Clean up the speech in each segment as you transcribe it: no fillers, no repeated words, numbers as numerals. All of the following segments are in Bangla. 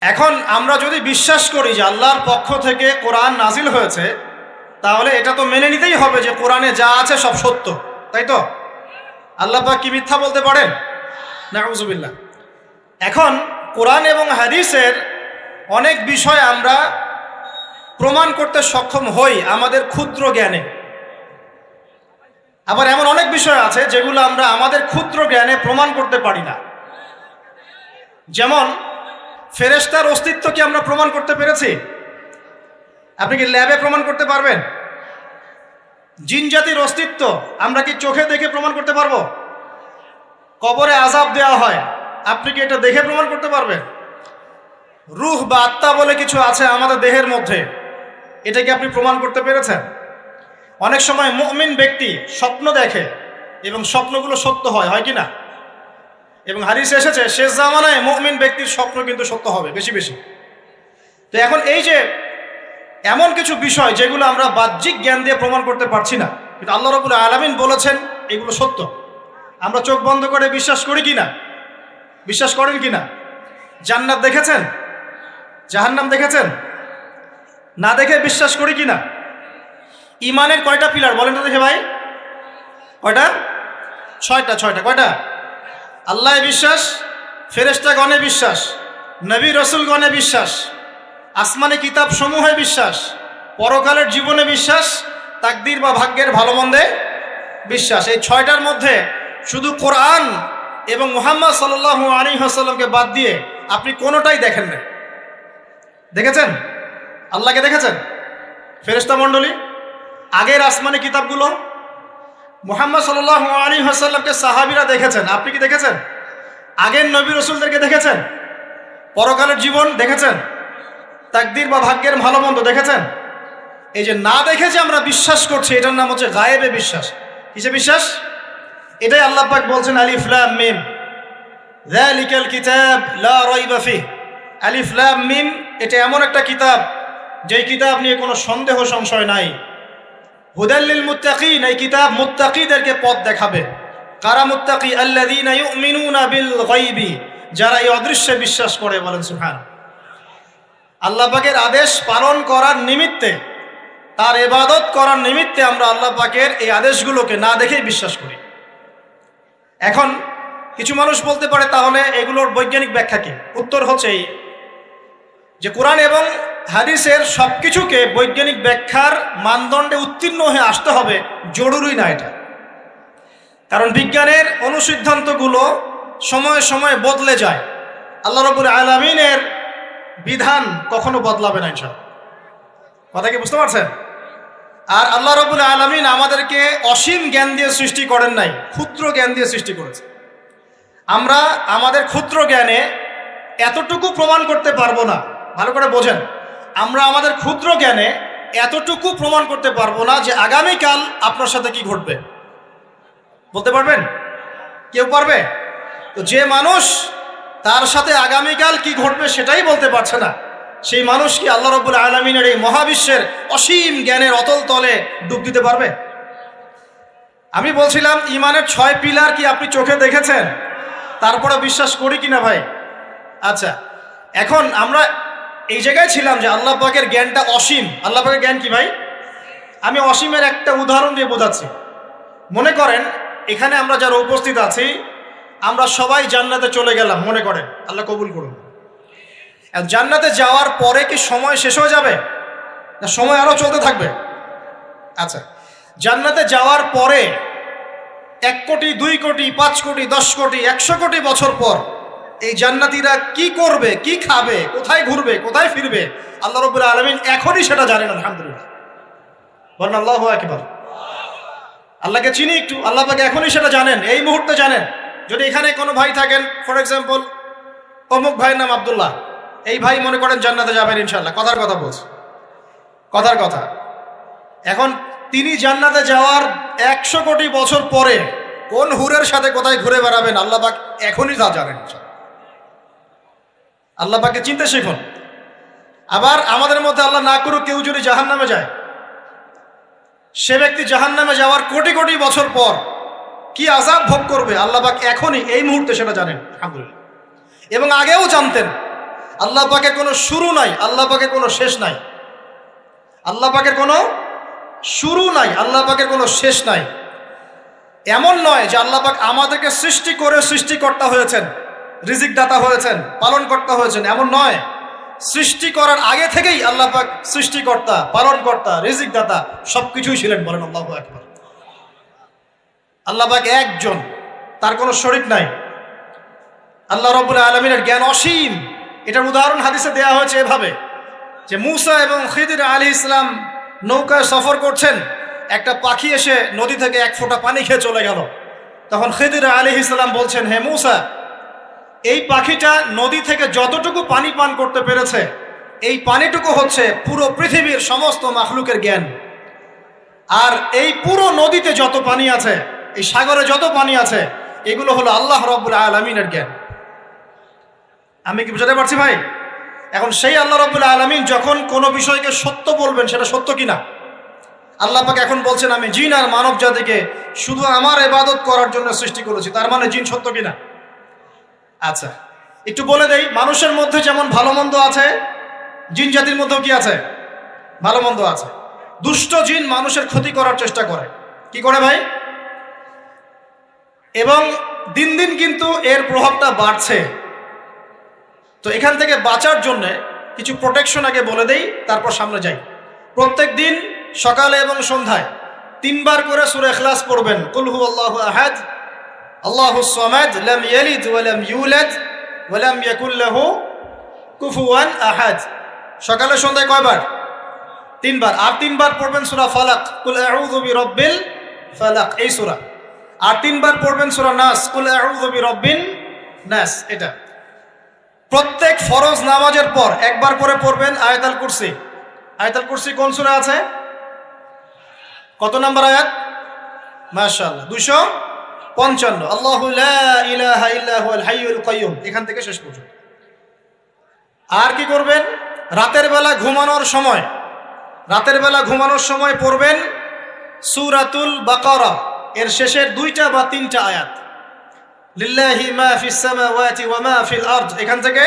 এখন আমরা যদি বিশ্বাস করি যে আল্লাহর পক্ষ থেকে কোরআন নাজিল হয়েছে, তাহলে এটা তো মেনে নিতেই হবে যে কোরআনে যা আছে সব সত্য, তাই তো? আল্লাহ পাক কি মিথ্যা বলতে পারেন? নাউযুবিল্লাহ। এখন কোরআন এবং হাদিসের অনেক বিষয় আমরা প্রমাণ করতে সক্ষম হই আমাদের ক্ষুদ্র জ্ঞানে। আবার এমন অনেক বিষয় আছে যেগুলো আমরা আমাদের ক্ষুদ্র জ্ঞানে প্রমাণ করতে পারি না। যেমন ফেরেশতার অস্তিত্ব কি আমরা প্রমাণ করতে পেরেছি? আপনি কি ল্যাবে প্রমাণ করতে পারবেন? জিন জাতির অস্তিত্ব আমরা কি চোখে দেখে প্রমাণ করতে পারবো? কবরে আযাব দেওয়া হয়, আপনি কি এটা দেখে প্রমাণ করতে পারবেন? রূহ বা আত্মা বলে কিছু আছে আমাদের দেহের মধ্যে, এটা কি আপনি প্রমাণ করতে পেরেছেন? অনেক সময় মুমিন ব্যক্তি স্বপ্ন দেখে এবং স্বপ্নগুলো সত্য হয় কি না? এবং হাদিসে এসেছে শেষ জামানায় মুমিন ব্যক্তির স্বপ্ন কিন্তু সত্য হবে বেশি বেশি। তো এখন এই যে এমন কিছু বিষয় যেগুলো আমরা বাহ্যিক জ্ঞান দিয়ে প্রমাণ করতে পারছি না, কিন্তু আল্লাহ রাব্বুল আলামিন বলেছেন এগুলো সত্য, আমরা চোখ বন্ধ করে বিশ্বাস করি কিনা? বিশ্বাস করেন কিনা? জান্নাত দেখেছেন? জাহান্নাম দেখেছেন? না দেখে বিশ্বাস করি কিনা? ইমানের কয়টা পিলার বলেন তো দেখে ভাই? কয়টা? ছয়টা। কয়টা? আল্লাহ বিশ্বাস, ফেরেশতাগণে বিশ্বাস, নবী রসুলগণে বিশ্বাস, আসমানি কিতাব সমূহে বিশ্বাস, পরকালের জীবনে বিশ্বাস, তাকদীর বা ভাগ্যের ভালো মন্দে বিশ্বাস। এই ছয়টার মধ্যে শুধু কোরআন এবং মুহাম্মদ সাল্লাল্লাহু আলাইহি ওয়াসাল্লামকে বাদ দিয়ে আপনি কোনোটাই দেখেন না। দেখেছেন? আল্লাহকে দেখেছেন? ফেরেশতা মণ্ডলী, আগের আসমানি কিতাবগুলো, মুহাম্মদ সাল্লাল্লাহু আলাইহি ওয়াসাল্লামকে সাহাবীরা দেখেছেন, আপনি কি দেখেছেন? আগের নবী রাসূলদেরকে দেখেছেন? পরকালের জীবন দেখেছেন? তাকদীর বা ভাগ্যের ভালো মন্দ দেখেছেন? এই যে না দেখে যে আমরা বিশ্বাস করছি, এটার নাম হচ্ছে গায়েবে বিশ্বাস। কিসে বিশ্বাস? এটাই আল্লাহ পাক বলছেন আলিফ লাম মিম যালিকাল কিতাব লা রাইবা ফিহ। আলিফ লাম মিম এটা এমন একটা কিতাব যেই কিতাব নিয়ে কোনো সন্দেহ সংশয় নাই। হুদাল লিল মুত্তাকিন, এই কিতাব মুত্তাকিদেরকে পথ দেখাবে। কারা মুত্তাকি? আল্লাযীনা ইউমিনুনা বিল গায়বি, যারা এই অদৃশ্যে বিশ্বাস করে। বলেন সুবহানাল্লাহ। আল্লাহ পাকের আদেশ পালন করার নিমিত্তে, তার ইবাদত করার নিমিত্তে আমরা আল্লাহ পাকের এই আদেশগুলোকে না দেখেই বিশ্বাস করি। এখন কিছু মানুষ বলতে পারে তাহলে এগুলোর বৈজ্ঞানিক ব্যাখ্যা কি? উত্তর হচ্ছে এই যে কোরআন এবং হাদিসের সব কিছুকে বৈজ্ঞানিক ব্যাখ্যার মানদণ্ডে উত্তীর্ণ হয়ে আসতে হবে জরুরি না এটা। কারণ বিজ্ঞানের অনুসিদ্ধান্তগুলো সময়ে সময়ে বদলে যায়। আল্লাহ রাব্বুল আলামিনের বিধান কখনো বদলাবে না ইনশাআল্লাহ। কথা কি বুঝতে পারছেন? আর আল্লাহ রাব্বুল আলামিন আমাদেরকে অসীম জ্ঞান দিয়ে সৃষ্টি করেন নাই, ক্ষুদ্র জ্ঞান দিয়ে সৃষ্টি করেছে। আমরা আমাদের ক্ষুদ্র জ্ঞানে এতটুকু প্রমাণ করতে পারবো না। ভালো করে বোঝেন, আমরা আমাদের ক্ষুদ্র জ্ঞানে এতটুকু প্রমাণ করতে পারবো না যে আগামীকাল আপনার সাথে কি ঘটবে। বলতে পারবেন? কেউ পারবে? তো যে মানুষ তার সাথে আগামীকাল কি ঘটবে সেটাই বলতে পারছে না, সেই মানুষ কি আল্লাহ রাব্বুল আলামিনের এই মহাবিশ্বের অসীম জ্ঞানের অতল তলে ডুব দিতে পারবে? আমি বলছিলাম ইমানের 6 পিলার কি আপনি চোখে দেখেছেন? তারপরে বিশ্বাস করি কিনা ভাই? আচ্ছা, এখন আমরা এই জায়গায় ছিলাম যে আল্লাহ পাকের জ্ঞানটা অসীম। আল্লাহ পাকের জ্ঞান কি ভাই? আমি অসীমের একটা উদাহরণ দিয়ে বোঝাচ্ছি। মনে করেন এখানে আমরা যারা উপস্থিত আছি আমরা সবাই জান্নাতে চলে গেলাম, মনে করেন, আল্লাহ কবুল করুন। জান্নাতে যাওয়ার পরে কি সময় শেষ হয়ে যাবে না সময় আরো চলতে থাকবে? আচ্ছা, জান্নাতে যাওয়ার পরে 1 কোটি, 2 কোটি, 5 কোটি, 10 কোটি, 100 কোটি বছর পর এই জান্নাতীরা কি করবে, কি খাবে, কোথায় ঘুরবে, কোথায় ফিরবে, আল্লাহ রাব্বুল আলামিন এখনই সেটা জানেন। আলহামদুলিল্লাহ, বলেন আল্লাহু আকবার। আল্লাহকে চিনি একটু, আল্লাহ পাক এখনই সেটা জানেন, এই মুহূর্তে জানেন। যদি এখানে কোনো ভাই থাকেন, ফর এক্সাম্পল অমুক ভাইয়ের নাম আব্দুল্লাহ, এই ভাই মনে করেন জান্নাতে যাবেন ইনশাআল্লাহ, কথার কথা বলছে, কথার কথা। এখন তিনি জান্নাতে যাওয়ার 100 কোটি বছর পরে কোন হুরের সাথে কোথায় ঘুরে বেড়াবেন আল্লাহ পাক এখনই তা জানেন। আল্লাহ পাককে চিনতে শিখুন। আবার আমাদের মধ্যে আল্লাহ না করুক কেউ যদি জাহান্নামে যায়, সে ব্যক্তি জাহান্নামে যাওয়ার কোটি কোটি বছর পর কি আযাব ভোগ করবে আল্লাহ পাক এখনই এই মুহূর্তে সেটা জানেন। আলহামদুলিল্লাহ। এবং আগেও জানতেন। আল্লাহ পাকের কোনো শুরু নাই, আল্লাহ পাকের কোনো শেষ নাই। আল্লাহ পাকের কোনো শুরু নাই, আল্লাহ পাকের কোনো শেষ নাই। এমন নয় যে আল্লাহ পাক আমাদেরকে সৃষ্টি করে সৃষ্টিকর্তা হয়েছেন, রিজিক দাতা হয়েছেন, পালনকর্তা হয়েছেন, এমন নয়। সৃষ্টি করার আগে থেকেই আল্লাহ পাক সৃষ্টিকর্তা, পালনকর্তা, রিজিক দাতা সবকিছুই ছিলেন। বলেন আল্লাহু আকবার। আল্লাহ পাক একজন, তার কোনো শরীক নাই। আল্লাহ রাব্বুল আলামিনের জ্ঞান অসীম। এটার উদাহরণ হাদিসে দেয়া হয়েছে এভাবে যে মুসা এবং খিদির আলাইহিস সালাম নৌকায় সফর করছেন, একটা পাখি এসে নদী থেকে এক ফোঁটা পানি খেয়ে চলে গেল। তখন খিদির আলাইহিস সালাম বলছেন, হে মুসা, এই পাখিটা নদী থেকে যতটুকু পানি পান করতে পেরেছে, এই পানিটুকু হচ্ছে পুরো পৃথিবীর সমস্ত মাখলুকের জ্ঞান। আর এই পুরো নদীতে যত পানি আছে, এই সাগরে যত পানি আছে, এগুলো হলো আল্লাহ রাব্বুল আলামিনের জ্ঞান। আমি কি বুঝাতে পারছি ভাই? এখন সেই আল্লাহ রাব্বুল আলামিন যখন কোনো বিষয়কে সত্য বলবেন, সেটা সত্য কিনা? আল্লাহ পাক এখন বলছেন, আমি জিন আর মানব জাতিকে শুধু আমার ইবাদত করার জন্য সৃষ্টি করেছি। তার মানে জিন সত্য কিনা? আচ্ছা, একটু বলে দেই, মানুষের মধ্যে যেমন ভালো মন্দ আছে, জিন জাতির মধ্যেও কি আছে? ভালো মন্দ আছে। দুষ্ট জিন মানুষের ক্ষতি করার চেষ্টা করে। কি করে ভাই? এবং দিন দিন কিন্তু এর প্রভাবটা বাড়ছে। তো এখান থেকে বাঁচার জন্য কিছু প্রোটেকশন আগে বলে দেই, তারপর সামনে যাই। প্রত্যেক দিন সকালে এবং সন্ধ্যায় 3 বার করে সূরা ইখলাস পড়বেন। কুল হুয়াল্লাহু আহাদ, আল্লাহুস সামাদ, লাম ইয়ালিদ ওয়া লাম ইউলাদ ওয়া লাম ইয়াকুল লাহু কুফুয়ান আহাদ। সকালে সন্ধ্যায় কয়বার? 3 বার। আর 3 বার পড়বেন সূরা ফালাক, কুল আউযু বিরাব্বিল ফালাক, এই সূরা। আর 3 বার পড়বেন সূরা নাস, কুল আউযু বিরাব্বিন নাস। এটা প্রত্যেক ফরজ নামাজের পর একবার করে পড়বেন আয়াতুল কুরসি। আয়াতুল কুরসি কোন সূরা আছে? কত নাম্বার আয়াত? মাশাআল্লাহ, 255। আল্লাহু লা ইলাহা ইল্লা হুয়াল হাইয়ুল কাইয়্যুম, এখান থেকে শেষ পর্যন্ত। আর কি করবেন? রাতের বেলা ঘুমানোর সময় পড়বেন সূরাতুল বাকারা, এর শেষের 2টা বা 3টা আয়াত। লিল্লাহি মা ফিস সামাওয়াতি ওয়া মা ফিল আরদ, এখান থেকে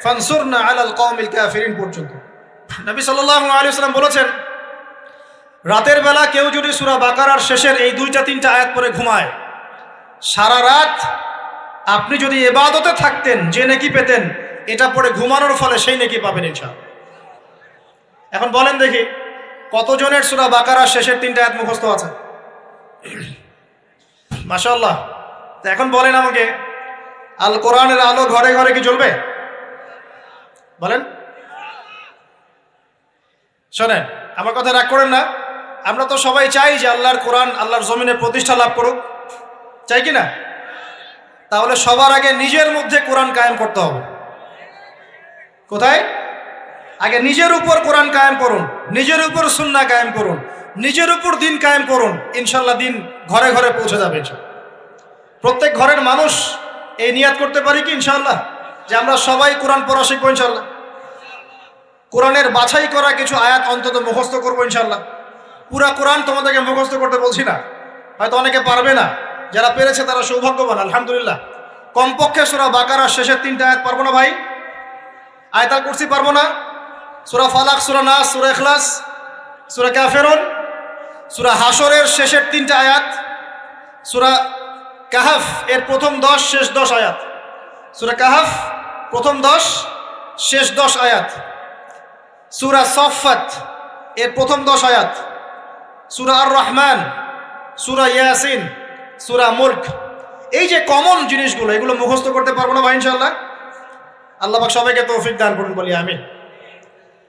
ফানসুরনা আলাল কওমিল কাফিরিন পর্যন্ত। নবী সাল্লাল্লাহু আলাইহি ওয়াসাল্লাম বলেছেন, রাতের বেলা কেউ যদি সূরা বাকারার শেষের এই 2টা 3টা আয়াত পড়ে ঘুমায়, সারা রাত আপনি যদি ইবাদতে থাকতেন যে নেকি পেতেন, এটা পড়ে ঘুমানোর ফলে সেই নেকি পাবেন ইনশাআল্লাহ। এখন বলেন দেখি, কতজনের সূরা বাকারার শেষের 3টা আয়াত মুখস্থ আছে? মাশাআল্লাহ। তো এখন বলেন আমাকে, আল কোরআনের আলো ঘরে ঘরে কি জ্বলবে? বলেন। শোনেন, আমার কথা রাগ করেন না। আমরা তো সবাই চাই যে আল্লাহর কোরআন আল্লাহর জমিনে প্রতিষ্ঠা লাভ করুক, চাই কি না? তাহলে সবার আগে নিজের মধ্যে কোরআন কায়েম করতে হবে। কোথায়? আগে নিজের উপর কোরআন কায়েম করুন, নিজের উপর সুন্নাহ কায়েম করুন, নিজের উপর দিন কায়েম করুন। ইনশাআল্লাহ দিন ঘরে ঘরে পৌঁছে যাবে। প্রত্যেক ঘরের মানুষ এই নিয়াত করতে পারি কি ইনশাআল্লাহ যে আমরা সবাই কোরআন পড়া শিখবো ইনশাআল্লাহ? কোরআনের বাছাই করা কিছু আয়াত অন্তত মুখস্থ করবো ইনশাআল্লাহ। পুরা কোরআন তোমাদেরকে মুখস্থ করতে বলছি না, হয়তো অনেকে পারবে না, যারা পেরেছে তারা সৌভাগ্যবান, আলহামদুলিল্লাহ। কমপক্ষে সূরা বাকারার শেষের 3টা আয়াত পারবো না ভাই? আয়াতুল কুরসি পারবো না? সূরা ফালাক, সূরা নাস, সূরা ইখলাস, সূরা কাফিরুন, সূরা হাশরের শেষের 3টা আয়াত, সূরা কাহাফ এর প্রথম 10 শেষ 10 আয়াত, সূরা কাহাফ প্রথম 10 শেষ 10 আয়াত, সূরা সাফফাত এর প্রথম 10 আয়াত, সূরা আর রহমান, সূরা ইয়াসিন, সূরা মুলক। এই যে কমন জিনিসগুলো, এগুলো মুখস্থ করতে পারবো না ভাই ইনশাআল্লাহ? আল্লাহ পাক সবাইকে তৌফিক দান করুন, বলি আমিন।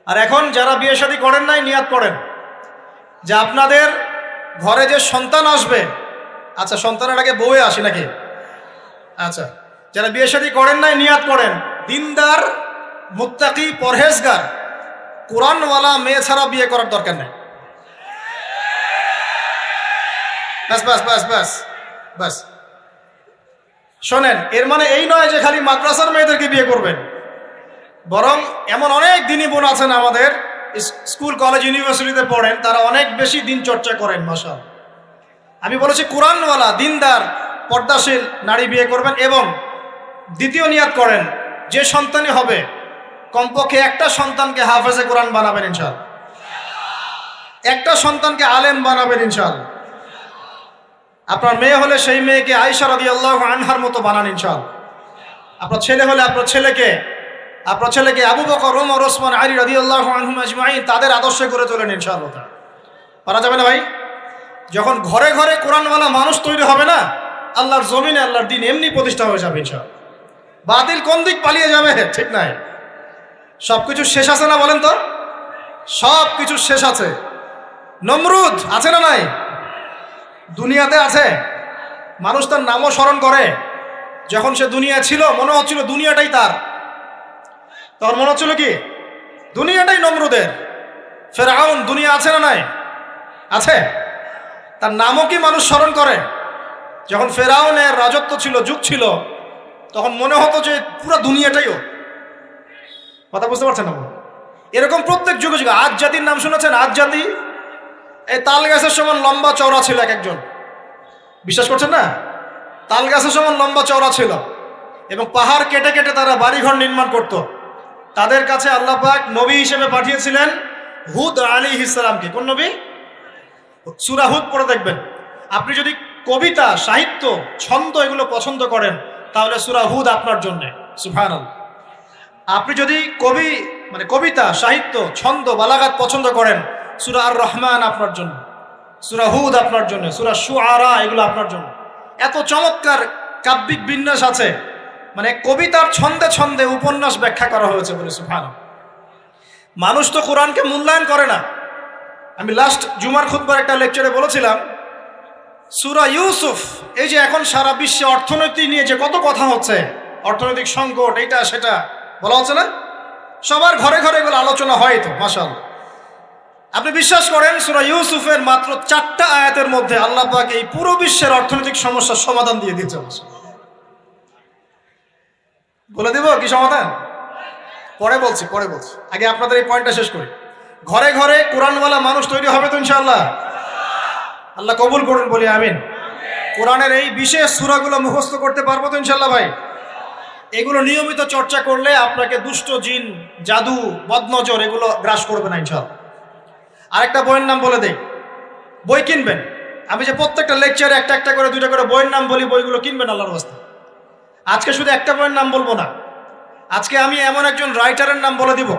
আর এখন যারা বিয়ে শাদী করেন নাই, নিয়াত করেন যে আপনাদের ঘরে যে সন্তান আসবে, আচ্ছা সন্তানের আগে বউয়ে আসে নাকি? আচ্ছা, যারা বিয়ে শাদী করেন নাই নিয়াত করেন, দিনদার, মুত্তাকি, পরহেজগার, কোরআনওয়ালা মেয়ে ছাড়া বিয়ে করার দরকার নেই। বাস বাস বাস বাস বাস। শোনেন, এর মানে এই নয় যে খালি মাদ্রাসার মেয়েদেরকে বিয়ে করবেন, বরং এমন অনেক দিনী বোন আছেন আমাদের স্কুল কলেজ ইউনিভার্সিটিতে পড়েন, তারা অনেক বেশি দিন চর্চা করেন। মাশাআল্লাহ। আমি বলেছি কোরআনওয়ালা, দিনদার, পর্দাশীল নারী বিয়ে করবেন। এবং দ্বিতীয় নিয়াত করেন, যে সন্তানই হবে কমপক্ষে একটা সন্তানকে হাফেজে কোরআন বানাবেন ইনশাআল্লাহ, একটা সন্তানকে আলেম বানাবেন ইনশাআল্লাহ। আপনার মেয়ে হলে সেই মেয়েকে আয়েশা রাদিয়াল্লাহু আনহার মতো বানান ইনশাআল্লাহ। আপনার ছেলে হলে আপনার ছেলেকে আবু বকর, ওমর, ওসমান, আলী রাদিয়াল্লাহু আনহুম আজমাইন তাদের আদর্শে করে তোলেন ইনশাআল্লাহ। পারা যাবে না ভাই? যখন ঘরে ঘরে কোরআনওয়ালা মানুষ তৈরি হবে না, আল্লাহর জমিনে আল্লাহর দিন এমনি প্রতিষ্ঠা হয়ে যাবে ইনশাআল্লাহ। বাতিল কোন দিক পালিয়ে যাবে ঠিক নাই? সবকিছু শেষ আছে না বলেন তো? সব কিছু শেষ আছে। নমরুদ আছে না নাই? দুনিয়াতে আছে। মানুষ তার নামও স্মরণ করে। যখন সে দুনিয়া ছিল মনে হচ্ছিল দুনিয়াটাই তার, তখন মনে হচ্ছিল কি দুনিয়াটাই নমরুদের। ফেরাউন দুনিয়া আছে না নাই? আছে। তার নামও কি মানুষ স্মরণ করে? যখন ফেরাউনের রাজত্ব ছিল, যুগ ছিল, তখন মনে হতো যে পুরো দুনিয়াটাইও। কথা বুঝতে পারছেন না? এরকম প্রত্যেক যুগে যুগে। আজ জাতির নাম শুনেছেন? আজ জাতি এই তাল গাছের সমান লম্বা চওড়া ছিল এক একজন। বিশ্বাস করছেন না? তাল গাছের সমান লম্বা চওড়া ছিল এবং পাহাড় কেটে কেটে তারা বাড়িঘর নির্মাণ করত। তাদের কাছে আল্লাহ পাক নবী হিসেবে পাঠিয়েছিলেন হুদ আলাইহিস সালামকে। কোন নবী? সূরা হুদ পড়ে দেখবেন। আপনি যদি কবিতা, সাহিত্য, ছন্দ এগুলো পছন্দ করেন তাহলে সূরা হুদ আপনার জন্য। সুবহানাল্লাহ। আপনি যদি কবিতা, সাহিত্য, ছন্দ, বালাগাত পছন্দ করেন, সূরা আর রহমান আপনার জন্য, সূরা হুদ আপনার জন্য, সূরা শুআরা এগুলো আপনার জন্য। এত চমৎকার কাব্যিক বিন্যাস আছে, মানে কবিতার ছন্দে ছন্দে উপন্যাস ব্যাখ্যা করা হয়েছে বলে। সুবহানাল্লাহ। মানুষ তো কোরআনকে মূল্যায়ন করে না। আমি লাস্ট জুমার খুতবার একটা লেকচারে বলেছিলাম, সূরা ইউসুফ, এই যে এখন সারা বিশ্বে অর্থনীতি নিয়ে যে কত কথা হচ্ছে, অর্থনৈতিক সংকট, এইটা সেটা বলা হচ্ছে না? সবার ঘরে ঘরে এগুলো আলোচনা হয় তো, মাশাআল্লাহ। আপনি বিশ্বাস করেন সূরা ইউসুফের মাত্র 4টা আয়াতের মধ্যে আল্লাহ পাক এই পুরো বিশ্বের অর্থনৈতিক সমস্যার সমাধান দিয়ে দিয়েছে। বলে দিব কি সমাধান? পরে বলছি। আগে আপনাদের এই পয়েন্টটা শেষ করি। ঘরে ঘরে কোরআনওয়ালা মানুষ তৈরি হবে তো ইনশাআল্লাহ। আল্লাহ কবুল করুন, বলি আমিন। কোরআনের এই বিশেষ সূরাগুলো মুখস্থ করতে পারবো তো ইনশাআল্লাহ ভাই? এগুলো নিয়মিত চর্চা করলে আপনাকে দুষ্ট জিন, জাদু, বদনজর এগুলো গ্রাস করবে না ইনশাআল্লাহ। আরেকটা বইয়ের নাম বলে দেই, বই কিনবেন। আমি যে প্রত্যেকটা লেকচারে একটা একটা করে 2টা করে বইয়ের নাম বলি, বইগুলো কিনবেন আল্লাহর রাস্তায়। আজকে শুধু একটা বইয়ের নাম বলবো না, আজকে আমি এমন একজন রাইটারের নাম বলে দিব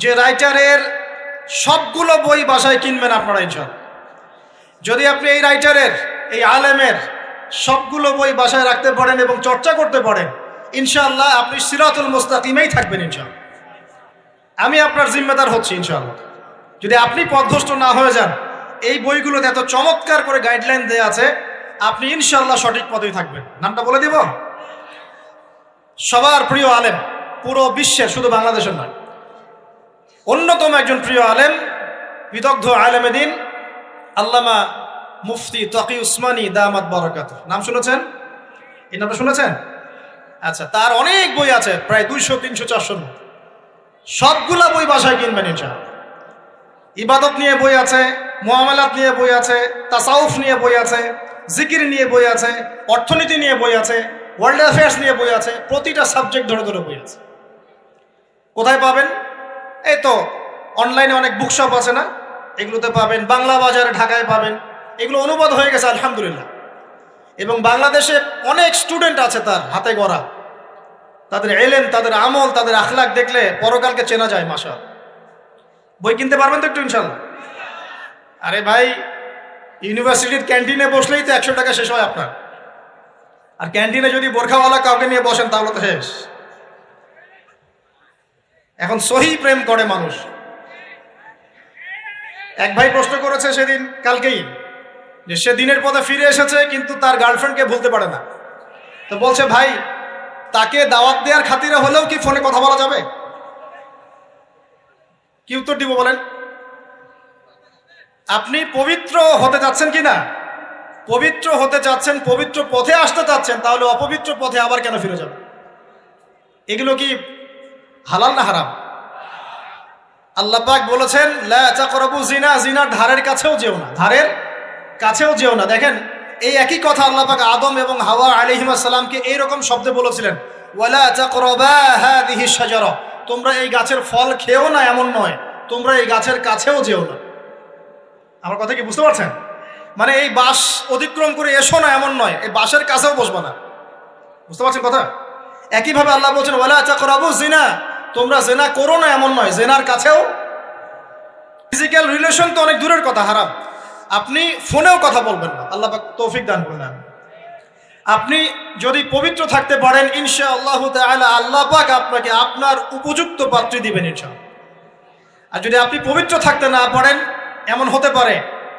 যে রাইটারের সবগুলো বই বাসায় কিনবেন আপনারা ইনশাআল্লাহ। যদি আপনি এই রাইটারের, এই আলেমের সবগুলো বই বাসায় রাখতে পারেন এবং চর্চা করতে পারেন, ইনশাআল্লাহ আপনি সিরাতুল মুস্তাকিমেই থাকবেন ইনশাআল্লাহ। আমি আপনার জিম্মেদার হচ্ছি ইনশাআল্লাহ। যদি আপনি পথভ্রষ্ট না হয়ে যান, এই বইগুলোতে এত চমৎকার করে গাইডলাইন দেয়া আছে, আপনি ইনশাআল্লাহ সঠিক পথেই থাকবেন। নামটা বলে দিব। সবার প্রিয় আলেম, পুরো বিশ্বের, শুধু বাংলাদেশের নয়, অন্যতম একজন প্রিয় আলেম, বিদগ্ধ আলেমে দ্বীন আল্লামা মুফতি তকি উসমানী দামাত বারাকাতুহু। নাম শুনেছেন? এই নামটা শুনেছেন? আচ্ছা, তার অনেক বই আছে, প্রায় 200, 300, 400। সবগুলা বই বাসায় কিনবেন ইনশাআল্লাহ। ইবাদত নিয়ে বই আছে, মুআমালাত নিয়ে বই আছে, তাসাউফ নিয়ে বই আছে, জিকির নিয়ে বই আছে, অর্থনীতি নিয়ে বই আছে, ওয়ার্ল্ড অ্যাফেয়ার্স নিয়ে বই আছে, প্রতিটা সাবজেক্ট ধরে ধরে বই আছে। কোথায় পাবেন? এই তো অনলাইনে অনেক বুকশপ আছে না, এগুলোতে পাবেন। বাংলা বাজারে ঢাকায় পাবেন। এগুলো অনুবাদ হয়ে গেছে আলহামদুলিল্লাহ। এবং বাংলাদেশে অনেক স্টুডেন্ট আছে তার হাতে গড়া। তাদের এলেম, তাদের আমল, তাদের আখলাক দেখলে পরকালকে চেনা যায়। মাশাআল্লাহ। বই কিনতে পারবেন তো একটু ইনশাআল্লাহ? আরে ভাই, ইউনিভার্সিটির ক্যান্টিনে বসলেই তো 100 টাকা শেষ হয় আপনার। আর ক্যান্টিনে যদি বোরখাওয়ালা কাউকে নিয়ে বসেন তাহলে তো শেষ। এখন সহি প্রেম করে মানুষ। এক ভাই প্রশ্ন করেছে সেদিন, কালকেই, যে সে দিনের পথে ফিরে এসেছে কিন্তু তার গার্লফ্রেন্ডকে ভুলতে পারে না। তো বলছে, ভাই তাকে দাওয়াত দেওয়ার খাতিরে হলেও কি ফোনে কথা বলা যাবে? কি উত্তর দিব বলেন? আপনি পবিত্র হতে যাচ্ছেন কি না? পবিত্র হতে চাচ্ছেন, পবিত্র পথে আসতে চাচ্ছেন, তাহলে অপবিত্র পথে আবার কেন ফিরে যাবে? এগুলো কি হালাল না হারাম? আল্লাহ পাক বলেছেন, লা তাকরাবু জিনা, জিনার ধারের কাছেও যেও না, ধারের কাছেও যেও না। দেখেন, এই একই কথা আল্লাহ পাক আদম এবং হাওয়া আলাইহিস সালামকে এইরকম শব্দে বলেছিলেন, ওয়ালা তাকরাবা হাযিহি শাজারা, তোমরা এই গাছের ফল খেও না এমন নয়, তোমরা এই গাছের কাছেও যেও না। আমার কথা কি বুঝতে পারছেন? মানে এই বাঁশ অতিক্রম করে এসো না এমন নয়, এই বাঁশের কাছেও বসবা না। বুঝতে পারছেন কথা? একইভাবে আল্লাহ বলছেন ওয়ালা তাকরাবু জিনা, তোমরা জেনা করো না এমন নয়, জেনার কাছেও। ফিজিক্যাল রিলেশন তো অনেক দূরের কথা, হারাম। আপনি ফোনেও কথা বলবেন না, আল্লাহ পাক তৌফিক দান করেন। আপনি যদি পবিত্র থাকতে পারেন ইনশাআল্লাহ তাআলা আল্লাহ পাক আপনাকে আপনার উপযুক্ত পাত্রী দিবেন ইনশাআল্লাহ। আর যদি আপনি পবিত্র থাকতে না পারেন, এমন হতে পারে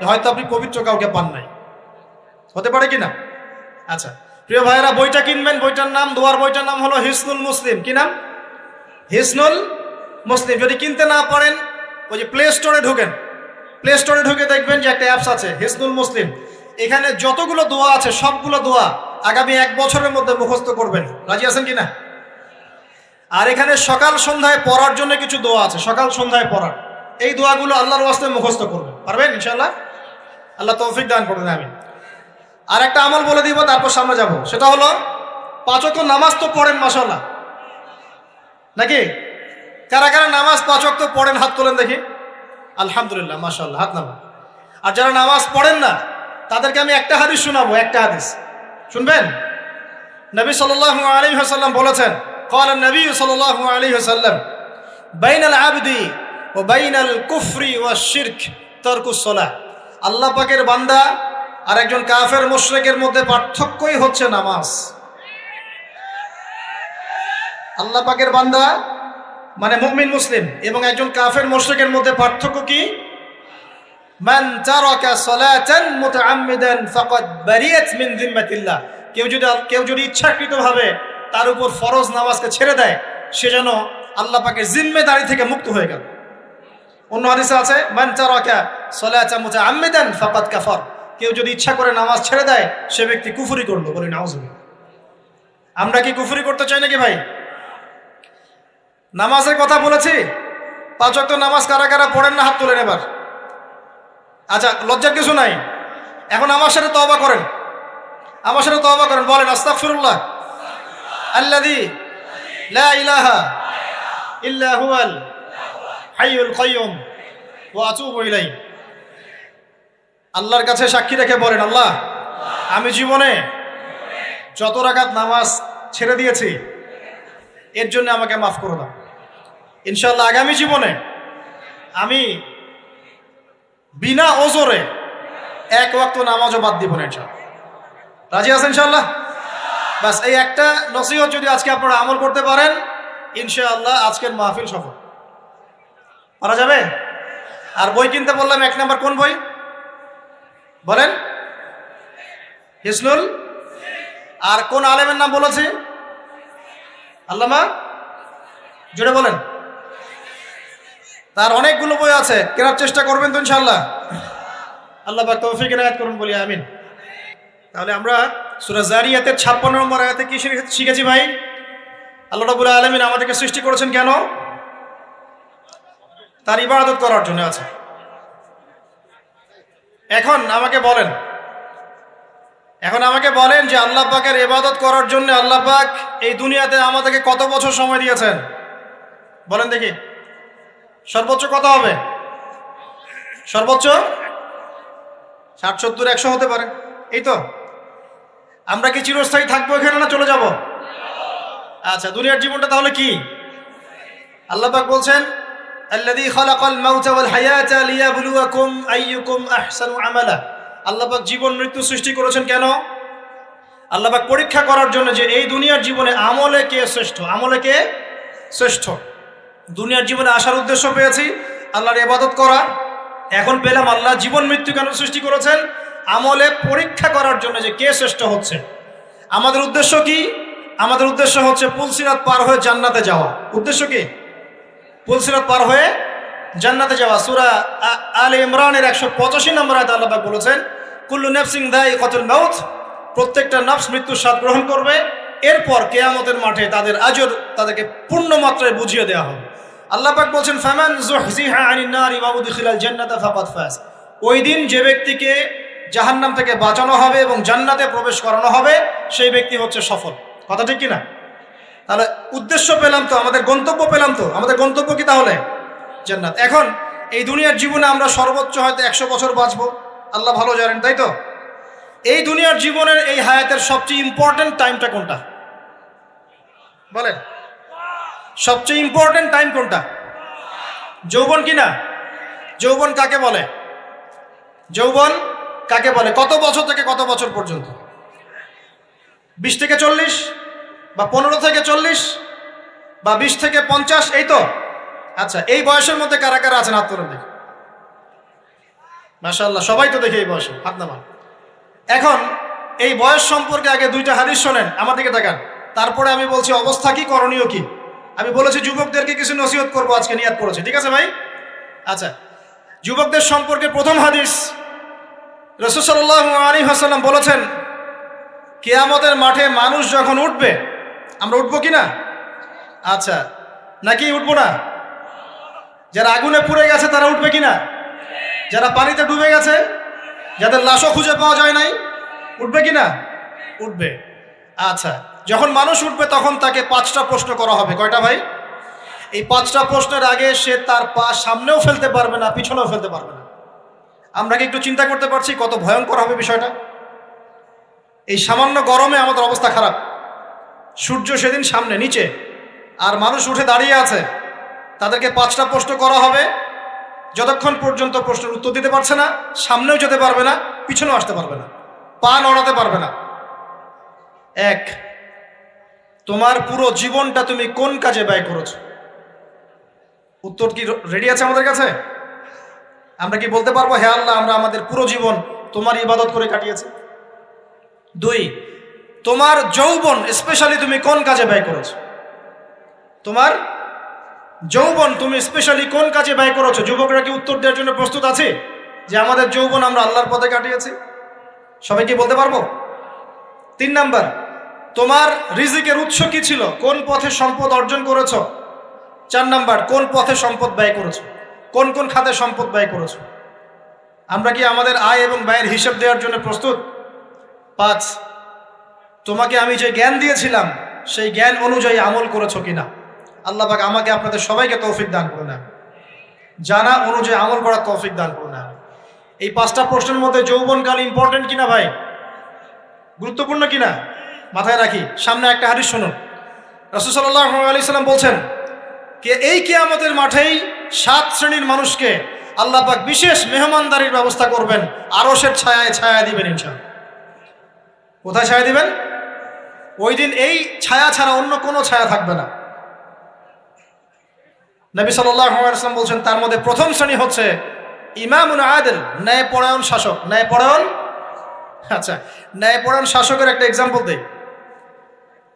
হয়তো আপনি পবিত্র কাউকে পান নাই, হতে পারে কি না? আচ্ছা প্রিয় ভাইয়েরা, বইটা কিনবেন, বইটার নাম, দোয়ার বইটার নাম হলো হিসনুল মুসলিম। কি নাম? হিসনুল মুসলিম। যদি কিনতে না পারেন ওই যে প্লে স্টোরে ঢোকেন, প্লে স্টোরে ঢুকে দেখবেন যে একটা অ্যাপস আছে হিসনুল মুসলিম। এখানে যতগুলো দোয়া আছে সবগুলো দোয়া আগামী 1 বছরের মধ্যে মুখস্থ করবেন। রাজি আছেন কি না? আর এখানে সকাল সন্ধ্যায় পড়ার জন্য কিছু দোয়া আছে, সকাল সন্ধ্যায় পড়ার। এই দোয়াগুলো আল্লাহর ওয়াস্তে মুখস্থ করবেন, পারবেন ইনশাআল্লাহ? আল্লাহ তৌফিক দান করবেন, আমিন। আর একটা আমল বলে দিব, তারপর সামনে যাব। সেটা হলো 5 ওয়াক্ত নামাজ তো পড়েন মাশাআল্লাহ, নাকি? কারা কারা নামাজ 5 ওয়াক্ত পড়েন হাত তোলেন দেখি। আলহামদুলিল্লাহ, মাশাআল্লাহ, হাত নামান। আর যারা নামাজ পড়েন না তাদেরকে আমি একটা হাদিস শোনাবো, একটা হাদিস শুনবেন। নবী সাল্লাল্লাহু আলাইহি ওয়াসাল্লাম বলেছেন, قال النبي صلى الله عليه وسلم بين العبد وبين الكفر والشرك ترك الصلاة। আল্লাহ পাকের বান্দা আর একজন কাফের মুশরিকের মধ্যে পার্থক্যই হচ্ছে নামাজ। আল্লাহ পাকের বান্দা মানে মুমিন মুসলিম এবং একজন কাফের মুশরিকের মধ্যে পার্থক্য কি? মান তারাকা সালাতান মুতাআম্মিদান ফাকাদ বারিয়াত মিন যিম্মাতিল্লাহ। কেউ যদি ইচ্ছাকৃতভাবে তার উপর ফরজ নামাজকে ছেড়ে দেয়, সে যেন আল্লাহ পাকের জিম্মেদারি থেকে মুক্ত হয়ে গেল। অন্য হাদিসে আছে মান তারাকা সালাতান মুতাআম্মিদান ফাকাদ কাফার। কেউ যদি ইচ্ছা করে নামাজ ছেড়ে দেয়, সে ব্যক্তি কুফরি করলো। বলি নাউযুবিল্লাহ। আমরা কি কুফরি করতে চাই নাকি ভাই? নামাজের কথা বলেছি, 5 ওয়াক্ত নামাজ কারা কারা পড়েন না হাত তোলেন এবার। আচ্ছা, লজ্জার কিছু নাই। এখন আমার সাথে তওবা করেন, আমার সাথে তওবা করেন, বলেন আস্তাগফিরুল্লাহ আল্লাযী লা ইলাহা ইল্লা হুয়াল হাইয়ুল কাইয়্যুম ওয়া আতুবু ইলাইহি। আল্লাহর কাছে সাক্ষী রেখে বলেন, আল্লাহ আমি জীবনে যত রাকাত নামাজ ছেড়ে দিয়েছি এর জন্য আমাকে মাফ করে দাও। ইনশাআল্লাহ আগামী জীবনে আমি বিনা ওজরে 1 ওয়াক্ত নামাজও বাদ দিব না ইনশাআল্লাহ। রাজি আছেন ইনশাআল্লাহ? বাস এই একটা নসিহত যদি আজকে আপনারা আমল করতে পারেন, ইনশাআল্লাহ আজকের মাহফিল সফল। পারা যাবে? আর বই কিনতে বললাম 1 নাম্বার কোন বই বলেন? হিসনুল। আর কোন আলেমের নাম বলেছি? আল্লামা, জোরে বলেন। তার অনেকগুলো বই আছে, কেনার চেষ্টা করবেন তো ইনশাআল্লাহ। আল্লাহ পাক তৌফিক এনায়েত করুন, বলি আমিন। তাহলে আমরা সূরা যারিয়াতের 56 নম্বর আয়াতে কি শিখেছি ভাই? আল্লাহ রাব্বুল আলামিন আমাদেরকে সৃষ্টি করেছেন কেন? তার ইবাদত করার জন্য আছে। এখন আমাকে বলেন যে আল্লাহ পাকের ইবাদত করার জন্য আল্লাহ পাক এই দুনিয়াতে আমাদেরকে কত বছর সময় দিয়েছেন? বলেন দেখি। সর্বোচ্চ কত হবে? সর্বোচ্চ 60, 70, 100 হতে পারে। এই তো। আমরা কি চিরস্থায়ী থাকবো এখানে না চলে যাব? আচ্ছা, দুনিয়ার জীবনটা তাহলে কি? আল্লাহ পাক বলছেন আল্লাযী খালাকাল মাউতা ওয়াল হায়াতা লিয়াবলুয়াকুম আইয়ুকুম আহসানু আমালা। আল্লাহ পাক জীবন মৃত্যু সৃষ্টি করেছেন কেন? আল্লাহ পাক পরীক্ষা করার জন্য যে এই দুনিয়ার জীবনে আমলে কে শ্রেষ্ঠ, আমলে কে শ্রেষ্ঠ। দুনিয়ার জীবনে আসার উদ্দেশ্য পেয়েছি আল্লাহর ইবাদত করা, এখন পেলাম আল্লাহ জীবন মৃত্যু কেন সৃষ্টি করেছেন? আমলে পরীক্ষা করার জন্য যে কে শ্রেষ্ঠ হচ্ছে। আমাদের উদ্দেশ্য কি? আমাদের উদ্দেশ্য হচ্ছে পুলসিরাত পার হয়ে জান্নাতে যাওয়া। উদ্দেশ্য কি? পুলসিরাত পার হয়ে জান্নাতে যাওয়া। সূরা আলে ইমরানের 185 নম্বর আয়াতে আল্লাহ পাক বলেছেন কুল্লু নাফসিন যায়িকাতুল মাউত। প্রত্যেকটা নফস মৃত্যুর স্বাদ গ্রহণ করবে, এরপর কিয়ামতের মাঠে তাদের আজর তাদেরকে পূর্ণ মাত্রায় বুঝিয়ে দেওয়া হবে। আল্লাহ পাক বলছেন ফামান যুহজিহা আনিন নারি ওয়া উদখিলাল জান্নাতা ফাকাদ ফাজ। ওই দিন যে ব্যক্তিকে জাহান্নাম থেকে বাঁচানো হবে এবং জান্নাতে প্রবেশ করানো হবে, সেই ব্যক্তি হচ্ছে সফল। কথা ঠিক কিনা? তাহলে উদ্দেশ্য পেলাম তো, আমাদের গন্তব্য পেলাম তো। আমাদের গন্তব্য কি তাহলে? জান্নাত। এখন এই দুনিয়ার জীবনে আমরা সর্বোচ্চ হয়তো 100 বছর বাঁচবো, আল্লাহ ভালো জানেন, তাই তো? এই দুনিয়ার জীবনের এই হায়াতের সবচেয়ে ইম্পর্টেন্ট টাইমটা কোনটা বলেন? সবচেয়ে ইম্পর্টেন্ট টাইম কোনটা? যৌবন কিনা? যৌবন কাকে বলে? যৌবন কাকে বলে? কত বছর থেকে কত বছর পর্যন্ত? 20 থেকে 40, বা 15 থেকে 40, বা 20 থেকে 50, এই তো? আচ্ছা, এই বয়সের মধ্যে কারা কারা আছেন হাত তোলেন দেখি। মাশাআল্লাহ, সবাই তো দেখে এই বয়সে, হাত নামান। এখন এই বয়স সম্পর্কে আগে 2টা হাদিস শোনেন, আমার দিকে তাকান, তারপরে আমি বলছি অবস্থা কি, করণীয় কি। আমি বলেছি যুবকদেরকে কিছু নসিহত করবো আজকে, নিয়াত করেছি, ঠিক আছে ভাই? আচ্ছা, যুবকদের সম্পর্কে প্রথম হাদিস, রাসূল সাল্লাল্লাহু আলাইহি ওয়াসাল্লাম বলেছেন, কিয়ামতের মাঠে মানুষ যখন উঠবে, আমরা উঠবো কিনা? আচ্ছা, নাকি উঠবো না? যারা আগুনে পুড়ে গেছে তারা উঠবে কিনা? যারা পানিতে ডুবে গেছে, যাদের লাশও খুঁজে পাওয়া যায় নাই, উঠবে কিনা? উঠবে। আচ্ছা, যখন মানুষ উঠবে তখন তাকে 5টা প্রশ্ন করা হবে। কয়টা ভাই? এই 5টা প্রশ্নের আগে সে তার পা সামনেও ফেলতে পারবে না, পিছনেও ফেলতে পারবে না। আমরা কি একটু চিন্তা করতে পারছি কত ভয়ঙ্কর হবে বিষয়টা? এই সামান্য গরমে আমাদের অবস্থা খারাপ, সূর্য সেদিন সামনে নিচে, আর মানুষ উঠে দাঁড়িয়ে আছে, তাদেরকে 5টা প্রশ্ন করা হবে। যতক্ষণ পর্যন্ত প্রশ্নের উত্তর দিতে পারছে না, সামনেও যেতে পারবে না, পিছনেও আসতে পারবে না, পা নড়াতে পারবে না। 1, তোমার পুরো জীবনটা তুমি কোন কাজে ব্যয় করেছো? উত্তর কি রেডি আছে আমাদের কাছে? আমরা কি বলতে পারবো, হে আল্লাহ, আমরা আমাদের পুরো জীবন তোমার ইবাদত করে কাটিয়েছি? 2, তোমার যৌবন স্পেশালি তুমি কোন কাজে ব্যয় করেছো? তোমার যৌবন তুমি স্পেশালি কোন কাজে ব্যয় করেছো? যুবকরা কি উত্তর দেওয়ার জন্য প্রস্তুত আছে যে আমাদের যৌবন আমরা আল্লাহর পথে কাটিয়েছি? সবাই কি বলতে পারবো? 3 নাম্বার, তোমার রিজিকের উৎস কি ছিল? কোন পথে সম্পদ অর্জন করেছো? 4 নাম্বার, কোন পথে সম্পদ ব্যয় করেছো? কোন কোন খাতে সম্পদ ব্যয় করেছো? আমরা কি আমাদের আয় এবং ব্যয়ের হিসাব দেওয়ার জন্য প্রস্তুত? 5, তোমাকে আমি যে জ্ঞান দিয়েছিলাম সেই জ্ঞান অনুযায়ী আমল করেছো কিনা? আল্লাহ পাক আমাকে আপনাদের সবাইকে তৌফিক দান করুন, জানা অনুযায়ী আমল করার তৌফিক দান করুন। এই 5টা প্রশ্নের মধ্যে যৌবনকাল ইম্পর্টেন্ট কিনা ভাই? গুরুত্বপূর্ণ কিনা? মাথায় রাখি। সামনে একটা হাদিস শুনুন, রাসূল সাল্লাল্লাহু আলাইহি সাল্লাম বলছেন, এই কিয়ামতের মাঠেই 7 শ্রেণীর মানুষকে আল্লাহ পাক বিশেষ মেহমানদারির ব্যবস্থা করবেন, আরশের ছায়ায় ছায়া দিবেন ইনশাআল্লাহ। কোথায় ছায়া দিবেন? ওই দিন এই ছায়া ছাড়া অন্য কোনো ছায়া থাকবে না। নবী সাল্লাল্লাহু আলাইহি ওয়াসাল্লাম বলছেন, তার মধ্যে প্রথম শ্রেণী হচ্ছে ইমামুন আদিল, ন্যায়পরায়ণ শাসক। ন্যায়পরায়ণ, আচ্ছা, ন্যায়পরায়ণ শাসকের একটা এক্সাম্পল দেই।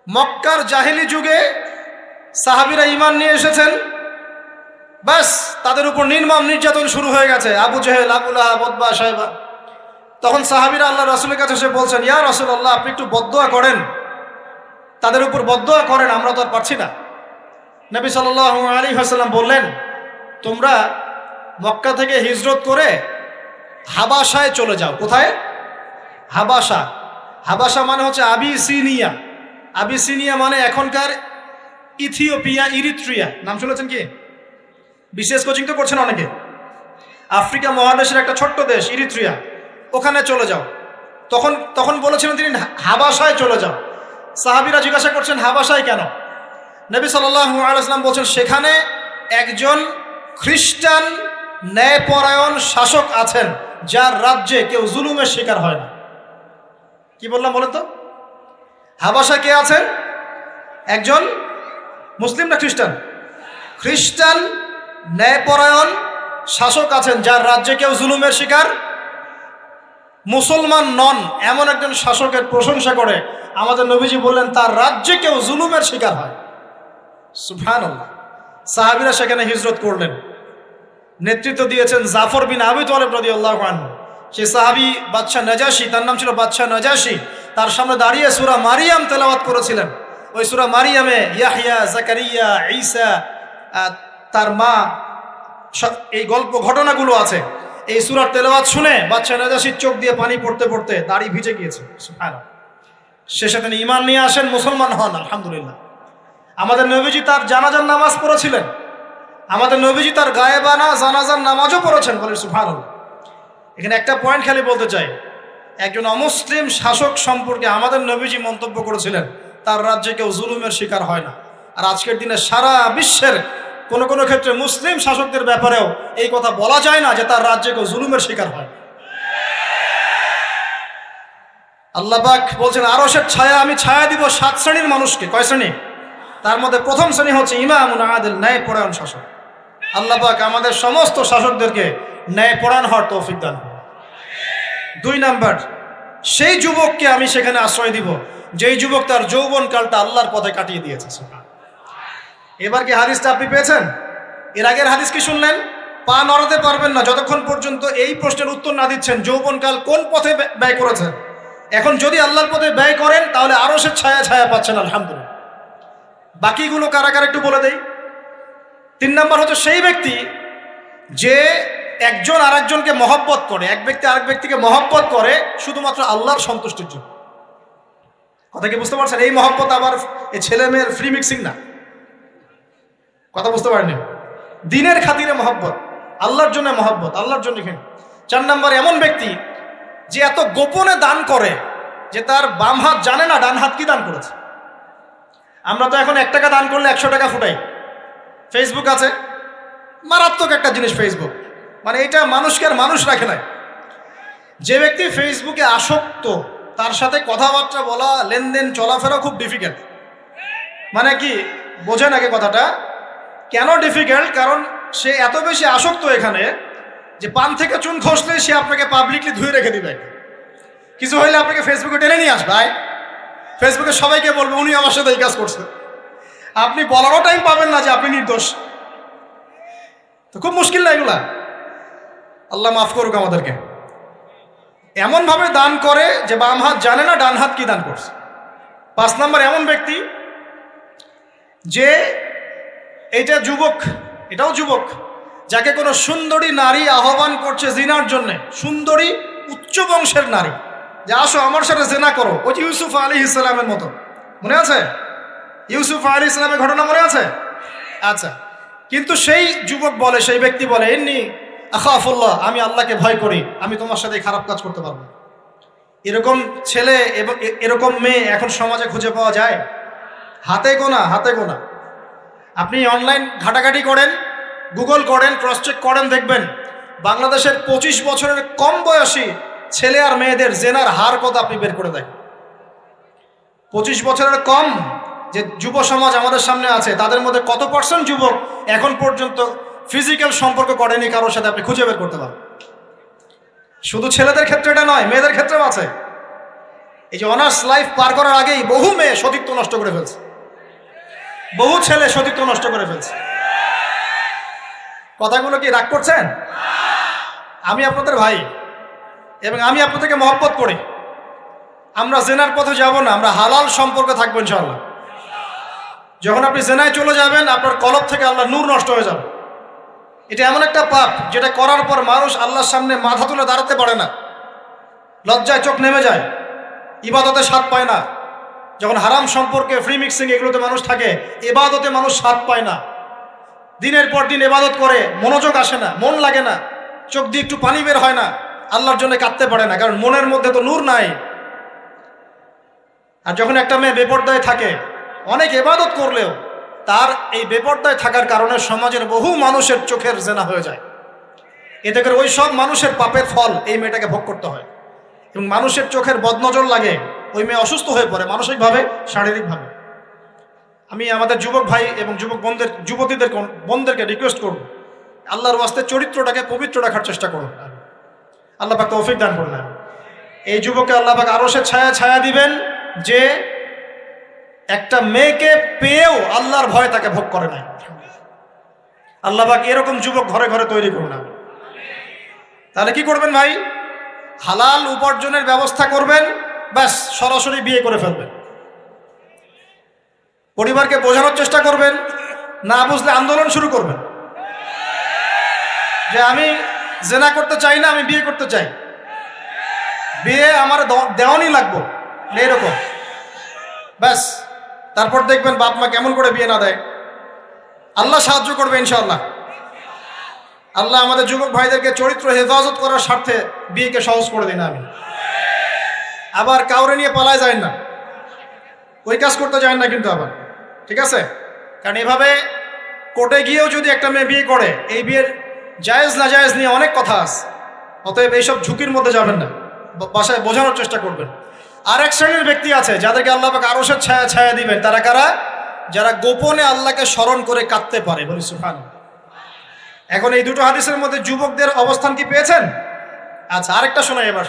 মক্কার জাহেলি যুগে সাহাবীরা ঈমান নিয়ে এসেছেন, বাস তাদের উপর নির্মম নির্যাতন শুরু হয়ে গেছে, আবু জেহেল, আবু লাহাব, উতবা, শাইবা। তখন সাহাবীরা আল্লাহ রাসূলের কাছে এসে বলছেন, ইয়া রাসূলুল্লাহ, আপনি একটু বদদোয়া করেন, তাদের উপর বদদোয়া করেন, আমরা তো আর পারছি না। নবী সাল্লাল্লাহু আলাইহি ওয়াসাল্লাম বললেন, তোমরা মক্কা থেকে হিজরত করে হাবাসায় চলে যাও। কোথায়? হাবাসা। হাবাসা মানে হচ্ছে আবিসিনিয়া। আবিসিনিয়া মানে এখনকার ইথিওপিয়া, ইরিত্রিয়া। নাম শুনেছেন কি? বিশেষ কোচিং তো করছেন অনেকে। আফ্রিকা মহাদেশের একটা ছোট্ট দেশ ইরিত্রিয়া, ওখানে চলে যাও। তখন বলেছিলেন তিনি হাবাসায় চলে যাও। সাহাবীরা জিজ্ঞাসা করছেন, হাবাসায় কেন? নবী সাল্লাল্লাহু আলাইহি ওয়াসাল্লাম বলছেন, সেখানে একজন খ্রিস্টান ন্যায়পরায়ণ শাসক আছেন, যার রাজ্যে কেউ জুলুমের শিকার হয় না। কি বললাম বলেন তো? হাবাসা কে আছেন? একজন মুসলিম না খ্রিস্টান? খ্রিস্টান ন্যায়পরায়ণ শাসক আছেন, যার রাজ্যে কেউ জুলুমের শিকার, মুসলমান নন এমন একজন শাসকের প্রশংসা করে আমাদের নবীজি বললেন, তার রাজ্যে কেউ জুলুমের শিকার হয়। সুবহানাল্লাহ। সাহাবীরা সেখানে হিজরত করলেন, নেতৃত্ব দিয়েছেন জাফর বিন আবি তালিব রাদিয়াল্লাহু আনহু। সেই সাহাবী বাদশাহ নাজাশী, তার নাম ছিল বাদশাহ নাজাশী, তার সামনে দাঁড়িয়ে সূরা মারিয়াম তেলাওয়াত করেছিলেন। ওই সূরা মারিয়ামে ইয়াহইয়া, জাকারিয়া, ঈসা, তার মা, এই গল্প ঘটনাগুলো আছে। এই সূরার তেলাওয়াত শুনে বাদশাহ নাজাশীর চোখ দিয়ে পানি পড়তে পড়তে দাড়ি ভিজে গিয়েছে। সুবহানাল্লাহ। শেষে তিনি ঈমান নিয়ে আসেন, মুসলমান হন, আলহামদুলিল্লাহ। আমাদের নবীজি তার জানাজার নামাজ পড়েছিলেন, আমাদের নবীজি তার গায়েবানা জানাজার নামাজও পড়েছেন, বলে সুবহানাল্লাহ। এখানে একটা পয়েন্ট খালি বলতে চাই, একজন অমুসলিম শাসক সম্পর্কে আমাদের নবীজি মন্তব্য করেছিলেন তার রাজ্যে কেউ জুলুমের শিকার হয় না। আর আজকের দিনে সারা বিশ্বের কোনো কোনো ক্ষেত্রে মুসলিম শাসকদের ব্যাপারেও এই কথা বলা যায় না যে তার রাজ্যে কেউ জুলুমের শিকার হয়। আল্লাহ পাক বলছেন আরশের ছায়া আমি ছায়া দিব 7 শ্রেণীর মানুষকে। কয় শ্রেণী? তার মধ্যে প্রথম শ্রেণী হচ্ছে ইমামুন আদিল, ন্যায়পরায়ণ শাসক। আল্লাহ পাক আমাদের সমস্ত শাসকদেরকে ন্যায়পরায়ণ হওয়ার তৌফিক দান করুন। 2 নাম্বার, সেই যুবককে আমি সেখানে আশ্রয় দিব যেই যুবক তার যৌবনকালটা আল্লাহর পথে কাটিয়ে দিয়েছে। এবার কি হাদিসটা আপনি পেয়েছেন? এর আগের হাদিস কি শুনলেন? পা নড়াতে পারবেন না যতক্ষণ পর্যন্ত এই প্রশ্নের উত্তর না দিচ্ছেন যৌবনকাল কোন পথে ব্যয় করেছেন। এখন যদি আল্লাহর পথে ব্যয় করেন তাহলে আরশের ছায়া ছায়া পাচ্ছেন, আলহামদুলিল্লাহ। বাকিগুলো কারা কারা একটু বলে দেই। 3 নাম্বার হচ্ছে সেই ব্যক্তি যে একজন আরেকজনকে মহব্বত করে, এক ব্যক্তি আরেক ব্যক্তিকে মহব্বত করে শুধুমাত্র আল্লাহর সন্তুষ্টির জন্য। কথা কি বুঝতে পারছেন? এই মহব্বত আবার এই ছেলে মেয়ের ফ্রি মিক্সিং না। কথা বুঝতে পারেনি? দিনের খাতিরে মহব্বত, আল্লাহর জন্য মহব্বত, আল্লাহর জন্য। এখানে 4 নাম্বার এমন ব্যক্তি যে এত গোপনে দান করে যে তার বাম হাত জানে না ডান হাত কি দান করেছে। আমরা তো এখন 1 টাকা দান করলে 100 টাকা ফুটাই। ফেসবুক আছে, মারাত্মক একটা জিনিস ফেসবুক, মানে এটা মানুষকে আর মানুষ রাখে না। যে ব্যক্তি ফেসবুকে আসক্ত তার সাথে কথাবার্তা বলা, লেনদেন, চলাফেরা খুব ডিফিকাল্ট। মানে কি বোঝেন আগে কথাটা? কেন ডিফিকাল্ট? কারণ সে এত বেশি আসক্ত এখানে যে পান থেকে চুন খসলে সে আপনাকে পাবলিকলি ধুয়ে রেখে দিবে। কিছু হইলে আপনাকে ফেসবুকে টেনে নিয়ে আসবে, ফেসবুকে সবাইকে বলবে উনি আমার সাথে এই কাজ করছে। আপনি বলারও টাইম পাবেন না যে আপনি নির্দোষ। তো খুব মুশকিল না এগুলা। আল্লাহ মাফ করুক আমাদেরকে। এমন ভাবে দান করে যে বাম হাত জানে না ডান হাত কি দান করছে। 5 নাম্বার এমন ব্যক্তি যে এইটা যুবক, এটাও যুবক, যাকে কোনো সুন্দরী নারী আহ্বান করছে জিনার জন্য, সুন্দরী উচ্চ বংশের নারী, যে আসো আমার সাথে জেনা করো। ওই যে ইউসুফ আলাইহিস সালামের মতো, মনে আছে? ইউসুফ আলাইহিস সালামের ঘটনা মনে আছে? আচ্ছা, কিন্তু সেই যুবক বলে, সেই ব্যক্তি বলে ইন্নী আখাফুল্লাহ, আমি আল্লাহকে ভয় করি, আমি তোমার সাথে খারাপ কাজ করতে পারবো। এরকম ছেলে এবং এরকম মেয়ে এখন সমাজে খুঁজে পাওয়া যায়? হাতে গোনা, হাতে গোনা। আপনি অনলাইন ঘাটাঘাটি করেন, গুগল করেন, ক্রস চেক করেন, দেখবেন বাংলাদেশের 25 বছরের কম বয়সী ছেলে আর মেয়েদের জেনার হার কত আপনি বের করে দেখেন। 25 বছরের কম যে যুব সমাজ আমাদের সামনে আছে তাদের মধ্যে কত % যুবক এখন পর্যন্ত ফিজিক্যাল সম্পর্ক করেনি কারোর সাথে, আপনি খুঁজে বের করতে পারেন। শুধু ছেলেদের ক্ষেত্রে এটা নয়, মেয়েদের ক্ষেত্রেও আছে। এই যে অনার্স লাইফ পার করার আগেই বহু মেয়ে সতীত্ব নষ্ট করে ফেলছে, বহু ছেলে সতীত্ব নষ্ট করে ফেলছে। কথাগুলো কি রাগ করছেন? আমি আপনাদের ভাই এবং আমি আপনাদেরকে মহব্বত করি। আমরা জেনার পথে যাব না, আমরা হালাল সম্পর্ক থাকবো ইনশাআল্লাহ। যখন আপনি জেনায় চলে যাবেন আপনার কলব থেকে আল্লাহ নূর নষ্ট হয়ে যাবে। এটা এমন একটা পাপ যেটা করার পর মানুষ আল্লাহর সামনে মাথা তুলে দাঁড়াতে পারে না, লজ্জায় চোখ নেমে যায়, ইবাদতে স্বাদ পায় না। যখন হারাম সম্পর্কে, ফ্রি মিক্সিং, এগুলোতে মানুষ থাকে, ইবাদতে মানুষ স্বাদ পায় না। দিনের পর দিন ইবাদত করে মনোযোগ আসে না, মন লাগে না, চোখ দিয়ে একটু পানি বের হয় না, আল্লাহর জন্য কাঁদতে পারে না, কারণ মনের মধ্যে তো নূর নাই। আর যখন একটা মেয়ে বেপরদায় থাকে, অনেক ইবাদত করলেও তার এই বেপরদায় থাকার কারণে সমাজের বহু মানুষের চোখের জেনা হয়ে যায়। এতে করে ওই সব মানুষের পাপের ফল এই মেয়েটাকে ভোগ করতে হয় এবং মানুষের চোখের বদনজর লাগে, ওই মেয়ে অসুস্থ হয়ে পড়ে মানসিকভাবে, শারীরিকভাবে। আমি আমাদের যুবক ভাই এবং যুবক বোনদেরকে রিকোয়েস্ট করব, আল্লাহর ওয়াস্তে চরিত্রটাকে পবিত্র রাখার চেষ্টা করুন। আল্লাহ পাক তৌফিক দান করলেন। এই যুবককে আল্লাহ পাক আরশের ছায়া ছায়া দিবেন যে একটা মেয়েকে পেয়েও আল্লাহর ভয় তাকে ভোগ করে নাই। আল্লাহ পাক এরকম যুবক ঘরে ঘরে তৈরি করুন। তাহলে কি করবেন ভাই? হালাল উপার্জনের ব্যবস্থা করবেন, ব্যাস সরাসরি বিয়ে করে ফেলবেন। পরিবারকে বোঝানোর চেষ্টা করবেন, না বুঝলে আন্দোলন শুরু করবেন যে আমি জেনা করতে চাই না, আমি বিয়ে করতে চাই, বিয়ে আমার দেওয়ানি লাগবো, এরকম। ব্যাস তারপর দেখবেন বাপ মা কেমন করে বিয়ে না দেয়। আল্লাহ সাহায্য করবে ইনশাআল্লাহ। আল্লাহ আমাদের যুবক ভাইদেরকে চরিত্র হেফাজত করার স্বার্থে বিয়েকে সহজ করে দিন। আমি আবার কাউরে নিয়ে পালায় যায় না, ওই কাজ করতে যায় না কিন্তু আবার, ঠিক আছে? কারণ এভাবে কোর্টে গিয়েও যদি একটা মেয়ে বিয়ে করে, এই বিয়ের জায়েজ না জায়েজ নিয়ে অনেক কথা আছে। অতএব এইসব ঝুঁকির মধ্যে যাবেন না, বাসায় বোঝানোর চেষ্টা করবেন। আর এক শ্রেণীর ব্যক্তি আছে যাদেরকে আল্লাহ পাক আরশের ছায়া ছায়া দিবেন। তারা কারা? যারা গোপনে আল্লাহকে স্মরণ করে কাঁদতে পারে। বলি সুবহানাল্লাহ। এখন এই দুটো হাদিসের মধ্যে যুবকদের অবস্থান কি পেয়েছেন? আচ্ছা, আরেকটা শোনাই এবার।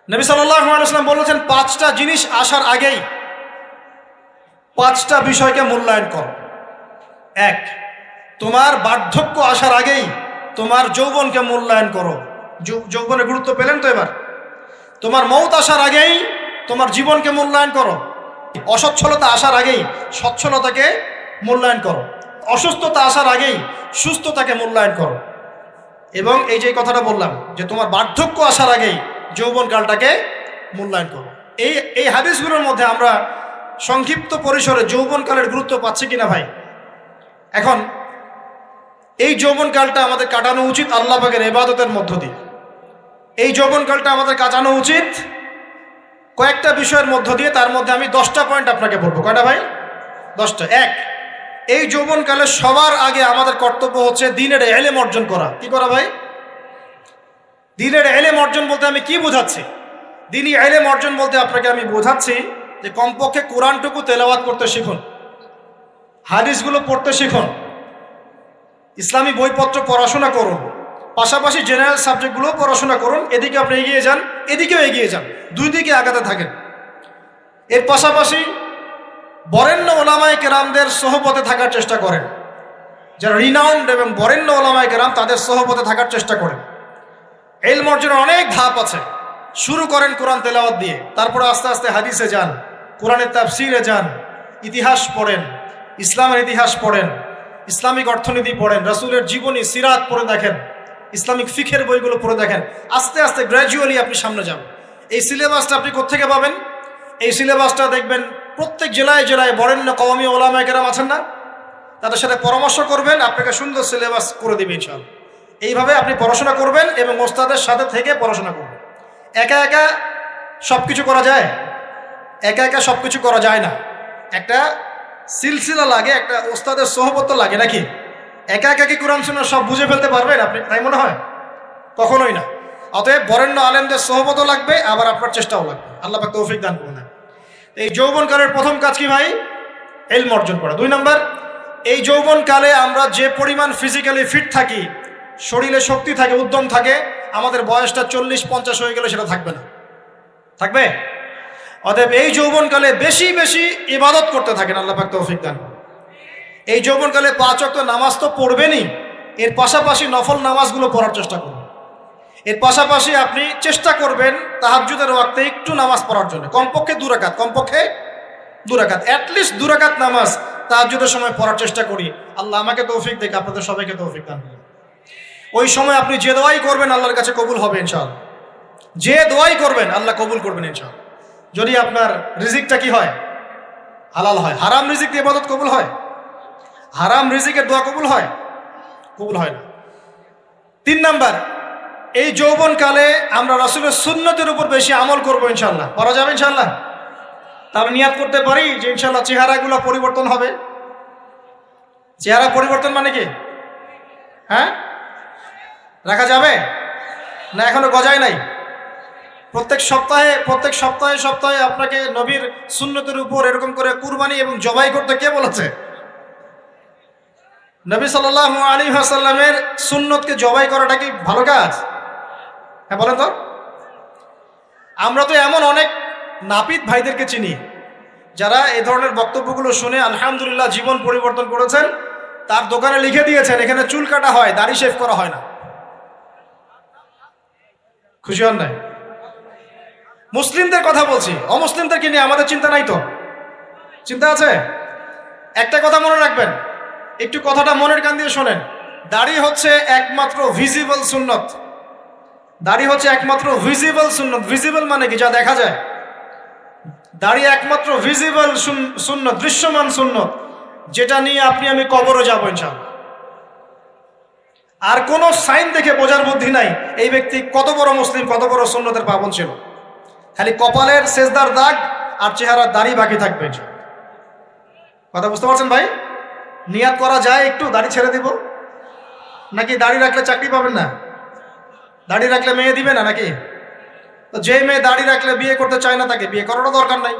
নবী সাল্লাল্লাহু আলাইহি ওয়াসাল্লাম বলেছেন, 5টা জিনিস আসার আগেই 5টা বিষয়কে মূল্যায়ন করো। 1, তোমার বার্ধক্য আসার আগেই তোমার যৌবনকে মূল্যায়ন করো। যৌবনের গুরুত্ব পেলেন তো এবার? তোমার মৌত আসার আগেই তোমার জীবনকে মূল্যায়ন করো। অসচ্ছলতা আসার আগেই সচ্ছলতাকে মূল্যায়ন করো। অসুস্থতা আসার আগেই সুস্থতাকে মূল্যায়ন করো। এবং এই যে কথাটা বললাম যে তোমার বার্ধক্য আসার আগেই যৌবনকালটাকে মূল্যায়ন করো। এই হাদিসগুলোর মধ্যে আমরা সংক্ষিপ্ত পরিসরে যৌবনকালের গুরুত্ব পাচ্ছি কিনা ভাই? এখন এই যৌবনকালটা আমাদের কাটানো উচিত আল্লাহ পাকের ইবাদতের মধ্য দিয়ে। এই যৌবনকালটা আমাদের কাটানো উচিত কয়েকটা বিষয়ের মধ্য দিয়ে। তার মধ্যে আমি 10টা পয়েন্ট আপনাকে বলবো। কয়টা ভাই? 10টা। 1, এই যৌবনকালে সবার আগে আমাদের কর্তব্য হচ্ছে দ্বীনের ইলম অর্জন করা। কি করা ভাই? দ্বীনের ইলম অর্জন বলতে আমি কি বোঝাচ্ছি? দ্বীনি ইলম অর্জন বলতে আপনাকে আমি বোঝাচ্ছি যে কমপক্ষে কোরআনটুকু তেলাওয়াত করতে শিখুন, হাদিসগুলো পড়তে শিখুন, ইসলামী বইপত্র পড়াশোনা করুন, পাশাপাশি জেনারেল সাবজেক্টগুলোও পড়াশোনা করুন। এদিকে আপনি এগিয়ে যান, এদিকেও এগিয়ে যান, দুই দিকে আগাতে থাকেন। এর পাশাপাশি বরেণ্য ওলামায়ে কেরামদের সোহবতে থাকার চেষ্টা করেন। যারা রিনাউন্ড এবং বরেণ্য ওলামায়ে কেরাম, তাদের সোহবতে থাকার চেষ্টা করেন। ইলম অর্জনের অনেক ধাপ আছে। শুরু করেন কোরআন তেলাওয়াত দিয়ে, তারপরে আস্তে আস্তে হাদিসে যান, কোরআনের তাফসিরে যান, ইতিহাস পড়েন, ইসলামের ইতিহাস পড়েন, ইসলামিক অর্থনীতি পড়েন, রাসূলের জীবনী সিরাত পড়ে দেখেন, ইসলামিক ফিখের বইগুলো পড়ে দেখেন। আস্তে আস্তে গ্র্যাজুয়ালি আপনি সামনে যান। এই সিলেবাসটা আপনি কোত্থেকে পাবেন? এই সিলেবাসটা দেখবেন প্রত্যেক জেলায় জেলায় বরেণ্য কওমি ওলামায়ে কেরাম আছেন না, তাদের সাথে পরামর্শ করবেন, আপনাকে সুন্দর সিলেবাস করে দেবে ইনশাআল্লাহ। এইভাবে আপনি পড়াশোনা করবেন এবং ওস্তাদের সাথে থেকে পড়াশোনা করবেন। একা একা সব কিছু করা যায়? একা একা সব কিছু করা যায় না। একটা সিলসিলা লাগে, একটা ওস্তাদের সোহবত লাগে নাকি? একা একা কি কোরআন সুন্নাহ সব বুঝে ফেলতে পারবেন আপনি? তাই মনে হয়? কখনোই না। অতএব বরেণ্য আলেমদের সোহবতও লাগবে, আবার আপনার চেষ্টাও লাগবে। আল্লাহ পাক তৌফিক দান করুন। এই যৌবনকালের প্রথম কাজ কি ভাই? ইলম অর্জন করা। 2 নম্বর, এই যৌবনকালে আমরা যে পরিমাণ ফিজিক্যালি ফিট থাকি, শরীরে শক্তি থাকে, উদ্যম থাকে, আমাদের বয়সটা 40-50 হয়ে গেলে সেটা থাকবে না। থাকবে? অতএব এই যৌবনকালে বেশি বেশি ইবাদত করতে থাকেন। আল্লাহ পাক তৌফিক দান করুন। এই যৌবনকালে 5 ওয়াক্ত নামাজ তো পড়বেনই, এর পাশাপাশি নফল নামাজগুলো পড়ার চেষ্টা করুন। এর পাশাপাশি আপনি চেষ্টা করবেন তাহাজ্জুদের ওয়াক্তে একটু নামাজ পড়ার জন্য, কমপক্ষে 2 রাকাত, কমপক্ষে 2 রাকাত, অ্যাটলিস্ট 2 রাকাত নামাজ তাহাজ্জুদের সময় পড়ার চেষ্টা করি। আল্লাহ আমাকে তৌফিক দেখ, আপনাদের সবাইকে তৌফিক দান করুন। ওই সময় আপনি যে দোয়াই করবেন আল্লাহর কাছে কবুল হবে ইনশাআল্লাহ। যে দোয়াই করবেন আল্লাহ কবুল করবেন ইনশাআল্লাহ। যদি আপনার রিজিকটা কি হয়? হালাল হয়। হারাম রিজিক দিয়ে ইবাদত কবুল হয়? হারাম রিজিকের দোয়া কবুল হয়? কবুল হয় না। 3 নাম্বার, এই যৌবনকালে আমরা রাসূলের সুন্নতের উপর বেশি আমল করবো ইনশাআল্লাহ। করা যাবে ইনশাআল্লাহ? তাহলে নিয়াত করতে পারি যে ইনশাআল্লাহ চেহারাগুলো পরিবর্তন হবে। চেহারা পরিবর্তন মানে কি? হ্যাঁ, রাখা যাবে না? এখনো গজায় নাই। প্রত্যেক সপ্তাহে আপনাকে নবীর সুন্নতের উপর এরকম করে কুরবানি এবং জবাই করতে কে বলেছে? নবী সাল্লাল্লাহু আলাইহি ওয়াসাল্লামের সুন্নতকে জবাই করাটা কি ভালো কাজ? হ্যাঁ বলেন তো। আমরা তো এমন অনেক নাপিত ভাইদেরকে চিনি যারা এই ধরনের বক্তব্যগুলো শুনে আলহামদুলিল্লাহ জীবন পরিবর্তন করেছেন। তার দোকানে লিখে দিয়েছেন এখানে চুল কাটা হয়, দাড়ি শেভ করা হয় না। খুশি হন নাই? মুসলিমদের কথা বলছি, অমুসলিমদেরকে নিয়ে আমাদের চিন্তা নাই তো? চিন্তা আছে। একটা কথা মনে রাখবেন, একটু কথাটা মনের কান দিয়ে শোনেন। দাড়ি হচ্ছে একমাত্র ভিজিবল সুন্নত। দাড়ি হচ্ছে একমাত্র ভিজিবল সুন্নত। ভিজিবল মানে কি? যা দেখা যায়। দাড়ি একমাত্র ভিজিবল সুন্নত, দৃশ্যমান সুন্নত, যেটা নিয়ে আপনি আমি কবরে যাবো ইনশাআল্লাহ। আর কোন সাইন দেখে বোঝার বুদ্ধি নাই এই ব্যক্তি কত বড় মুসলিম, কত বড় সুন্নতের পাবন ছিল। খালি কপালের সেজদার দাগ আর চেহারার দাড়ি বাকি থাকবে। কথা বুঝতে পারছেন ভাই? নিয়াত করা যায় একটু দাড়ি ছেড়ে দিব, নাকি দাড়ি রাখলে চাকরি পাবেন না? দাড়ি রাখলে মেয়ে দিবে না নাকি? তো যে মেয়ে দাড়ি রাখলে বিয়ে করতে চায় না তাকে বিয়ে করারও দরকার নাই।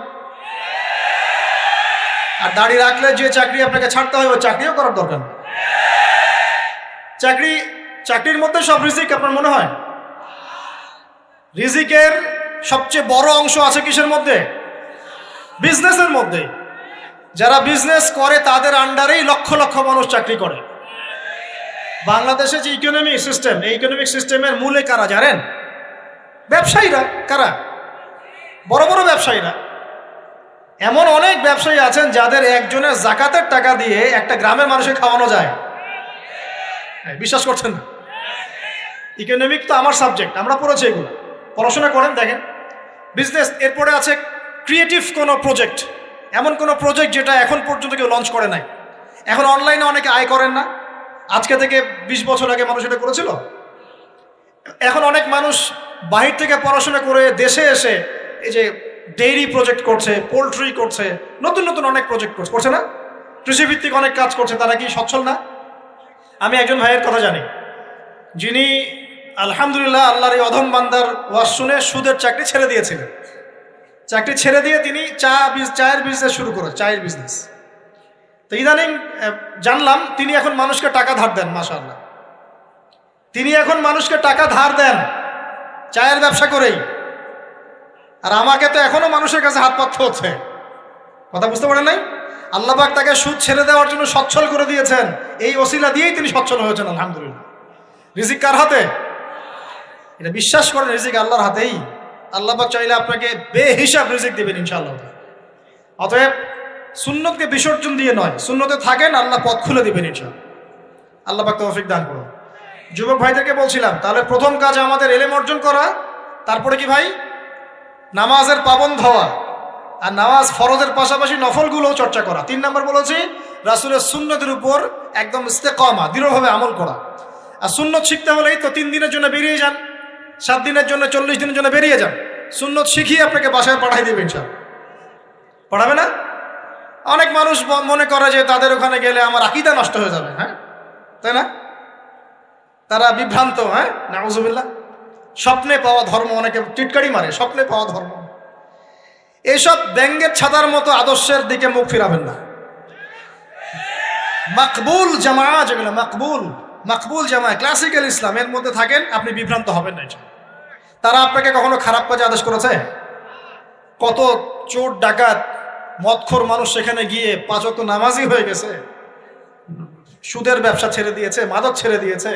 আর দাড়ি রাখলে যে চাকরি আপনাকে ছাড়তে হয় ওই চাকরিও করার দরকার নেই। চাকরির মধ্যে সব রিজিক আপনার মনে হয়? রিজিকের সবচেয়ে বড় অংশ আছে কিসের মধ্যে? বিজনেসের মধ্যে। যারা বিজনেস করে তাদের আন্ডারেই লক্ষ লক্ষ মানুষ চাকরি করে। বাংলাদেশে যে ইকোনমিক সিস্টেম, এই ইকোনমিক সিস্টেমের মূলে কারা জানেন? ব্যবসায়ীরা। কারা? বড় বড় ব্যবসায়ীরা। এমন অনেক ব্যবসায়ী আছেন যাদের একজনের জাকাতের টাকা দিয়ে একটা গ্রামের মানুষকে খাওয়ানো যায়। বিশ্বাস করছেন না? ইকোনমিক তো আমার সাবজেক্ট, আমরা পড়েছি এগুলো, পড়াশোনা করেন, দেখেন। বিজনেস, এরপরে আছে ক্রিয়েটিভ কোনো প্রজেক্ট, এমন কোনো প্রজেক্ট যেটা এখন পর্যন্ত কেউ লঞ্চ করে নাই। এখন অনলাইনে অনেকে আয় করেন না, আজকে থেকে 20 বছর আগে মানুষ এটা করেছিল। এখন অনেক মানুষ বাহির থেকে পড়াশোনা করে দেশে এসে এই যে ডেইরি প্রজেক্ট করছে, পোলট্রি করছে, নতুন নতুন অনেক প্রজেক্ট করছে না? কৃষিভিত্তিক অনেক কাজ করছে। তারা কি সচ্ছল না? আমি একজন ভাইয়ের কথা জানি, যিনি আলহামদুলিল্লাহ আল্লাহর এই অধম বান্দার ওয়াজ শুনে সুদের চাকরি ছেড়ে দিয়েছিলেন। চাকরি ছেড়ে দিয়ে তিনি চায়ের বিজনেস শুরু করে, চায়ের বিজনেস। তো ইদানিং জানলাম তিনি এখন মানুষকে টাকা ধার দেন। মাশাআল্লাহ, তিনি এখন মানুষকে টাকা ধার দেন চায়ের ব্যবসা করেই। আর আমাকে তো এখনো মানুষের কাছে হাত পাততে হচ্ছে। কথা বুঝতে পারেন নাই? আল্লাহ পাক তাকে সুদ ছেড়ে দেওয়ার জন্য সচ্ছল করে দিয়েছেন। এই ওসিলা দিয়েই তিনি সচ্ছল হয়েছেন আলহামদুলিল্লাহ। রিজিক কার হাতে? এটা বিশ্বাস করেন, রিজিক আল্লাহর হাতেই। আল্লাহ পাক চাইলে আপনাকে বেহিসাব রিজিক দিবেন ইনশাআল্লাহ। অতএব সুন্নতকে বিসর্জন দিয়ে নয়, সুন্নতে থাকেন, আল্লাহ পথ খুলে দিবেন ইনশাআল্লাহ। আল্লাহ পাক তৌফিক দান করুন। যুবক ভাইদেরকে বলছিলাম, তাহলে প্রথম কাজ আমাদের ইলম অর্জন করা, তারপরে কি ভাই? নামাজের পাবন্দ হওয়া, আর নামাজ ফরজের পাশাপাশি নফলগুলোও চর্চা করা। 3 নম্বর বলেছি রাসূলের সুন্নতের উপর একদম ইস্তেকামা, দৃঢ়ভাবে আমল করা। আর সুন্নত শিখতে হলেই তো 3 দিনের জন্য বেরিয়ে যান, 7 দিনের জন্য, 40 দিনের জন্য বেরিয়ে যান। সুন্নত শিখিয়ে আপনাকে বাসায় পাঠাই দেবে ইনশাআল্লাহ। পড়াবে না? অনেক মানুষ মনে করে যে তাদের ওখানে গেলে আমার আকীদা নষ্ট হয়ে যাবে। হ্যাঁ, তাই না? তারা বিভ্রান্ত। হ্যাঁ, নাউজুবিল্লাহ। স্বপ্নে পাওয়া ধর্ম, অনেকে টিটকারি মারে, স্বপ্নে পাওয়া ধর্ম। এইসব ব্যঙ্গের ছাতার মতো আদর্শের দিকে মুখ ফিরাবেন না। মাকবুল জামা, যেগুলো মাকবুল জামা, ক্লাসিক্যাল ইসলামের মধ্যে থাকেন, আপনি বিভ্রান্ত হবেন না। তারা আপনাকে কখনো খারাপ কাজে আদেশ করেছে? কত চোর ডাকাত মদখোর মানুষ সেখানে গিয়ে 5 ওয়াক্ত নামাজি হয়ে গেছে, সুদের ব্যবসা ছেড়ে দিয়েছে, মাদক ছেড়ে দিয়েছে,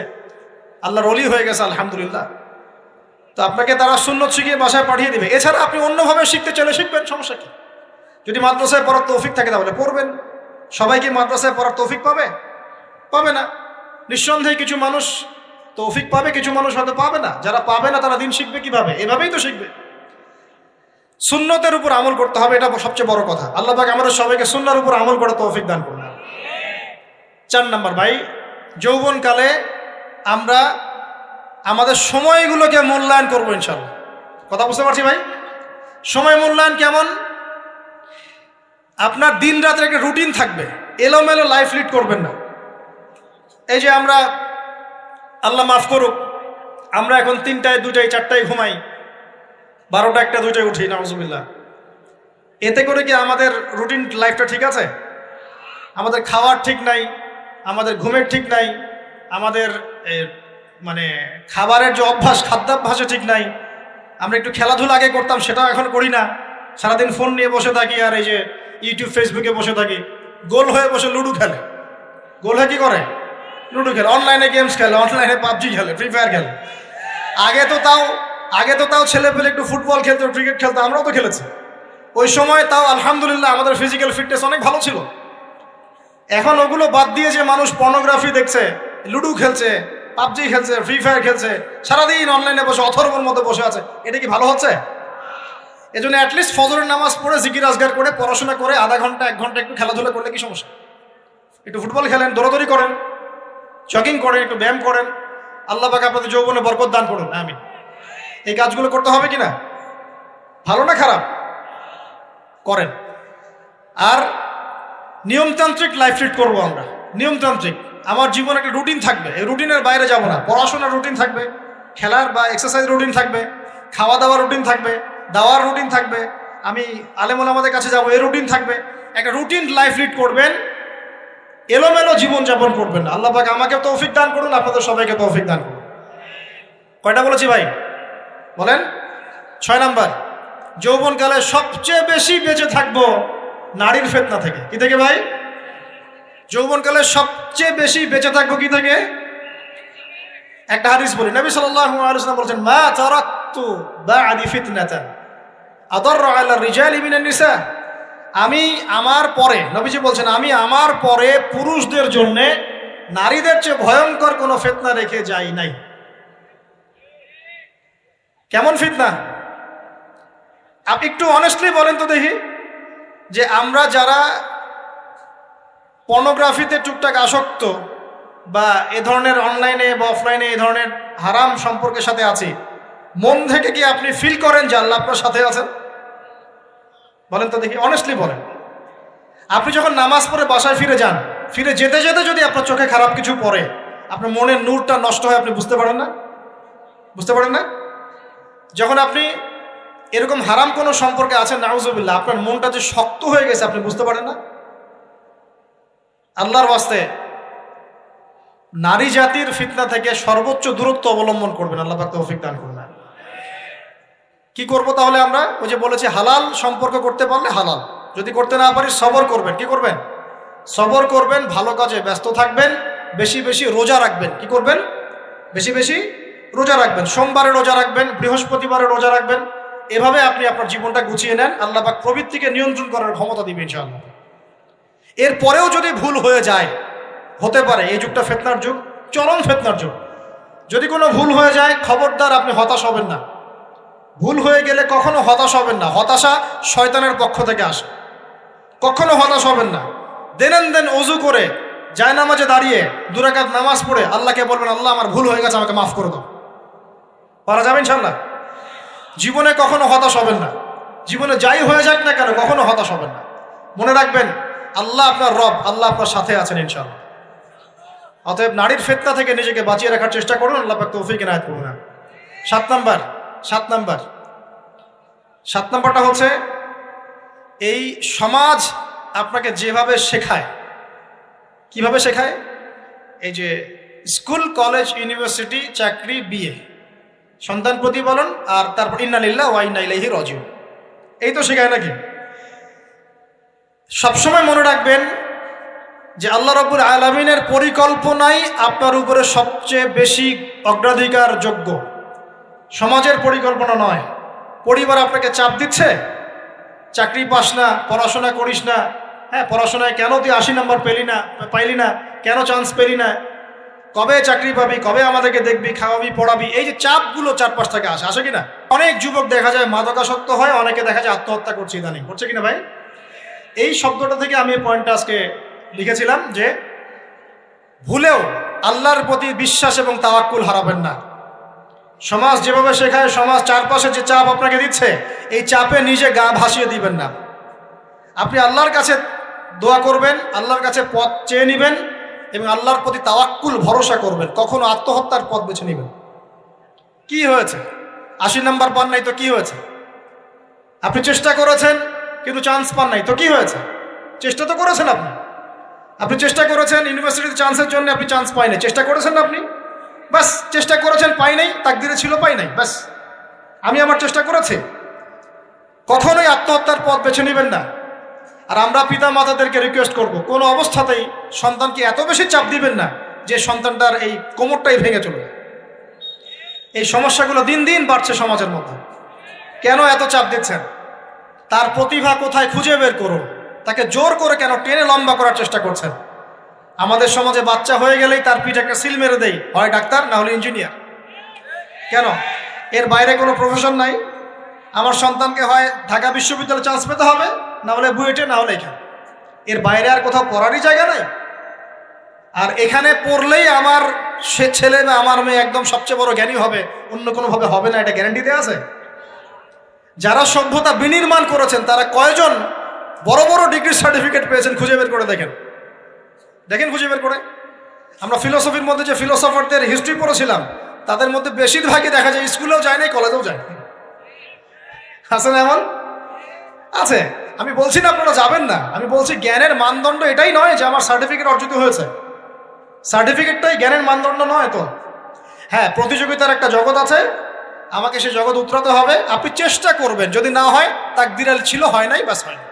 আল্লাহর ওলি হয়ে গেছে আলহামদুলিল্লাহ। তো আপনাকে তারা সুন্নত শিখিয়ে বাসায় পাঠিয়ে দিবে। এছাড়া আপনি অন্যভাবে শিখতে চলে শিখবেন, সমস্যা কি? যদি মাদ্রাসায় পড়ার তৌফিক থাকে তাহলে পড়বেন। সবাই কি মাদ্রাসায় পড়ার তৌফিক পাবে? পাবে না। নিঃসন্দেহে কিছু মানুষ তৌফিক পাবে, কিছু মানুষ হয়তো পাবে না। যারা পাবে না তারা দিন শিখবে কিভাবে? এভাবেই তো শিখবে। সুন্নতের উপর আমল করতে হবে, এটা সবচেয়ে বড় কথা। আল্লাহ পাক আমাদের সবাইকে সুন্নাহর উপর আমল করে তৌফিক দান করুন। 4 নম্বর ভাই, যৌবনকালে আমরা আমাদের সময়গুলোকে মূল্যায়ন করবো ইনশাআল্লাহ। কথা বুঝতে পারছি ভাই? সময় মূল্যায়ন কেমন? আপনার দিন রাতের একটা রুটিন থাকবে, এলোমেলো লাইফ লিড করবেন না। এই যে আমরা, আল্লাহ মাফ করুক, আমরা এখন 3টায় 2টায় 4টায় ঘুমাই, 12টা 1টা 2টায় উঠি, নাউজুবিল্লাহ। এতে করে কি আমাদের রুটিন লাইফটা ঠিক আছে? আমাদের খাওয়ার ঠিক নাই, আমাদের ঘুমের ঠিক নাই, আমাদের মানে খাবারের যে অভ্যাস, খাদ্যাভ্যাসও ঠিক নাই। আমরা একটু খেলাধুলা আগে করতাম, সেটাও এখন করি না। সারাদিন ফোন নিয়ে বসে থাকি, আর এই যে ইউটিউব ফেসবুকে বসে থাকি। গোল হয়ে বসে লুডো খেলে। গোল হয়ে কি করে? লুডো খেলে, অনলাইনে গেমস খেলে, অনলাইনে পাবজি খেলে, ফ্রি ফায়ার খেলে। আগে তো তাও ছেলে পেলে একটু ফুটবল খেলতো, ক্রিকেট খেলতো, আমরাও তো খেলেছি। ওই সময় তাও আলহামদুলিল্লাহ আমাদের ফিজিক্যাল ফিটনেস অনেক ভালো ছিল। এখন ওগুলো বাদ দিয়ে যে মানুষ পর্নোগ্রাফি দেখছে, লুডো খেলছে, পাবজি খেলছে, ফ্রি ফায়ার খেলছে, সারাদিন অনলাইনে বসে অথর্বর মধ্যে বসে আছে, এটা কি ভালো হচ্ছে? এজন্য অ্যাটলিস্ট ফজরের নামাজ পড়ে জিকির আজগার করে পড়াশোনা করে আধা ঘন্টা 1 ঘন্টা একটু খেলাধুলা করলে কি সমস্যা? একটু ফুটবল খেলেন, দৌড়াদৌড়ি করেন, জগিং করেন, একটু ব্যায়াম করেন। আল্লাহ পাক আপনাদের যৌবনে বরকত দান করুন, আমিন। এই কাজগুলো করতে হবে কিনা? ভালো না খারাপ? করেন। আর নিয়মতান্ত্রিক লাইফ লিড করবো আমরা। নিয়মতান্ত্রিক, আমার জীবনে একটা রুটিন থাকবে, এই রুটিনের বাইরে যাব না। পড়াশোনার রুটিন থাকবে, খেলার বা এক্সারসাইজ রুটিন থাকবে, খাওয়া দাওয়ার রুটিন থাকবে, দাওয়ার রুটিন থাকবে, আমি আলেমুল আমাদের কাছে যাবো, এই রুটিন থাকবে। একটা রুটিন লাইফ লিড করবেন, এলোমেলো জীবনযাপন করবেন না। আল্লাহ পাক আমাকে তৌফিক দান করুন, আপনাদের সবাইকে তৌফিক দান করুন। কয়টা বলেছি ভাই? বলেন। 6 নাম্বার, যৌবনকালে সবচেয়ে বেশি বেঁচে থাকবো নারীর ফিতনা থেকে। কি থেকে ভাই? যৌবনকালে সবচেয়ে বেশি বেঁচে থাকবো কি থেকে? একটা হাদিস বলি, নবী সাল্লাল্লাহু আলাইহি ওয়াসাল্লাম বলেছেন, মা তারাকতু বা'দি ফিতনাতান আদাররু আলা রিজালি মিনান নিসা। আমি আমার পরে, নবীজি বলছেন, আমি আমার পরে পুরুষদের জন্য নারীদের চেয়ে ভয়ঙ্কর কোনো ফিতনা রেখে যাই নাই। কেমন ফিতনা? আপনি একটু অনেস্টলি বলেন তো দেখি, যে আমরা যারা পর্নোগ্রাফিতে টুকটাক আসক্ত বা এ ধরনের অনলাইনে বা অফলাইনে এই ধরনের হারাম সম্পর্কের সাথে আছি, মন থেকে কি আপনি ফিল করেন যে আল্লাহ আপনার সাথে আছেন? বলেন তো দেখি, অনেস্টলি বলেন। আপনি যখন নামাজ পড়ে বাসায় ফিরে যান, ফিরে যেতে যেতে যদি আপনার চোখে খারাপ কিছু পড়ে, আপনার মনের নূরটা নষ্ট হয়, আপনি বুঝতে পারেন না? বুঝতে পারেন না? যখন আপনি এরকম হারাম কোনো সম্পর্কে আছেন, নাউজুবিল্লাহ, আপনার মনটা যে শক্ত হয়ে গেছে, আপনি বুঝতে পারেন না? আল্লাহর ওয়াস্তে নারী জাতির ফিতনা থেকে সর্বোচ্চ দূরত্ব অবলম্বন করবেন। আল্লাহ পাক তৌফিক দান করুন। কি করব তাহলে আমরা? ওই যে বলেছি, হালাল সম্পর্ক করতে পারলে হালাল, যদি করতে না পারি সবর করবেন। কি করবেন? সবর করবেন, ভালো কাজে ব্যস্ত থাকবেন, বেশি বেশি রোজা রাখবেন। কি করবেন? বেশি বেশি রোজা রাখবেন। সোমবারে রোজা রাখবেন, বৃহস্পতিবারে রোজা রাখবেন। এভাবে আপনি আপনার জীবনটা গুছিয়ে নেন, আল্লাহ পাক প্রবৃত্তিকে নিয়ন্ত্রণ করার ক্ষমতা দিবেন ইনশাআল্লাহ। এরপরেও যদি ভুল হয়ে যায়, হতে পারে এই যুগটা ফিতনার যুগ, চরম ফিতনার যুগ। যদি কোনো ভুল হয়ে যায়, খবরদার আপনি হতাশ হবেন না। ভুল হয়ে গেলে কখনো হতাশ হবেন না। হতাশা শয়তানের পক্ষ থেকে আসে, কখনো হতাশ হবেন না। দেন ওযু করে জায়নামাজে দাঁড়িয়ে 2 রাকাত নামাজ পড়ে আল্লাহকে বলবেন, আল্লাহ আমার ভুল হয়ে গেছে, আমাকে মাফ করে দাও। পারা যাবে ইনশাআল্লাহ। জীবনে কখনো হতাশ হবেন না। জীবনে যাই হয়ে যাক না কেন, কখনো হতাশ হবেন না। মনে রাখবেন, আল্লাহ আপনার রব, আল্লাহ আপনার সাথে আছেন ইনশাআল্লাহ। অতএব নারীর ফিতনা থেকে নিজেকে বাঁচিয়ে রাখার চেষ্টা করুন, আল্লাহ পাক তৌফিক এনায়েত করুন। 7 নাম্বারটা হচ্ছে, এই সমাজ আপনাকে যেভাবে শেখায়, কিভাবে শেখায়? এই যে স্কুল, কলেজ, ইউনিভার্সিটি, চাকরি, বিয়ে, সন্তান প্রতিপালন, আর তারপর ইন্না লিল্লাহি ওয়া ইন্না ইলাইহি রাজিউন, এই তো শেখায় নাকি? সবসময় মনে রাখবেন যে আল্লাহ রাব্বুল আলামিনের পরিকল্পনাই আপনার উপরে সবচেয়ে বেশি অগ্রাধিকার যোগ্য, সমাজের পরিকল্পনা নয়। পরিবার আপনাকে চাপ দিচ্ছে, চাকরি পাস না, পড়াশোনা করিস না, হ্যাঁ পড়াশোনায় কেন তুই 80 নম্বর পাইলি না, কেন চান্স পেলি না, কবে চাকরি পাবি, কবে আমাদেরকে দেখবি, খাওয়াবি, পড়াবি, এই যে চাপগুলো চারপাশ থেকে আসে কিনা? অনেক যুবক দেখা যায় মাদকাসক্ত হয়, অনেকে দেখা যায় আত্মহত্যা করছে ইদানিং, করছে কিনা ভাই? এই শব্দটা থেকে আমি এই পয়েন্টটা আজকে লিখেছিলাম যে ভুলেও আল্লাহর প্রতি বিশ্বাস এবং তাওয়াক্কুল হারাবেন না। সমাজ যেভাবে শেখায়, সমাজ চারপাশে যে চাপ আপনাকে দিচ্ছে, এই চাপে নিজে গা ভাসিয়ে দিবেন না। আপনি আল্লাহর কাছে দোয়া করবেন, আল্লাহর কাছে পথ চেয়ে নেবেন এবং আল্লাহর প্রতি তাওয়াক্কুল ভরসা করবেন। কখনো আত্মহত্যার পথ বেছে নেবেন। কি হয়েছে? 80 নম্বর পান নাই তো কি হয়েছে? আপনি চেষ্টা করেছেন কিন্তু চান্স পান নাই তো কি হয়েছে? চেষ্টা তো করেছেন আপনি চেষ্টা করেছেন ইউনিভার্সিটিতে চান্সের জন্য, আপনি চান্স পাই নাই, চেষ্টা করেছেন না আপনি? বাস, চেষ্টা করেছেন, পাই নাই, তাকদিরে ছিল পাই নাই, বাস। আমি আমার চেষ্টা করেছি। কখনোই আত্মহত্যার পথ বেছে নেবেন না। আর আমরা পিতা মাতাদেরকে রিকোয়েস্ট করব, কোনো অবস্থাতেই সন্তানকে এত বেশি চাপ দিবেন না যে সন্তানটার এই কোমরটাই ভেঙে চলবে। এই সমস্যাগুলো দিন দিন বাড়ছে সমাজের মধ্যে। কেন এত চাপ দিচ্ছেন? তার প্রতিভা কোথায় খুঁজে বের করুন। তাকে জোর করে কেন টেনে লম্বা করার চেষ্টা করছেন? আমাদের সমাজে বাচ্চা হয়ে গেলেই তার পিঠে একটা সিল মেরে দেয়, হয় ডাক্তার না হলে ইঞ্জিনিয়ার। কেন? এর বাইরে কোনো প্রফেশন নাই? আমার সন্তানকে হয় ঢাকা বিশ্ববিদ্যালয়ে চান্স পেতে হবে, না হলে বুয়েটে, না হলে এখানে। এর বাইরে আর কোথাও পড়ারই জায়গা নাই। আর এখানে পড়লেই আমার সে ছেলে বা আমার মেয়ে একদম সবচেয়ে বড় জ্ঞানী হবে, অন্য কোনোভাবে হবে না, এটা গ্যারান্টি দেওয়া আছে? যারা সভ্যতা বিনির্মাণ করেছেন তারা কয়জন বড় বড় ডিগ্রি সার্টিফিকেট পেয়েছেন খুঁজে বের করে দেখেন, দেখেন খুঁজে বের করে। আমরা ফিলোসফির মধ্যে যে ফিলোসফারদের হিস্ট্রি পড়েছিলাম তাদের মধ্যে বেশিরভাগই দেখা যায় স্কুলেও যায় নাই, কলেজেও যায়। আছে না এমন? আছে। আমি বলছি না আপনারা যাবেন না, আমি বলছি জ্ঞানের মানদণ্ড এটাই নয় যে আমার সার্টিফিকেট অর্জিত হয়েছে, সার্টিফিকেটটাই জ্ঞানের মানদণ্ড নয় তো। হ্যাঁ, প্রতিযোগিতার একটা জগৎ আছে, আমাকে সে জগৎ উতরাতে হবে। আপনি চেষ্টা করবেন, যদি না হয় তাকদীরে ছিল, হয় নাই, বাস হয় না।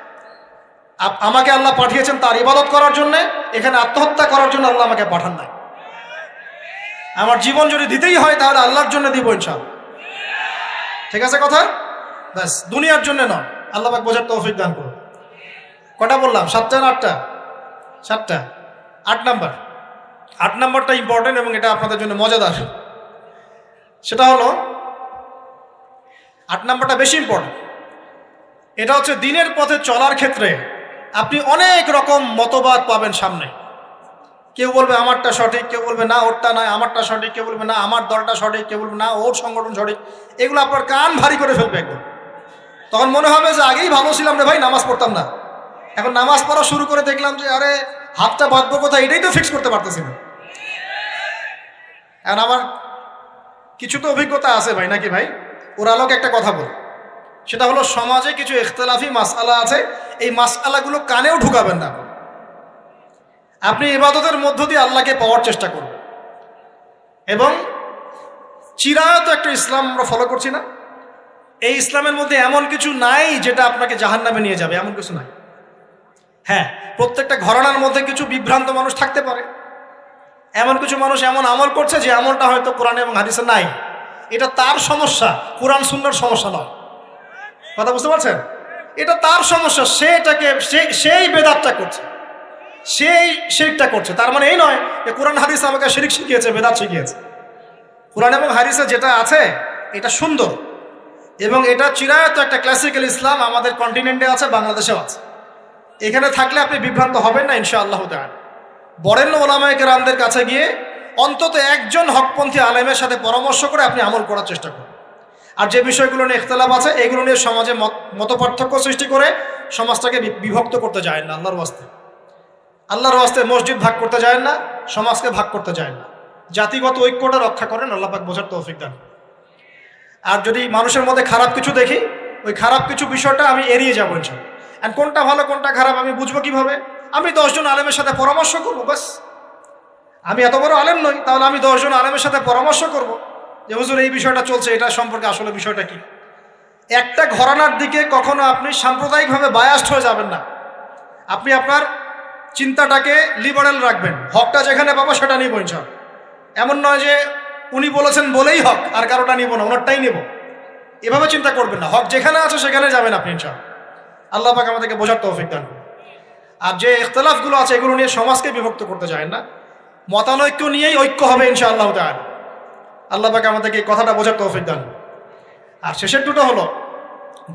আমাকে আল্লাহ পাঠিয়েছেন তার ইবাদত করার জন্য, এখানে আত্মহত্যা করার জন্য আল্লাহ আমাকে পাঠান নাই। আমার জীবন যদি দিতেই হয় তাহলে আল্লাহর জন্য দিব ইনশাআল্লাহ। ঠিক আছে কথা? ব্যাস, দুনিয়ার জন্য নয়। আল্লাহ পাক বোঝার তৌফিক দান করুন। কটা বললাম? 7টা না 8টা? 7টা। 8 নাম্বার, 8 নাম্বারটা ইম্পর্টেন্ট এবং এটা আপনাদের জন্য মজাদার। সেটা হলো 8 নাম্বারটা বেশি ইম্পর্টেন্ট। এটা হচ্ছে দিনের পথে চলার ক্ষেত্রে আপনি অনেক রকম মতবাদ পাবেন সামনে। কেউ বলবে আমারটা সঠিক, কেউ বলবে না ওরটা নয়, আমারটা সঠিক, কেউ বলবে না আমার দলটা সঠিক, কেউ বলবে না ওর সংগঠন সঠিক। এগুলো আপনার কান ভারী করে ফেলবে একদম। তখন মনে হবে যে আগেই ভালো ছিলাম রে ভাই, নামাজ পড়তাম না, এখন নামাজ পড়া শুরু করে দেখলাম যে আরে হাতটা বাঁধবো কোথায় এটাই তো ফিক্স করতে পারতেছি না। এখন আমার কিছু তো অভিজ্ঞতা আছে ভাই, নাকি ভাই? ওর আলোকে একটা কথা বল, সেটা হলো সমাজে কিছু ইখতিলাফি মাসআলা আছে, এই মাসআলাগুলো কানেও ঢুকাবেন না। আপনি ইবাদতের মধ্য দিয়ে আল্লাহকে পাওয়ার চেষ্টা করবেন। এবং চিরায়ত একটা ইসলাম আমরা ফলো করছি না, এই ইসলামের মধ্যে এমন কিছু নাই যেটা আপনাকে জাহান্নামে নিয়ে যাবে, এমন কিছু নাই। হ্যাঁ, প্রত্যেকটা ঘরানার মধ্যে কিছু বিভ্রান্ত মানুষ থাকতে পারে, এমন কিছু মানুষ এমন আমল করছে যে আমলটা হয়তো কোরআন এবং হাদিসে নাই। এটা তার সমস্যা, কোরআন সুন্নাহর সমস্যা নয়। কথা বুঝতে পারছেন? এটা তার সমস্যা, সে এটাকে সেই বেদাতটা করছে, সেই শিরকটা করছে। তার মানে এই নয় যে কোরআন হাদিস আমাকে শিরক শিখিয়েছে, বেদাত শিখিয়েছে। কোরআন এবং হাদিসে যেটা আছে এটা সুন্দর এবং এটা চিরায়ত একটা ক্লাসিক্যাল ইসলাম আমাদের কন্টিনেন্টে আছে, বাংলাদেশেও আছে। এখানে থাকলে আপনি বিভ্রান্ত হবেন না ইনশাআল্লাহ তাআলা। বরেণ্য ওলামায়ে কেরামদের কাছে গিয়ে অন্তত একজন হকপন্থী আলেমের সাথে পরামর্শ করে আপনি আমল করার চেষ্টা করুন। আর যে বিষয়গুলো নিয়ে ইখতিলাফ আছে এগুলো নিয়ে সমাজে মতপার্থক্য সৃষ্টি করে সমাজটাকে বিভক্ত করতে যায় না। আল্লাহর ওয়াস্তে মসজিদ ভাগ করতে যায় না, সমাজকে ভাগ করতে যায় না। জাতিগত ঐক্যটা রক্ষা করেন, আল্লাহ পাক বোঝার তৌফিক দান। আর যদি মানুষের মধ্যে খারাপ কিছু দেখি, ওই খারাপ কিছু বিষয়টা আমি এড়িয়ে যাবো ইনশাআল্লাহ। আর কোনটা ভালো কোনটা খারাপ আমি বুঝবো কিভাবে? আমি 10 জন আলেমের সাথে পরামর্শ করবো, বাস। আমি এত বড় আলেম নই, তাহলে আমি 10 জন আলেমের সাথে পরামর্শ করব যে হুজুর এই বিষয়টা চলছে, এটা সম্পর্কে আসলে বিষয়টা কি। একটা ঘরানার দিকে কখনো আপনি সাম্প্রদায়িকভাবে বায়াস্ট হয়ে যাবেন না। আপনি আপনার চিন্তাটাকে লিবারেল রাখবেন, হকটা যেখানে পাবো সেটা নিব ইনশাআল্লাহ। এমন নয় যে উনি বলেছেন বলেই হক আর কারোটা নিব না, ওনারটাই নিব, এভাবে চিন্তা করবেন না। হক যেখানে আছে সেখানে যাবেন আপনি ইনশাআল্লাহ। আল্লাহ পাক আমাদেরকে বোঝার তৌফিক দান করুন। আর যে ইখতিলাফগুলো আছে এগুলো নিয়ে সমাজকে বিভক্ত করতে যায় না, মতানৈক্য নিয়েই ঐক্য হবে ইনশাআল্লাহ তাআলা। আল্লাহ পাক আমাদেরকে এই কথাটা বোঝার তৌফিক দান। আর শেষের দুটো হলো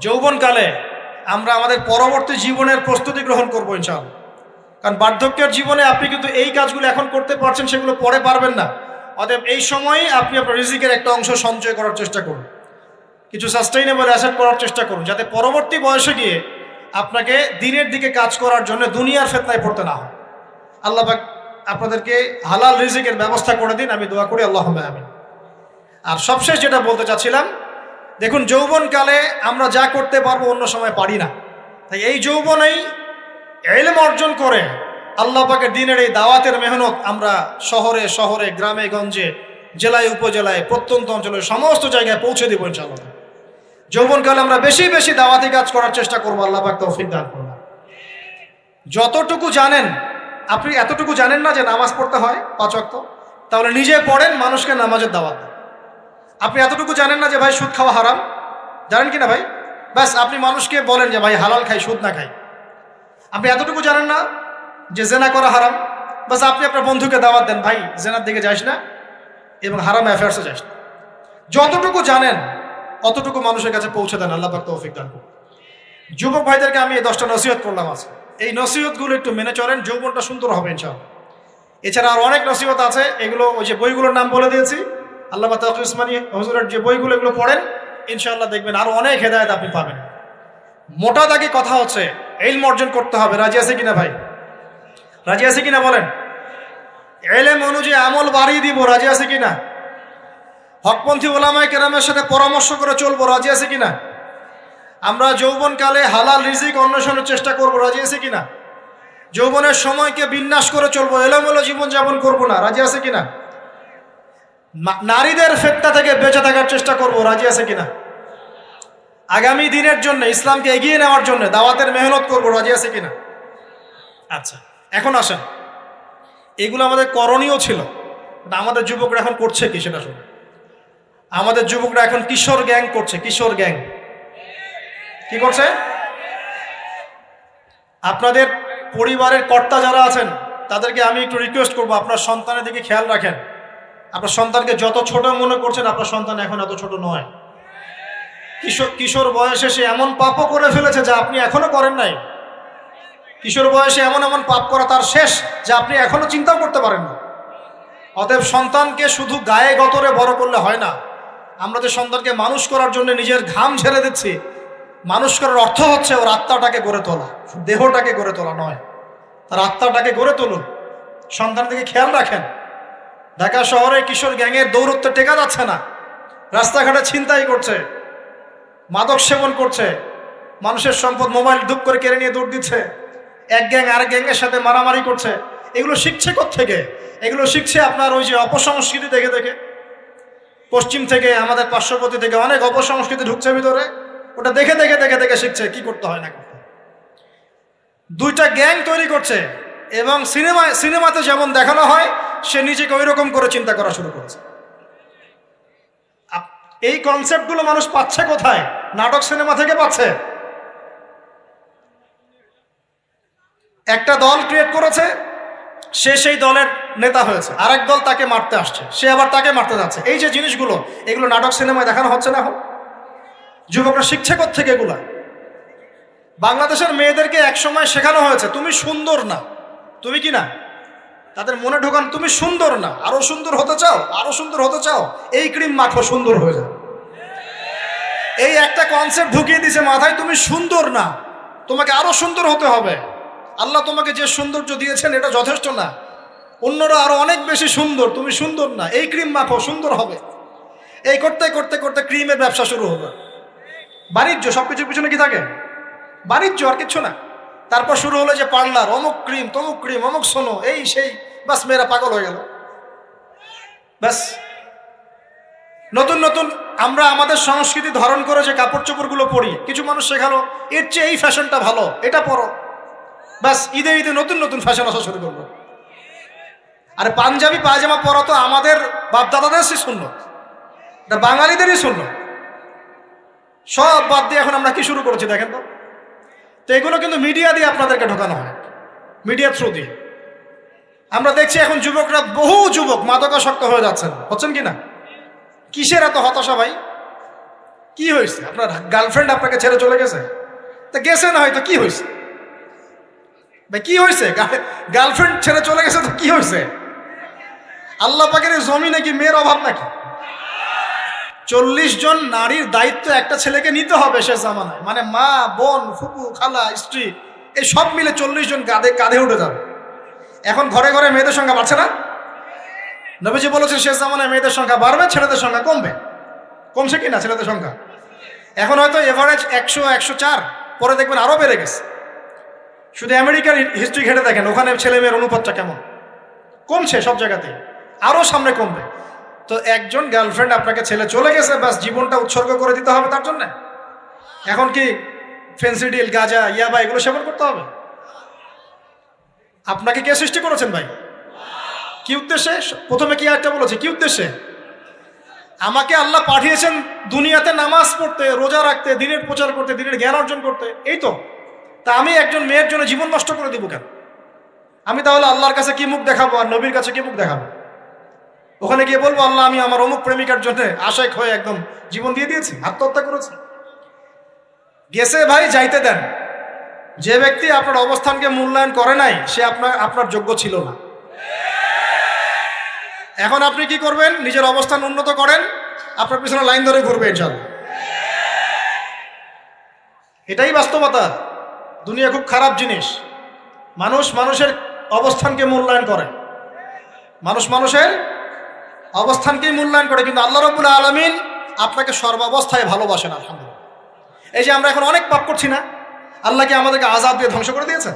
যৌবনকালে আমরা আমাদের পরবর্তী জীবনের প্রস্তুতি গ্রহণ করবো ইনশাআল্লাহ। কারণ বার্ধক্যের জীবনে আপনি কিন্তু এই কাজগুলো এখন করতে পারছেন, সেগুলো পরে পারবেন না। অতএব এই সময়ই আপনি আপনার রিজিকের একটা অংশ সঞ্চয় করার চেষ্টা করুন, কিছু সাস্টেইনেবল অ্যাসেট করার চেষ্টা করুন, যাতে পরবর্তী বয়সে গিয়ে আপনাকে দিনের দিকে কাজ করার জন্য দুনিয়ার ফিতনায় পড়তে না হয়। আল্লাহ পাক আপনাদেরকে হালাল রিজিকের ব্যবস্থা করে দিন, আমি দোয়া করি আল্লাহুম্মা আমিন। আর সবশেষ যেটা বলতে চাচ্ছিলাম, দেখুন যৌবনকালে আমরা যা করতে পারবো অন্য সময় পারি না, তাই এই যৌবনেই ইলম অর্জন করে আল্লাহ পাকের দ্বীনের এই দাওয়াতের মেহনত আমরা শহরে শহরে, গ্রামে গঞ্জে, জেলায় উপজেলায়, প্রত্যন্ত অঞ্চলে সমস্ত জায়গায় পৌঁছে দেবো ইনশাআল্লাহ। যৌবনকালে আমরা বেশি বেশি দাওয়াতি কাজ করার চেষ্টা করবো, আল্লাহ পাক তৌফিক দান করুন। যতটুকু জানেন, আপনি এতটুকু জানেন না যে নামাজ পড়তে হয় 5 ওয়াক্ত, তাহলে নিজে পড়েন, মানুষকে নামাজের দাওয়াত দেন। আপনি এতটুকু জানেন না যে ভাই সুদ খাওয়া হারাম, জানেন কি না ভাই? ব্যাস আপনি মানুষকে বলেন যে ভাই হালাল খাই, সুদ না খাই। আপনি এতটুকু জানেন না যে জেনা করা হারাম, বাস আপনি আপনার বন্ধুকে দাওয়াত দেন, ভাই জেনার দিকে যাস না এবং হারাম অ্যাফেয়ার্সে যাস না। যতটুকু জানেন অতটুকু মানুষের কাছে পৌঁছে দেন। আল্লাহ পাক তৌফিক দান করুন। যুবক ভাইদেরকে আমি এই 10টা নসিহত করলাম আছে, এই নসিহতগুলো একটু মেনে চলেন, যৌবনটা সুন্দর হবে ইনশাআল্লাহ। এছাড়া আর অনেক নসিহত আছে, এগুলো ওই যে বইগুলোর নাম বলে দিয়েছি, আল্লামা তাকি উসমানী হুজুরের যে বইগুলো, এগুলো পড়েন, ইনশাআল্লাহ দেখবেন আরো অনেক হেদায়েত আপনি পাবেন। মোটা দাগে কথা হচ্ছে ইলম অর্জন করতে হবে। রাজি আছে কিনা ভাই? রাজি আছে কিনা বলেন? ইলম অনুযায়ী আমল বাড়িয়ে দিব। রাজি আছে কিনা? হকপন্থী ওলামায়ে কেরামের সাথে পরামর্শ করে চলবো। রাজি আছে কিনা? আমরা যৌবনকালে হালাল রিজিক অন্বেষণের চেষ্টা করবো। রাজি আছে কিনা? যৌবনের সময়কে বিন্যাস করে চলবো, এলোমেলো জীবনযাপন করবো না। রাজি আছে কিনা? নারীদের ফিতনা থেকে বেঁচে থাকার চেষ্টা করবো। রাজি আছে কিনা? আগামী দিনের জন্য, ইসলামকে এগিয়ে নেওয়ার জন্য দাওয়াতের মেহনত করবো। রাজি আছে কিনা? আচ্ছা, এখন আসেন, এগুলো আমাদের করণীয় ছিল, আমাদের যুবকরা এখন করছে কি সেটা শুনে। আমাদের যুবকরা এখন কিশোর গ্যাং করছে। কিশোর গ্যাং কি করছে? আপনাদের পরিবারের কর্তা যারা আছেন তাদেরকে আমি একটু রিকোয়েস্ট করবো, আপনার সন্তানের দিকে খেয়াল রাখেন। আপনার সন্তানকে যত ছোট মনে করছেন, আপনার সন্তান এখন এত ছোট নয়। কিশোর বয়সে সে এমন পাপও করে ফেলেছে যা আপনি এখনো করেন নাই। কিশোর বয়সে এমন এমন পাপ করা তার শেষ যা আপনি এখনো চিন্তাও করতে পারেন না। অতএব সন্তানকে শুধু গায়ে গতরে বড় করলে হয় না। আমরা যে সন্তানকে মানুষ করার জন্য নিজের ঘাম ঝেড়ে দিচ্ছি, মানুষ করার অর্থ হচ্ছে ওর আত্মাটাকে গড়ে তোলা, দেহটাকে গড়ে তোলা নয়, তার আত্মাটাকে গড়ে তুলুন। সন্তানের দিকে খেয়াল রাখেন। ঢাকা শহরে কিশোর গ্যাংয়ের দৌরত্বে টেকা যাচ্ছে না। রাস্তাঘাটে ছিনতাই করছে, মাদক সেবন করছে, মানুষের সম্পদ মোবাইল ধুপ করে কেড়ে নিয়ে দৌড় দিচ্ছে, এক গ্যাং আরেক গ্যাংয়ের সাথে মারামারি করছে। এগুলো শিখছে কোত্থেকে? এগুলো শিখছে আপনার ওই যে অপসংস্কৃতি দেখে দেখে। পশ্চিম থেকে, আমাদের পার্শ্ববর্তী থেকে অনেক অপসংস্কৃতি ঢুকছে ভিতরে, ওটা দেখে দেখে দেখে দেখে শিখছে কি করতে হয় না করতে হয়। দুইটা গ্যাং তৈরি করছে এবং সিনেমাতে যেমন দেখানো হয় সে নিজেকে ওই রকম করে চিন্তা করা শুরু করেছে। এই কনসেপ্টগুলো মানুষ পাচ্ছে কোথায়? নাটক সিনেমা থেকে পাচ্ছে। একটা দল ক্রিয়েট করেছে, সে সেই দলের নেতা হয়েছে, আরেক দল তাকে মারতে আসছে, সে আবার তাকে মারতে যাচ্ছে। এই যে জিনিসগুলো, এগুলো নাটক সিনেমায় দেখানো হচ্ছে না এখন? যুবকরা শিখছে কোত্থেকে এগুলা? বাংলাদেশের মেয়েদেরকে একসময় শেখানো হয়েছে তুমি সুন্দর না, তুমি কি না, তাদের মনে ঢোকান তুমি সুন্দর না, আরো সুন্দর হতে চাও, আরো সুন্দর হতে চাও, এই ক্রিম মাখো সুন্দর হয়ে যাও। এই একটা কনসেপ্ট ঢুকিয়ে দিয়েছে মাথায়, তুমি সুন্দর না, তোমাকে আরো সুন্দর হতে হবে। আল্লাহ তোমাকে যে সৌন্দর্য দিয়েছেন এটা যথেষ্ট না, অন্যরা আরো অনেক বেশি সুন্দর, তুমি সুন্দর না, এই ক্রিম মাখো সুন্দর হবে। এই করতে করতে করতে ক্রিমের ব্যবসা শুরু হবে। বাণিজ্য, সবকিছুর পিছনে কি থাকে? বাণিজ্য, আর কিচ্ছু না। তারপর শুরু হলো যে পার্লার, অমুক ক্রিম তমুক ক্রিম, অমুক সোনো, এই সেই, বাস মেয়েরা পাগল হয়ে গেল। ব্যাস নতুন নতুন আমরা আমাদের সংস্কৃতি ধারণ করে যে কাপড় চোপড়গুলো পরি, কিছু মানুষ শেখালো এর চেয়ে এই ফ্যাশনটা ভালো, এটা পরো। ব্যাস ঈদে ঈদে নতুন নতুন ফ্যাশন আসা শুরু করলো। আর পাঞ্জাবি পায়জামা পরা তো আমাদের বাপদাদাদেরই সুন্নত, এটা বাঙালিদেরই সুন্নত। সব বাদ দিয়ে এখন আমরা কি শুরু করেছি দেখেন তো। তো এগুলো কিন্তু মিডিয়া দিয়ে আপনাদেরকে ঢোকানো হয়, মিডিয়ার থ্রু দিয়ে। আমরা দেখছি এখন যুবকরা, বহু যুবক মাদকাসক্ত হয়ে যাচ্ছেন, হচ্ছেন কি না? কিসের এত হতাশা ভাই? কি হয়েছে? আপনার গার্লফ্রেন্ড আপনাকে ছেড়ে চলে গেছে? তা গেছে না হয়তো, কি হয়েছে ভাই? কি হয়েছে? গার্লফ্রেন্ড ছেড়ে চলে গেছে তো কি হয়েছে? আল্লাহ পাকের জমিনে কি মেয়ের অভাব নাকি? 40 জন নারীর দায়িত্ব একটা ছেলেকে নিতে হবে সে জামানায়, মানে মা, বোন, ফুপু, খালা, স্ত্রী, এই সব মিলে 40 জন কাঁধে উঠে যাবে। এখন ঘরে ঘরে মেয়েদের সংখ্যা বাড়ছে না? নবীজি বলেছেন শেষ জামানায় মেয়েদের সংখ্যা বাড়বে, ছেলেদের সংখ্যা কমবে। কমছে কি না ছেলেদের সংখ্যা? এখন হয়তো এভারেজ 100, 104, পরে দেখবেন আরো বেড়ে গেছে। শুধু আমেরিকার হিস্ট্রি ঘেটে দেখেন, ওখানে ছেলে মেয়ের অনুপাতটা কেমন, কমছে সব জায়গাতে, আরো সামনে কমবে। তো একজন গার্লফ্রেন্ড আপনাকে ছেলে চলে গেছে, ব্যাস জীবনটা উৎসর্গ করে দিতে হবে তার জন্য? এখন কি ফেন্সিডিল, গাঁজা, ইয়াবা এগুলো সেবন করতে হবে? আপনাকে কে সৃষ্টি করেছেন ভাই? কি উদ্দেশ্যে? প্রথমে কি একটা বলেছে, কি উদ্দেশ্যে? আমাকে আল্লাহ পাঠিয়েছেন দুনিয়াতে নামাজ পড়তে, রোজা রাখতে, দিনের প্রচার করতে, দিনের জ্ঞান অর্জন করতে, এই তো। তা আমি একজন মেয়ের জন্য জীবন নষ্ট করে দিব কেন? আমি তাহলে আল্লাহর কাছে কি মুখ দেখাবো আর নবীর কাছে কি মুখ দেখাবো? ওখানে গিয়ে বলবো আল্লাহ আমি আমার অমুক প্রেমিকার জন্য আশেক হয়ে একদম জীবন দিয়ে দিয়েছি, আত্মহত্যা করেছি? গেছে ভাই, যাইতে দেন। যে ব্যক্তি আপনার অবস্থানকে মূল্যায়ন করে নাই সে আপনার যোগ্য ছিল না। এখন আপনি কি করবেন? নিজের অবস্থান উন্নত করেন, আপনার পিছনে লাইন ধরে ঘুরবে ইনশাআল্লাহ। এটাই বাস্তবতা। দুনিয়া খুব খারাপ জিনিস। মানুষ মানুষের অবস্থানকে মূল্যায়ন করে, মানুষ মানুষের অবস্থানকেই মূল্যায়ন করে, কিন্তু আল্লাহ রাব্বুল আলামিন আপনাকে সর্বাবস্থায় ভালোবাসেন। আলহামদুলিল্লাহ। এই যে আমরা এখন অনেক পাপ করছি না, আল্লাহ কি আমাদেরকে আযাব দিয়ে ধ্বংস করে দিয়েছেন?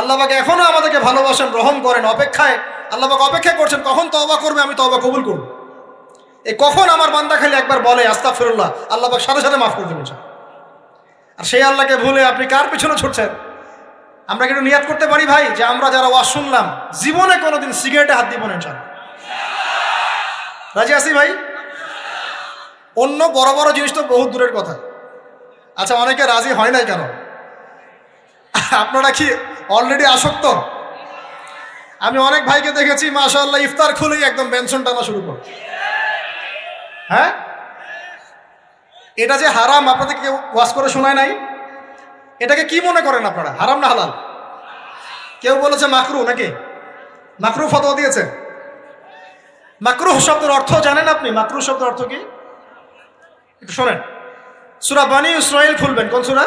আল্লাহ পাক এখনো আমাদেরকে ভালোবাসেন, রহম করেন, অপেক্ষায় আল্লাহ পাক অপেক্ষা করছেন কখন তওবা করবে, আমি তওবা কবুল করব। এই কখন আমার বান্দা খালি একবার বলে আস্তাগফিরুল্লাহ, আল্লাহ পাক সাথে সাথে মাফ করে দেবেন। আর সেই আল্লাহকে ভুলে আপনি কার পিছনে ছুটছেন? আমরা কিন্তু নিয়াত করতে পারি ভাই যে আমরা যারা ওয়াজ শুনলাম জীবনে কোনোদিন সিগারেটে হাত দিব না ইনশাআল্লাহ। রাজি আছি ভাই? অন্য বড় বড় জিনিস তো বহুত দূরের কথা। আচ্ছা, অনেকে রাজি হয় নাই কেন? আপনারা কি অলরেডি আসক্ত? আমি অনেক ভাইকে দেখেছি মাশাআল্লাহ ইফতার খুলেই একদম বেনসন টানা শুরু করে। হ্যাঁ, এটা যে হারাম আপনাদের কেউ ওয়াজ করে শোনায় নাই? এটাকে কি মনে করেন আপনারা, হারাম না হালাল? কেউ বলেছে মাকরু, নাকি মাকরু ফতোয়া দিয়েছে? মাকরুহ শব্দের অর্থ জানেন আপনি? মাকরুহ শব্দের অর্থ কি একটু শোনেন। সূরা বনী ইসরাইল খুলবেন। কোন সূরা?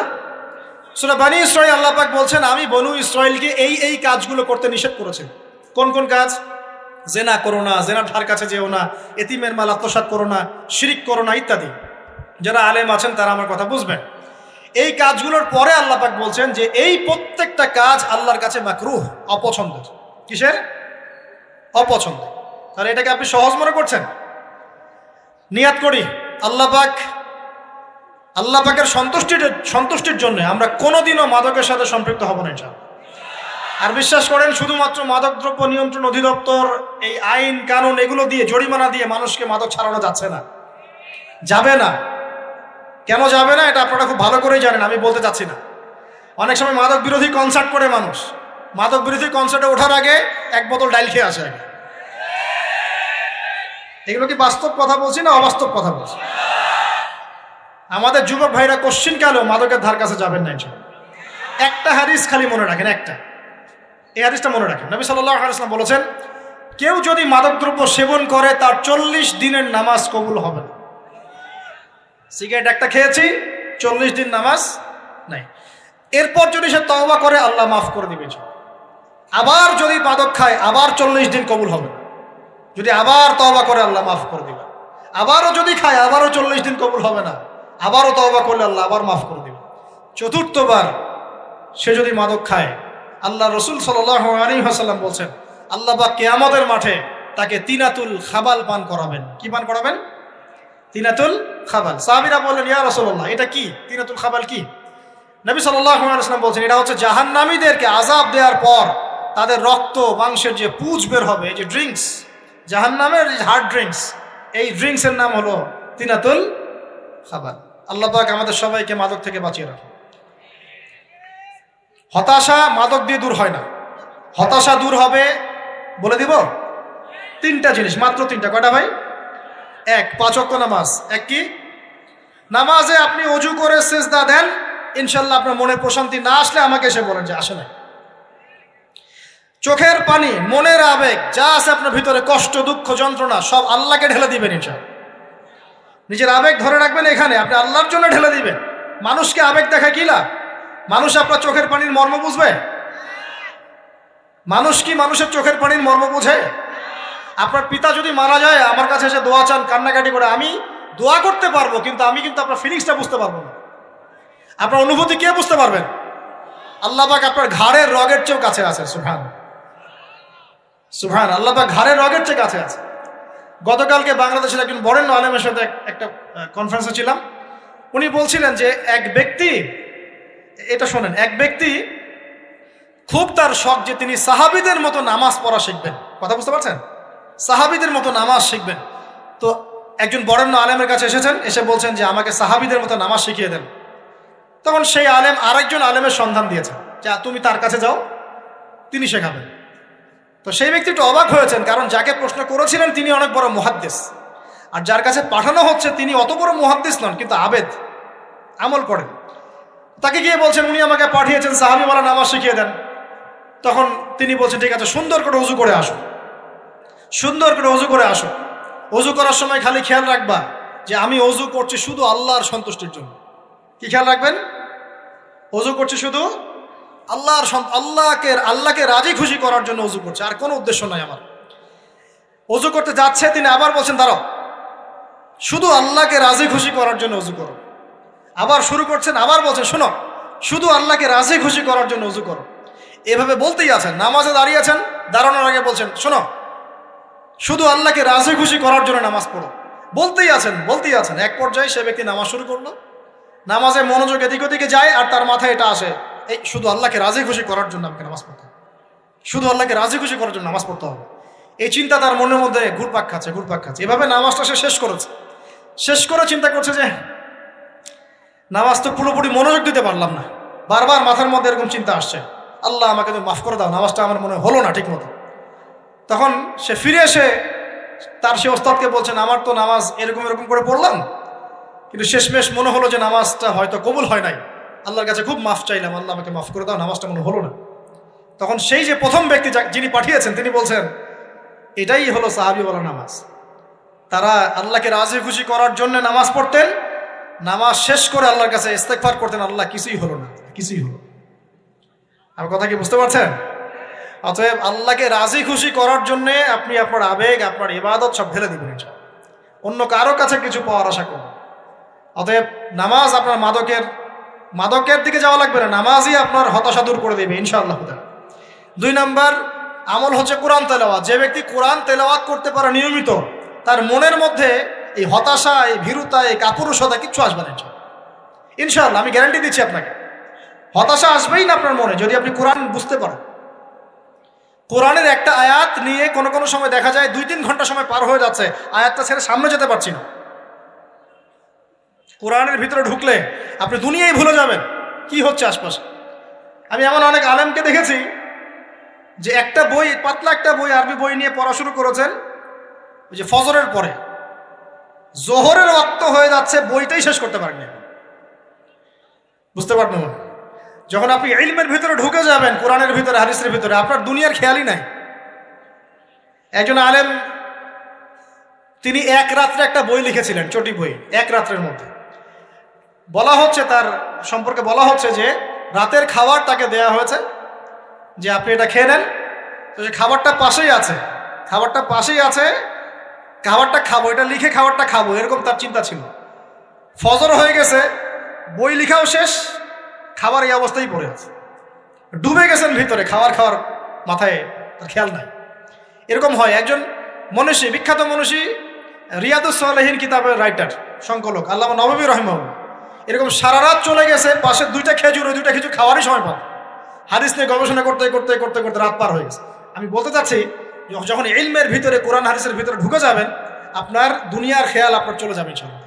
সূরা বনী ইসরাইল। আল্লাহ পাক বলছেন আমি বনু ইসরাইলকে এই কাজগুলো করতে নিষেধ করেছেন। কোন কোন কাজ? জেনা করো না, জেনার ধার কাছে যেও না, এতিমের মাল আত্মসাৎ করো না, শিরিক করো না ইত্যাদি। যারা আলেম আছেন তারা আমার কথা বুঝবেন। এই কাজগুলোর পরে আল্লাহ পাক বলছেন যে এই প্রত্যেকটা কাজ আল্লাহর কাছে মাকরুহ, অপছন্দের। কিসের? অপছন্দ। তাহলে এটাকে আপনি সহজ মনে করছেন? নিয়াত করি আল্লাহ পাকের সন্তুষ্টির জন্য আমরা কোনোদিনও মাদকের সাথে সম্পৃক্ত হব না ইনশাআল্লাহ। আর বিশ্বাস করেন, শুধুমাত্র মাদকদ্রব্য নিয়ন্ত্রণ অধিদপ্তর এই আইন কানুন এগুলো দিয়ে জরিমানা দিয়ে মানুষকে মাদক ছাড়ানো যাচ্ছে না, যাবে না। কেন যাবে না এটা আপনারা খুব ভালো করেই জানেন, আমি বলতে চাচ্ছি না। অনেক সময় মাদক বিরোধী কনসার্ট করে মানুষ, মাদক বিরোধী কনসার্টে ওঠার আগে এক বোতল ডাইল খেয়ে আসে আগে। এগুলো কি বাস্তব কথা বলছি না অবাস্তব কথা বলছি? আমাদের যুবক ভাইরা কোশ্চিন কালেও মাদকের ধার কাছে যাবেন না ইনশাআল্লাহ। একটা হাদিস খালি মনে রাখেন, একটা, এই হাদিসটা মনে রাখেন। নবী সাল্লাল্লাহু আলাইহি ওয়াসাল্লাম বলেছেন কেউ যদি মাদকদ্রব্য সেবন করে তার 40 দিনের নামাজ কবুল হবে না। সিগারেট একটা খেয়েছি, 40 দিন নামাজ নাই। এরপর যদি সে তওবা করে আল্লাহ মাফ করে দিবে। আবার যদি মাদক খায় আবার 40 দিন কবুল হবে না। যদি আবার তওবা করে আল্লাহ মাফ করে দিবে। আবারও যদি খায় আবারও 40 দিন কবুল হবে না। আবারও তওবা করলে আল্লাহ আবার মাফ করে দিবে। চতুর্থবার সে যদি মাদক খায়, আল্লাহ রসুল সাল্লাল্লাহু আলাইহি ওয়াসাল্লাম বলছেন আল্লাহ পাক কিয়ামতের মাঠে তাকে তিনাতুল খাবাল পান করাবেন। কি পান করাবেন? তিনাতুল খাবাল। সাহাবীরা বললেন ইয়া রাসূলুল্লাহ এটা কি? তিনাতুল খাবাল কি? নবী সাল্লাল্লাহু আলাইহি ওয়াসাল্লাম বলছেন এটা হচ্ছে জাহান্নামীদেরকে আযাব দেওয়ার পর তাদের রক্ত মাংসের যে পুঁজ বের হবে, এই যে ড্রিঙ্কস, জাহান্নামের হার্ড ড্রিঙ্কস, এই ড্রিঙ্কসের নাম হলো তিনাতুল খাবাল। আল্লাহ পাক আমাদের সবাইকে মাদক থেকে বাঁচিয়ে রাখুন। হতাশা মাদক দিয়ে দূর হয় না। হতাশা দূর হবে বলে দিব 3টা জিনিস, মাত্র 3টা। কয়টা ভাই? 1, 5 ওয়াক্ত নামাজ। এক কি? নামাজে আপনি ওযু করে সিজদা দেন, ইনশাআল্লাহ আপনার মনে প্রশান্তি না আসলে আমাকে এসে বলেন যে আসে না। চোখের পানি, মনের আবেগ যা আছে আপনার ভিতরে, কষ্ট, দুঃখ, যন্ত্রণা সব আল্লাহকে ঢেলে দিবেন ইনশাআল্লাহ। নিজের আবেগ ধরে রাখবেন এখানে, আপনি আল্লাহর জন্য ঢেলে দিবেন। মানুষকে আবেগ দেখা কি লাভ? মানুষ আপনার চোখের পানির মর্ম বুঝবে? মানুষ কি মানুষের চোখের পানির মর্ম বুঝে? আপনার পিতা যদি মারা যায় আমার কাছে এসে দোয়া চান, কান্নাকাটি করে, আমি দোয়া করতে পারবো কিন্তু আমি কিন্তু আপনার ফিলিংসটা বুঝতে পারবো না। আপনার অনুভূতি কে বুঝতে পারবেন? আল্লাহ পাক আপনার ঘাড়ের রগের চেয়েও কাছে আছে। সুবহান সুবহান, আল্লাহ পাক ঘাড়ের রগের চেয়ে কাছে আছে। গতকালকে বাংলাদেশের একজন বরেণ্য আলেমের সাথে একটা কনফারেন্সে ছিলাম। উনি বলছিলেন যে এক ব্যক্তি, এটা শোনেন, এক ব্যক্তি খুব তার শখ যে তিনি সাহাবীদের মতো নামাজ পড়া শিখবেন। কথা বুঝতে পারছেন? সাহাবীদের মতো নামাজ শিখবেন। তো একজন বরেণ্য আলেমের কাছে এসেছেন, এসে বলছেন যে আমাকে সাহাবীদের মতো নামাজ শিখিয়ে দেন। তখন সেই আলেম আরেকজন আলেমের সন্ধান দিয়েছেন যে তুমি তার কাছে যাও, তিনি শেখাবেন। তো সেই ব্যক্তি একটু অবাক হয়েছেন, কারণ যাকে প্রশ্ন করেছিলেন তিনি অনেক বড় মুহাদ্দিস, আর যার কাছে পাঠানো হচ্ছে তিনি অত বড় মুহাদ্দিস নন, কিন্তু আবেদ, আমল করেন। তাকে গিয়ে বলছেন উনি আমাকে পাঠিয়েছেন সাহাবীওয়ালা নামাজ শিখিয়ে দেন। তখন তিনি বলছেন ঠিক আছে, সুন্দর করে উজু করে আসো, সুন্দর করে উজু করে আসো। অজু করার সময় খালি খেয়াল রাখবা যে আমি অজু করছি শুধু আল্লাহর সন্তুষ্টির জন্য। কি খেয়াল রাখবেন? অজু করছি শুধু আল্লাহকে রাজি খুশি করার জন্য অজু করছে, আর কোনো উদ্দেশ্য নাই আমার। অজু করতে যাচ্ছে, তিনি আবার বলছেন দাঁড়াও, শুধু আল্লাহকে রাজি খুশি করার জন্য অজু করো। আবার শুরু করছেন, আবার বলছেন শোনো, শুধু আল্লাহকে রাজি খুশি করার জন্য অজু করো। এভাবে বলতেই আছেন, নামাজে দাঁড়িয়েছেন, দাঁড়ানোর আগে বলছেন শোনো, শুধু আল্লাহকে রাজি খুশি করার জন্য নামাজ পড়ো। বলতেই আছেন। এক পর্যায়ে সে ব্যক্তি নামাজ শুরু করলো, নামাজে মনোযোগ এদিক ওদিকে যায়, আর তার মাথায় এটা আসে, এই শুধু আল্লাহকে রাজি খুশি করার জন্য আমাকে নামাজ পড়তে হবে, শুধু আল্লাহকে রাজি খুশি করার জন্য নামাজ পড়তে হবে। এই চিন্তা তার মনের মধ্যে ঘুরপাক খাচ্ছে। এভাবে নামাজটা সে শেষ করেছে। শেষ করে চিন্তা করছে যে নামাজ তো পুরোপুরি মনোযোগ দিতে পারলাম না, বারবার মাথার মধ্যে এরকম চিন্তা আসছে, আল্লাহ আমাকে তুমি মাফ করে দাও, নামাজটা আমার মনে হলো না ঠিক মতো। তখন সে ফিরে এসে তার সে ওস্তাদকে বলছেন আমার তো নামাজ এরকম করে পড়লাম, কিন্তু শেষমেশ মনে হলো যে নামাজটা হয়তো কবুল হয় নাই, আল্লাহর কাছে খুব মাফ চাইলাম, আল্লাহ আমাকে মাফ করে দাও, নামাজটা মনে হলো না। তখন সেই যে প্রথম ব্যক্তি যিনি পাঠিয়েছেন তিনি বলছেন এটাই হলো সাহাবীওয়ালা নামাজ। তারা আল্লাহকে রাজি খুশি করার জন্য নামাজ পড়তেন, নামাজ শেষ করে আল্লাহর কাছে ইস্তেগফার করতেন, আল্লাহ কিছুই হলো না, কিছুই হলো। আমার কথা কি বুঝতে পারছেন? অতএব আল্লাহকে রাজি খুশি করার জন্য আপনি আপনার আবেগ, আপনার ইবাদত সব ঢেলে দিবেন, অন্য কারো কাছে কিছু পাওয়ার আশা করবেন। অতএব নামাজ আপনার মাদকের দিকে যাওয়া লাগবে না, নামাজই আপনার হতাশা দূর করে দেবে ইনশাআল্লাহ। 2 নাম্বার আমল হচ্ছে কোরআন তেলাওয়াত। যে ব্যক্তি কোরআন তেলাওয়াত করতে পারে নিয়মিত, তার মনের মধ্যে এই হতাশা, এই ভীরুতা, এই কাপুরুষতা কিচ্ছু আসবে না ইনশাআল্লাহ। আমি গ্যারান্টি দিচ্ছি আপনাকে, হতাশা আসবেই না আপনার মনে যদি আপনি কোরআন বুঝতে পারেন। কোরআনের একটা আয়াত নিয়ে কোনো সময় দেখা যায় 2-3 ঘন্টা সময় পার হয়ে যাচ্ছে, আয়াতটা ছেড়ে সামনে যেতে পারছি না। কোরআনের ভিতরে ঢুকলে আপনি দুনিয়াই ভুলে যাবেন কি হচ্ছে আশপাশে। আমি এমন অনেক আলেমকে দেখেছি যে একটা বই, পাতলা একটা বই, আরবি বই নিয়ে পড়া শুরু করেছেন, ওই যে ফজরের পরে জোহরের ওয়াক্ত হয়ে যাচ্ছে, বইটাই শেষ করতে পারেননি। বুঝতে পারবেন? যখন আপনি ইলমের ভিতরে ঢুকে যাবেন, কোরআনের ভিতরে, হাদিসের ভিতরে, আপনার দুনিয়ার খেয়ালই নাই। একজন আলেম তিনি এক রাত্রে একটা বই লিখেছিলেন, চটি বই, এক রাত্রের মধ্যে। বলা হচ্ছে তার সম্পর্কে বলা হচ্ছে যে রাতের খাবার তাকে দেয়া হয়েছে যে আপনি এটা খেয়ে নেন। তো সে খাবারটা পাশেই আছে, খাবারটা খাবো, এটা লিখে খাবারটা খাবো, এরকম তার চিন্তা ছিল। ফজর হয়ে গেছে, বই লিখাও শেষ, খাবার এই অবস্থায় পড়ে আছে, ডুবে গেছেন ভিতরে, খাওয়ার মাথায় তার খেয়াল নাই। এরকম হয়। একজন মনীষী, বিখ্যাত মনীষী, রিয়াদুস সালেহীন কিতাবের রাইটার, সংকলক আল্লামা নববী রাহিমাহুল্লাহ, এরকম সারা রাত চলে গেছে, পাশে 2টা খেজুর, ওই 2টা খেজুর খাওয়ারই সময় পান। হাদিস নিয়ে গবেষণা করতে রাত পার হয়ে গেছে। আমি বলতে চাচ্ছি যখন ইলমের ভিতরে, কোরআন হাদিসের ভিতরে ঢুকে যাবেন, আপনার দুনিয়ার খেয়াল আপনার চলে যাবে ইনশাআল্লাহ।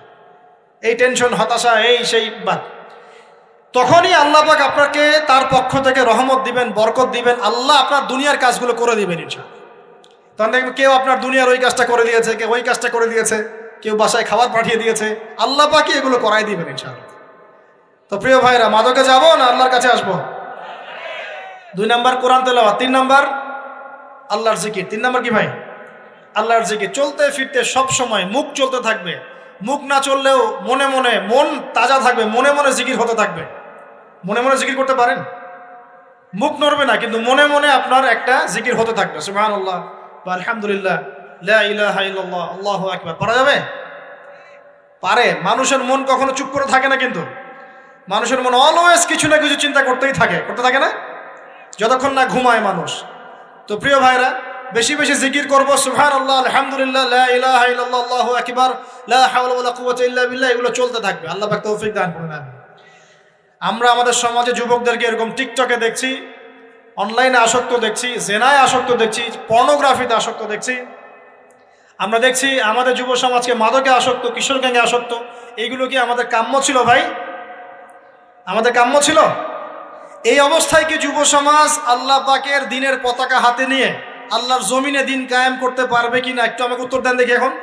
এই টেনশন, হতাশা, এই সেই বাদ, তখনই আল্লাহ পাক আপনাকে তার পক্ষ থেকে রহমত দিবেন, বরকত দিবেন, আল্লাহ আপনার দুনিয়ার কাজগুলো করে দিবেন ইনশাআল্লাহ। তখন দেখবেন কেউ আপনার দুনিয়ার ওই কাজটা করে দিয়েছে, কেউ ওই কাজটা করে দিয়েছে, কেউ বাসায় খাবার পাঠিয়ে দিয়েছে, আল্লাহ পাকই এগুলো করাই দিবেন ইনশাআল্লাহ। তো প্রিয় ভাইরা, মাদকে যাব না আল্লাহর কাছে আসবো? 2 নাম্বার কোরআন তেলাওয়াত, 3 নাম্বার আল্লাহর জিকির। 3 নাম্বার কি ভাই? আল্লাহর জিকির। চলতে ফিরতে সব সময় মুখ চলতে থাকবে, মুখ না চললেও মন তাজা থাকবে, মনে মনে জিকির হতে থাকবে। মনে মনে জিকির করতে পারেন? মুখ নড়বে না, কিন্তু মনে মনে আপনার একটা জিকির হতে থাকবে, সুবহানাল্লাহ বা আলহামদুলিল্লাহ, লা ইলাহা ইল্লাল্লাহ, আল্লাহু আকবার। পারা যাবে? পারে। মানুষের মন কখনো চুপ করে থাকে না, কিন্তু মানুষের মন অলওয়েজ কিছু না কিছু চিন্তা করতে থাকে না, যতক্ষণ না ঘুমায় মানুষ। তো প্রিয় ভাইরা, বেশি বেশি জিকির করবো, সুবহানাল্লাহ, আলহামদুলিল্লাহ, লা ইলাহা ইল্লাল্লাহ, আল্লাহু আকবার, লা হাওলা ওয়ালা কুওয়াতা ইল্লা বিল্লাহ, এগুলো চলতে থাকবে। আল্লাহ পাক তৌফিক দান করুন। আমরা আমাদের সমাজে যুবকদেরকে এরকম টিকটকে দেখছি, অনলাইনে আসক্ত দেখছি, জেনায় আসক্ত দেখছি, পর্নোগ্রাফিতে আসক্ত দেখছি। আমরা দেখছি আমাদের যুব সমাজকে মাদকে আসক্ত, কিশোর গ্যাংয়ে আসক্ত। এইগুলো কি আমাদের কাম্য ছিল ভাই? আমাদের কাম্য ছিল? এই অবস্থায় কি যুব সমাজ আল্লাহ পাকের দ্বীনের পতাকা হাতে নিয়ে আল্লাহর জমিনে দিন কায়েম করতে পারবে কিনা একটু আমাকে উত্তর দেন দেখি। এখন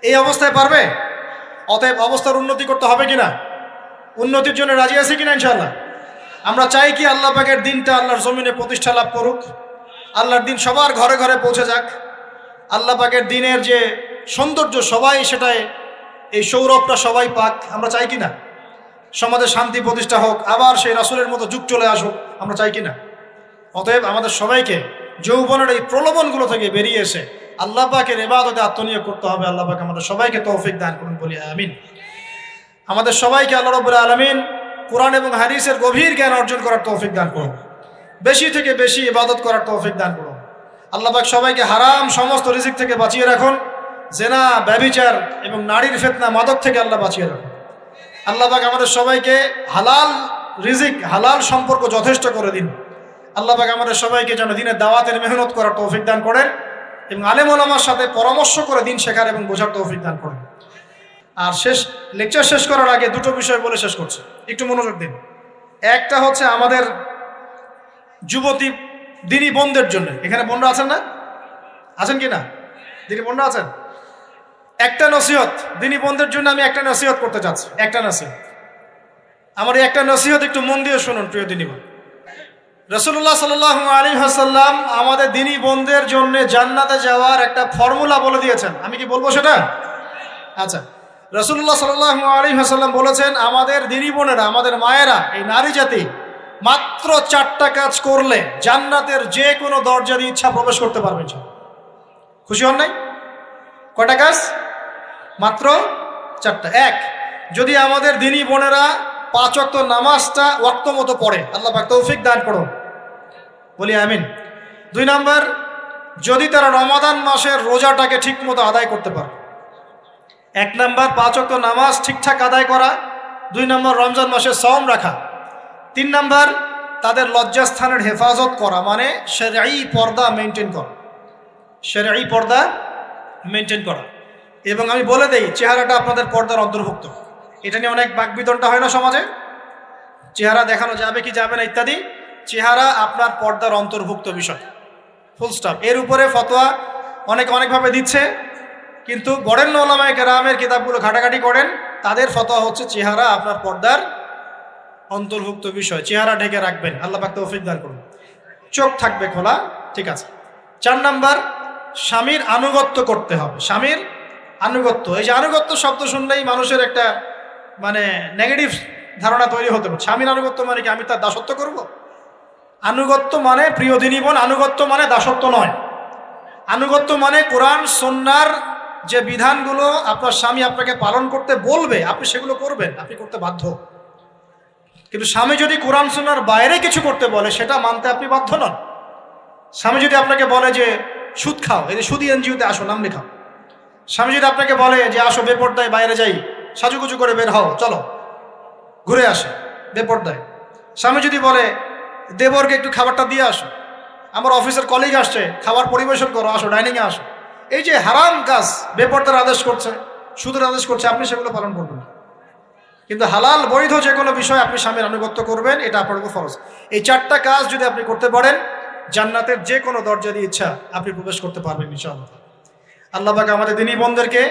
এই অবস্থায় পারবে? অতএব অবস্থার উন্নতি করতে হবে কিনা? উন্নতির জন্য রাজি আছি কিনা ইনশাআল্লাহ? আমরা চাই কি আল্লাহ পাকের দিনটা আল্লাহর জমিনে প্রতিষ্ঠা লাভ করুক, আল্লাহর দিন সবার ঘরে ঘরে পৌঁছে যাক, আল্লাহ পাকের দিনের যে সৌন্দর্য সবাই সেটাই, এই সৌরভটা সবাই পাক। আমরা চাই কিনা? সমাজে শান্তি প্রতিষ্ঠা হোক, আবার সেই রাসূলের মতো যুগ চলে আসুক, আমরা চাই কিনা? অতএব আমাদের সবাইকে যৌবনের এই প্রলোভনগুলো থেকে বেরিয়ে এসে আল্লাহ পাকের ইবাদতে আত্মনিয়োগ করতে হবে। আল্লাহ পাক আমাদের সবাইকে তৌফিক দান করুন, বলি আমিন। আমাদের সবাইকে আল্লাহ রাব্বুল আলামিন কোরআন এবং হাদিসের গভীর জ্ঞান অর্জন করার তৌফিক দান করুন, বেশি থেকে বেশি ইবাদত করার তৌফিক দান করুন। আল্লাহ পাক সবাইকে হারাম সমস্ত রিজিক থেকে বাঁচিয়ে রাখুন, জেনা, ব্যভিচার এবং নারীর ফিতনা, মাদক থেকে আল্লাহ বাঁচিয়ে রাখুন। আল্লাহ পাক আমাদের সবাইকে হালাল রিজিক, হালাল সম্পর্ক যথেষ্ট করে দিন। আল্লাহ পাক আমাদের সবাইকে যেন দিনের দাওয়াতের মেহনত করার তৌফিক দান করেন এবং আলেম ওলামার সাথে পরামর্শ করে দিন শেখার এবং বোঝার তৌফিক দান করেন। আর লেকচার শেষ করার আগে দুটো বিষয় বলে শেষ করছি, একটু মনোযোগ দিন। একটা হচ্ছে আমাদের যুবতী দিনী বোনদের জন্য, এখানে বোনরা আছেন না? আছেন কি না? দিনী বোনরা আছেন? একটা নসিহত দিনী বোনদের জন্য আমি একটা নসিহত করতে চাচ্ছি, একটা নসিহত। আমার এই একটা নসিহত একটু মন দিয়ে শুনুন প্রিয় দিনী বোন। রাসূলুল্লাহ সাল্লাল্লাহু আলাইহি ওয়াসাল্লাম আমাদের দিনী বোনদের জন্য জান্নাতে যাওয়ার একটা ফর্মুলা বলে দিয়েছেন। আমি কি বলবো সেটা? আচ্ছা, রাসূলুল্লাহ সাল্লাল্লাহু আলাইহি ওয়াসাল্লাম বলেছেন আমাদের দিনী বোনেরা, আমাদের মায়েরা, এই নারী জাতি মাত্র 4টা কাজ করলে জান্নাতের যে কোনো দরজা দিয়ে ইচ্ছা প্রবেশ করতে পারবেন। খুশি হন নাই? কয়টা কাজ? মাত্র 4টা। এক, যদি আমাদের দিনী বোনেরা 5 ওয়াক্ত নামাজটা ওয়াক্ত মতো পড়ে, আল্লাহ পাক তৌফিক দান করুন, বলি আমিন। 2 নাম্বার, যদি তারা রমাদান মাসের রোজাটাকে ঠিক মতো আদায় করতে পারে। 1 নাম্বার 5 ওয়াক্ত নামাজ ঠিকঠাক আদায় করা, 2 নাম্বার রমজান মাসে সওম রাখা, 3 নাম্বার তাদের লজ্জাস্থানের হেফাজত করা, মানে শরঈ পর্দা মেনটেন করা, শরঈ পর্দা মেনটেন করা। এবং আমি বলে দেই, চেহারাটা আপনাদের পর্দার অন্তর্ভুক্ত। এটা নিয়ে অনেক বাকবিতণ্ডা হয় না সমাজে, চেহারা দেখানো যাবে কি যাবে না ইত্যাদি। চেহারা আপনার পর্দার অন্তর্ভুক্ত বিষয়, ফুল স্টপ। এর উপরে ফতোয়া অনেকভাবে দিচ্ছে, কিন্তু বরেণ্য উলামায়ে কেরামের কিতাবগুলো ঘাটাঘাটি করেন, তাদের ফতোয়া হচ্ছে চেহারা আপনার পর্দার অন্তর্ভুক্ত বিষয়, চেহারা ঢেকে রাখবেন, আল্লাহ পাক তৌফিক দান করুন। চোখ থাকবে খোলা, ঠিক আছে। 4 নাম্বার, স্বামীর আনুগত্য করতে হবে। স্বামীর আনুগত্য, এই যে আনুগত্য শব্দ শুনলেই মানুষের একটা মানে নেগেটিভ ধারণা তৈরি হতে পারে। স্বামীর আনুগত্য মানে কি আমি তার দাসত্ব করব? আনুগত্য মানে, প্রিয় দিনী বোন, আনুগত্য মানে দাসত্ব নয়। আনুগত্য মানে কোরআন সুন্নাহর যে বিধানগুলো আপনার স্বামী আপনাকে পালন করতে বলবে, আপনি সেগুলো করবেন, আপনি করতে বাধ্য। কিন্তু স্বামী যদি কোরআন সুন্নাহর বাইরে কিছু করতে বলে, সেটা মানতে আপনি বাধ্য নন। স্বামী যদি আপনাকে বলে যে সুদ খাও, এই যে সুদী এনজিওতে আসো, নাম লেখাও। স্বামী যদি আপনাকে বলে যে আসো বেপর্দায় বাইরে যাই, সাজুগুজু করে বের হও, চলো ঘুরে আসে বেপর্দায়। স্বামী যদি বলে দেবরকে একটু খাবারটা দিয়ে আসো, আমার অফিসের কলিগ আসছে, খাবার পরিবেশন করো, আসো ডাইনিংয়ে আসো। এই যে হারাম কাজ, বেপর্দার আদেশ করছে, সুদের আদেশ করছে, আপনি সেগুলো পালন করবেন। কিন্তু হালাল বৈধ যে কোনো বিষয় আপনি স্বামীর আনুগত্য করবেন, এটা আপনার উপর ফরজ। এই 4টা কাজ যদি আপনি করতে পারেন, জান্নাতের যে কোনো দরজা দিয়ে ইচ্ছা আপনি প্রবেশ করতে পারবেন ইনশাআল্লাহ। আল্লাহ পাক আমাদের দিনী বোনদেরকে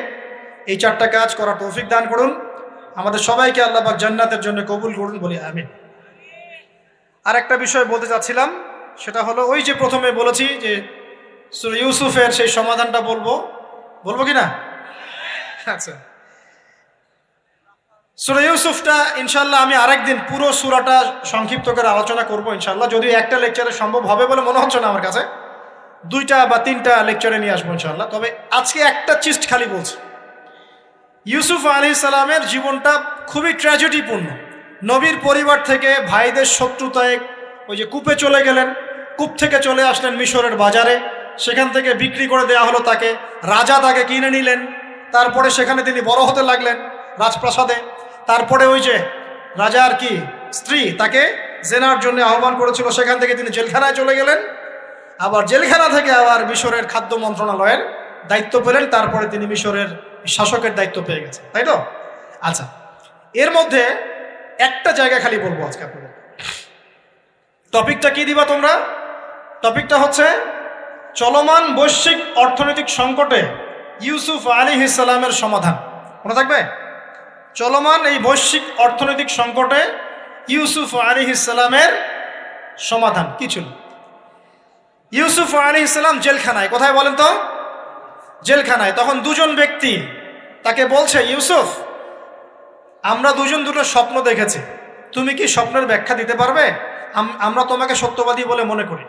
এই 4টা কাজ করার তৌফিক দান করুন। আমাদের সবাইকে আল্লাহ পাক জান্নাতের জন্য কবুল করুন, বলি আমিন। আর একটা বিষয় বলতে চাচ্ছিলাম, সেটা হলো ওই যে প্রথমে বলেছি যে সূরা ইউসুফের সেই সমাধানটা বলবো কি না? আচ্ছা, সূরা ইউসুফটা ইনশাআল্লাহ আমি আরেকদিন পুরো সূরাটা সংক্ষিপ্ত করে আলোচনা করব ইনশাআল্লাহ। যদিও একটা লেকচারে সম্ভব হবে বলে মনে হচ্ছে না আমার কাছে, 2টা বা 3টা লেকচারে নিয়ে আসবো ইনশাআল্লাহ। তবে আজকে একটা চিস্ট খালি বলছি। ইউসুফ আলাইহিস সালামের জীবনটা খুবই ট্র্যাজেডিপূর্ণ। নবীর পরিবার থেকে ভাইদের শত্রুতায় ওই যে কূপে চলে গেলেন, কূপ থেকে চলে আসলেন মিশরের বাজারে, সেখান থেকে বিক্রি করে দেওয়া হলো তাকে, রাজা তাকে কিনে নিলেন, তারপরে সেখানে তিনি বড় হতে লাগলেন রাজপ্রাসাদে। তারপরে ওই যে রাজার কি স্ত্রী তাকে জেনার জন্য আহ্বান করেছিল, সেখান থেকে তিনি জেলখানায় চলে গেলেন, আবার জেলখানা থেকে আবার মিশরের খাদ্য মন্ত্রণালয়ের দায়িত্ব পেলেন, তারপরে তিনি মিশরের শাসকের দায়িত্ব পেয়ে গেছেন, তাই তো? আচ্ছা, এর মধ্যে একটা জায়গা খালি বলবো আজকে আপনাদের। টপিকটা কি দিবা তোমরা? টপিকটা হচ্ছে চলমান বৈশ্বিক অর্থনৈতিক সংকটে ইউসুফ আলাইহিস সালামের সমাধান। মনে থাকবে? চলমান এই বৈশ্বিক অর্থনৈতিক সংকটে ইউসুফ আলাইহিস সালামের সমাধান কি ছিল? ইউসুফ আলাইহিস সালাম জেলখানায়। কোথায় বলেন তো? জেলখানায়। তখন দুজন ব্যক্তি তাকে বলছে, ইউসুফ, আমরা দুজন দুটো স্বপ্ন দেখেছি, তুমি কি স্বপ্নের ব্যাখ্যা দিতে পারবে? আমরা তোমাকে সত্যবাদী বলে মনে করি।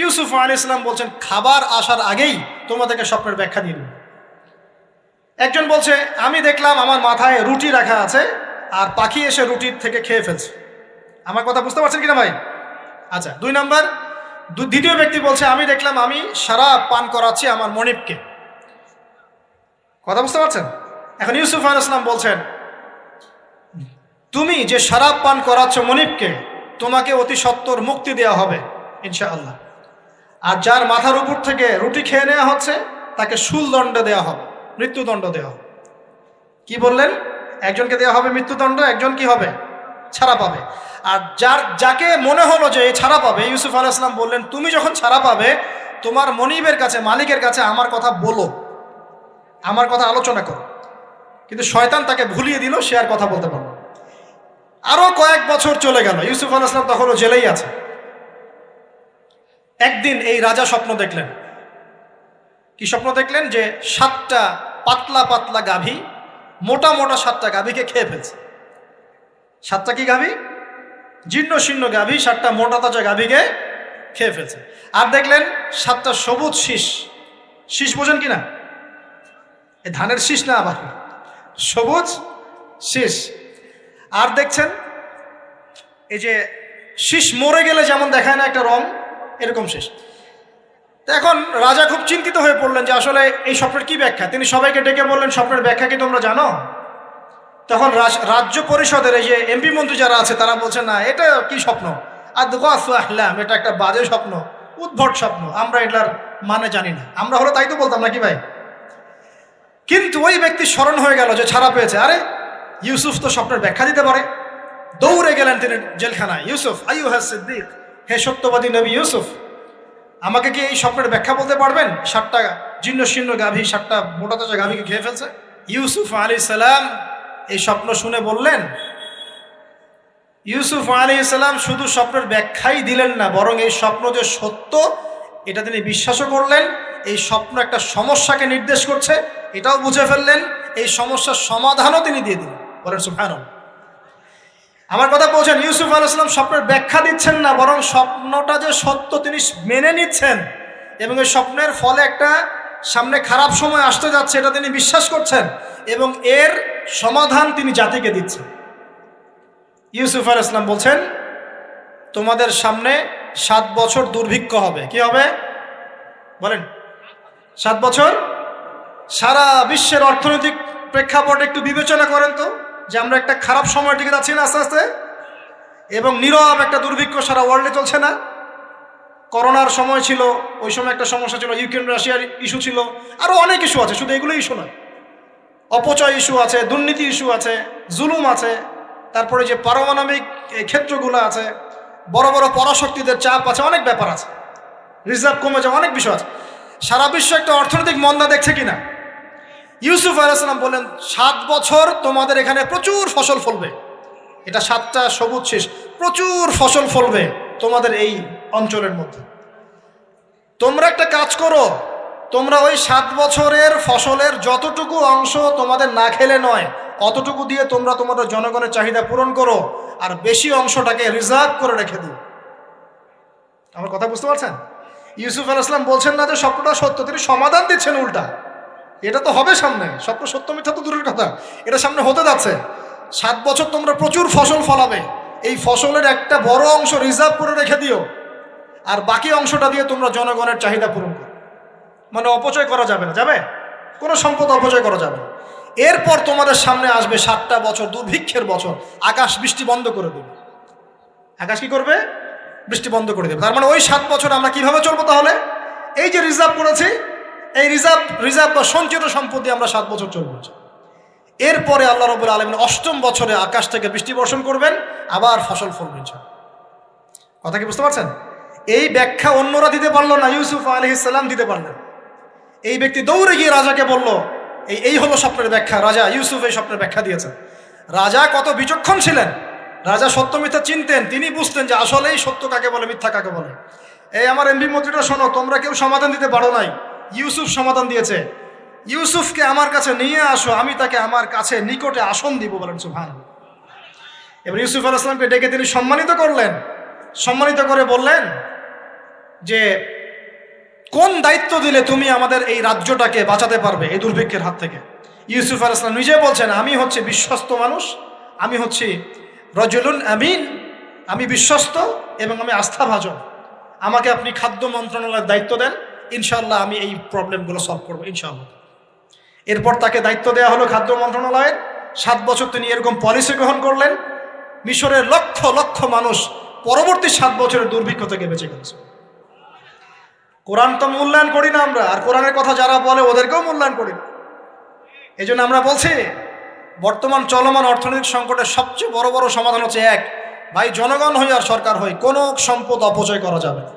ইউসুফ আলাইহিস সালাম বলছেন, খাবার আসার আগেই তোমাদেরকে স্বপ্নের ব্যাখ্যা দিয়ে দেব। একজন বলছে, আমি দেখলাম আমার মাথায় রুটি রাখা আছে আর পাখি এসে রুটির থেকে খেয়ে ফেলছে। আমার কথা বুঝতে পারছেন কিনা ভাই? আচ্ছা, দুই নাম্বার, দ্বিতীয় ব্যক্তি বলছে, আমি দেখলাম আমি শরাব পান করাচ্ছি আমার মনিবকে। কথা বুঝতে পারছেন? এখন ইউসুফ আলাইহিস সালাম বলছেন, তুমি যে শরাব পান করাচ্ছ মনিবকে, তোমাকে অতি সত্বর মুক্তি দেওয়া হবে ইনশাআল্লাহ। আর যার মাথার উপর থেকে রুটি খেয়ে নেওয়া হচ্ছে তাকে শুলদণ্ড দেওয়া হবে, মৃত্যুদণ্ড দেওয়া হবে। কি বললেন? একজনকে দেওয়া হবে মৃত্যুদণ্ড, একজন কি হবে? ছাড়া পাবে। আর যাকে মনে হলো যে ছাড়া পাবে, ইউসুফ আলাইহিস সালাম বললেন, তুমি যখন ছাড়া পাবে তোমার মনিবের কাছে, মালিকের কাছে আমার কথা বলো, আমার কথা আলোচনা করো। কিন্তু শয়তান তাকে ভুলিয়ে দিল, সে আর কথা বলতে পারল। আরো কয়েক বছর চলে গেল, ইউসুফ আলাইহিস সালাম তখনও জেলেই আছে। একদিন এই রাজা স্বপ্ন দেখলেন। কি স্বপ্ন দেখলেন? যে 7টা পাতলা পাতলা গাভী, মোটা মোটা 7টা গাভীকে খেয়ে ফেলছে। 7টা কি গাভী? জীর্ণ শীর্ণ গাভী 7টা মোটা তাজা গাভীকে খেয়ে ফেলছে। আর দেখলেন 7টা সবুজ শীষ। শীষ বোঝেন কিনা? এই ধানের শীষ না, আবার সবুজ শীষ। আর দেখছেন এই যে শীষ মরে গেলে যেমন দেখায় না একটা রং, এরকম শীষ। তো এখন রাজা খুব চিন্তিত হয়ে পড়লেন যে আসলে এই স্বপ্নের কি ব্যাখ্যা। তিনি সবাইকে ডেকে বললেন, স্বপ্নের ব্যাখ্যা কি তোমরা জানো? তখন রাজ্য পরিষদের এই যে এমপি মন্ত্রী যারা আছে তারা বলছেন, না, এটা কি স্বপ্ন, আহলাম, এটা একটা বাজে স্বপ্ন, উদ্ভট স্বপ্ন, আমরা এটার মানে জানি না। আমরা হলো তাই তো বলতাম নাকি ভাই? কিন্তু ওই ব্যক্তি স্মরণ হয়ে গেল যে ছাড়া পেয়েছে, আরে ইউসুফ তো স্বপ্নের ব্যাখ্যা দিতে পারে। দৌড়ে গেলেন তিনি জেলখানায়। ইউসুফ, আইয়ুহা সিদ্দিক, হে সত্যবাদী নবী ইউসুফ, আমাকে কি এই স্বপ্নের ব্যাখ্যা বলতে পারবেন? 7টা জীর্ণ শীর্ণ গাভী 7টা মোটা তাজা গাভীকে খেয়ে ফেলছে। ইউসুফ আলাইহিস সালাম এই স্বপ্ন শুনে বললেন, ইউসুফ আলাইহিস সালাম শুধু স্বপ্নের ব্যাখ্যাই দিলেন না, বরং এই স্বপ্ন যে সত্য এটা তিনি বিশ্বাসও করলেন। এই স্বপ্ন একটা সমস্যাকে নির্দেশ করছে এটাও বুঝে ফেললেন। এই সমস্যার সমাধানও তিনি দিয়ে দিলেন। বলেন সুবহানাল্লাহ। আমার কথা বলছেন, ইউসুফ আলাইহিস সালাম স্বপ্নের ব্যাখ্যা দিচ্ছেন না, বরং স্বপ্নটা যে সত্য তিনি মেনে নিচ্ছেন এবং এই স্বপ্নের ফলে একটা সামনে খারাপ সময় আসতে যাচ্ছে এটা তিনি বিশ্বাস করছেন এবং এর সমাধান তিনি জাতিকে দিচ্ছেন। ইউসুফ আলাইহিস সালাম বলছেন, তোমাদের সামনে 7 বছর দুর্ভিক্ষ হবে। কি হবে বলেন? 7 বছর। সারা বিশ্বের অর্থনৈতিক প্রেক্ষাপট একটু বিবেচনা করেন তো, যে আমরা একটা খারাপ সময়ের দিকে যাচ্ছি না আস্তে আস্তে, এবং নীরব একটা দুর্ভিক্ষ সারা ওয়ার্ল্ডে চলছে না? করোনার সময় ছিল, ওই সময় একটা সমস্যা ছিল, ইউক্রেন রাশিয়ার ইস্যু ছিল, আরও অনেক ইস্যু আছে, শুধু এগুলো ইস্যু নয়, অপচয় ইস্যু আছে, দুর্নীতি ইস্যু আছে, জুলুম আছে, তারপরে যে পারমাণবিক এই ক্ষেত্রগুলো আছে, বড় বড় পরাশক্তিদের চাপ আছে, অনেক ব্যাপার আছে, রিজার্ভ কমে যাওয়া, অনেক বিষয় আছে। সারা বিশ্ব একটা অর্থনৈতিক মন্দা দেখছে কিনা? ইউসুফ আলাইহিস সালাম বলেন, 7 বছর তোমাদের এখানে প্রচুর ফসল ফলবে। এটা 7টা সবুজ শীষ, প্রচুর ফসল ফলবে তোমাদের এই অঞ্চলের মধ্যে। তোমরা একটা কাজ করো, তোমরা ওই 7 বছরের ফসলের যতটুকু অংশ তোমাদের না খেলে নয়, অতটুকু দিয়ে তোমরা তোমাদের জনগণের চাহিদা পূরণ করো, আর বেশি অংশটাকে রিজার্ভ করে রেখে দিও। আমার কথা বুঝতে পারছেন? ইউসুফ আলাইহিস সালাম বলছেন না যে স্বপ্নটা সত্য, তিনি সমাধান দিচ্ছেন উল্টা। এটা তো হবে সামনে, স্বপ্ন সত্য মিথ্যা তো দূরের কথা, এটা সামনে হতে যাচ্ছে। 7 বছর তোমরা প্রচুর ফসল ফলাবে, এই ফসলের একটা বড় অংশ রিজার্ভ করে রেখে দিও, আর বাকি অংশটা দিয়ে তোমরা জনগণের চাহিদা পূরণ করো। মানে অপচয় করা যাবে না, যাবে কোনো সম্পদ অপচয় করা যাবে না। এরপর তোমাদের সামনে আসবে 7টা বছর দুর্ভিক্ষের বছর, আকাশ বৃষ্টি বন্ধ করে দেবে। আকাশ কি করবে? বৃষ্টি বন্ধ করে দেবে। তার মানে ওই 7 বছর আমরা কিভাবে চলবো তাহলে? এই যে রিজার্ভ করেছি, এই রিজার্ভ বা সঞ্চিত সম্পত্তি আমরা 7 বছর চলবো। এরপরে আল্লাহ রাব্বুল আলামিন 8ম বছরে আকাশ থেকে বৃষ্টি বর্ষণ করবেন, আবার ফসল ফলবে। কথা কি বুঝতে পারছেন? এই ব্যাখ্যা অন্যরা দিতে পারলো না, ইউসুফ আলাইহিস সালাম দিতে পারলেন। এই ব্যক্তি দৌড়ে গিয়ে রাজাকে বলল, এই হলো স্বপ্নের ব্যাখ্যা। রাজা ইউসুফ এই স্বপ্নের ব্যাখ্যা দিয়েছেন। রাজা কত বিচক্ষণ ছিলেন, রাজা সত্য মিথ্যা চিনতেন। তিনি বুঝতেন যে আসলেই সত্য কাকে বলে, মিথ্যা কাকে বলে। এই আমার এমপি মন্ত্রীরা শোনো, তোমরা কেউ সমাধান দিতে পারো নাই, ইউসুফ সমাধান দিয়েছে। ইউসুফকে আমার কাছে নিয়ে আসো, আমি তাকে আমার কাছে নিকটে আসন দিব, বলেন সুবহানাল্লাহ। এবার ইউসুফ আলাইহিস সালামকে ডেকে তিনি সম্মানিত করলেন। সম্মানিত করে বললেন যে কোন দায়িত্ব দিলে তুমি আমাদের এই রাজ্যটাকে বাঁচাতে পারবে এই দুর্ভিক্ষের হাত থেকে। ইউসুফ আলাইহিস সালাম নিজে বলছেন, আমি হচ্ছে বিশ্বস্ত মানুষ, আমি হচ্ছি রজুলুন আমিন, আমি বিশ্বস্ত এবং আমি আস্থাভাজন। আমাকে আপনি খাদ্য মন্ত্রণালয়ের দায়িত্ব দেন, ইনশাআল্লাহ আমি এই প্রবলেমগুলো সলভ করবো ইনশাআল্লাহ। এরপর তাকে দায়িত্ব দেওয়া হলো খাদ্য মন্ত্রণালয়ের। 7 বছর তিনি এরকম পলিসি গ্রহণ করলেন। মিশরের লক্ষ লক্ষ মানুষ পরবর্তী 7 বছরের দুর্ভিক্ষ থেকে বেঁচে গেছে। কোরআন তো মূল্যায়ন করি না আমরা, আর কোরআনের কথা যারা বলে ওদেরকেও মূল্যায়ন করি না। এই জন্য আমরা বলছি, বর্তমান চলমান অর্থনৈতিক সংকটের সবচেয়ে বড় বড় সমাধান হচ্ছে এক, ভাই জনগণ হই আর সরকার হই, কোনো সম্পদ অপচয় করা যাবে না।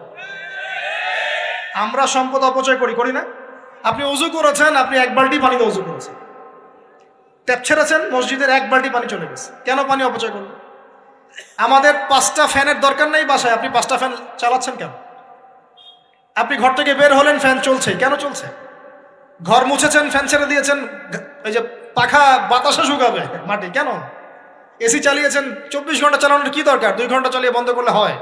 আমরা সম্পদ অপচয় করি না? আপনি উজু করেছেন, আপনি 1 বালতি পানিতে উজু করেছেন, ট্যাপ ছেড়েছেন, মসজিদের 1 বালতি পানি চলে গেছে, কেন পানি অপচয় করলেন? আমাদের 5টা ফ্যানের দরকার নেই বাসায়, আপনি 5টা ফ্যান চালাচ্ছেন কেন? আপনি ঘর থেকে বের হলেন, ফ্যান চলছে, কেন চলছে? ঘর মুছেছেন, ফ্যান ছেড়ে দিয়েছেন, এই যে পাখা বাতাসে শুকাবে মাটি, কেন? এসি চালিয়েছেন, 24 ঘন্টা চালানোর কি দরকার? 2 ঘন্টা চালিয়ে বন্ধ করলে হয়।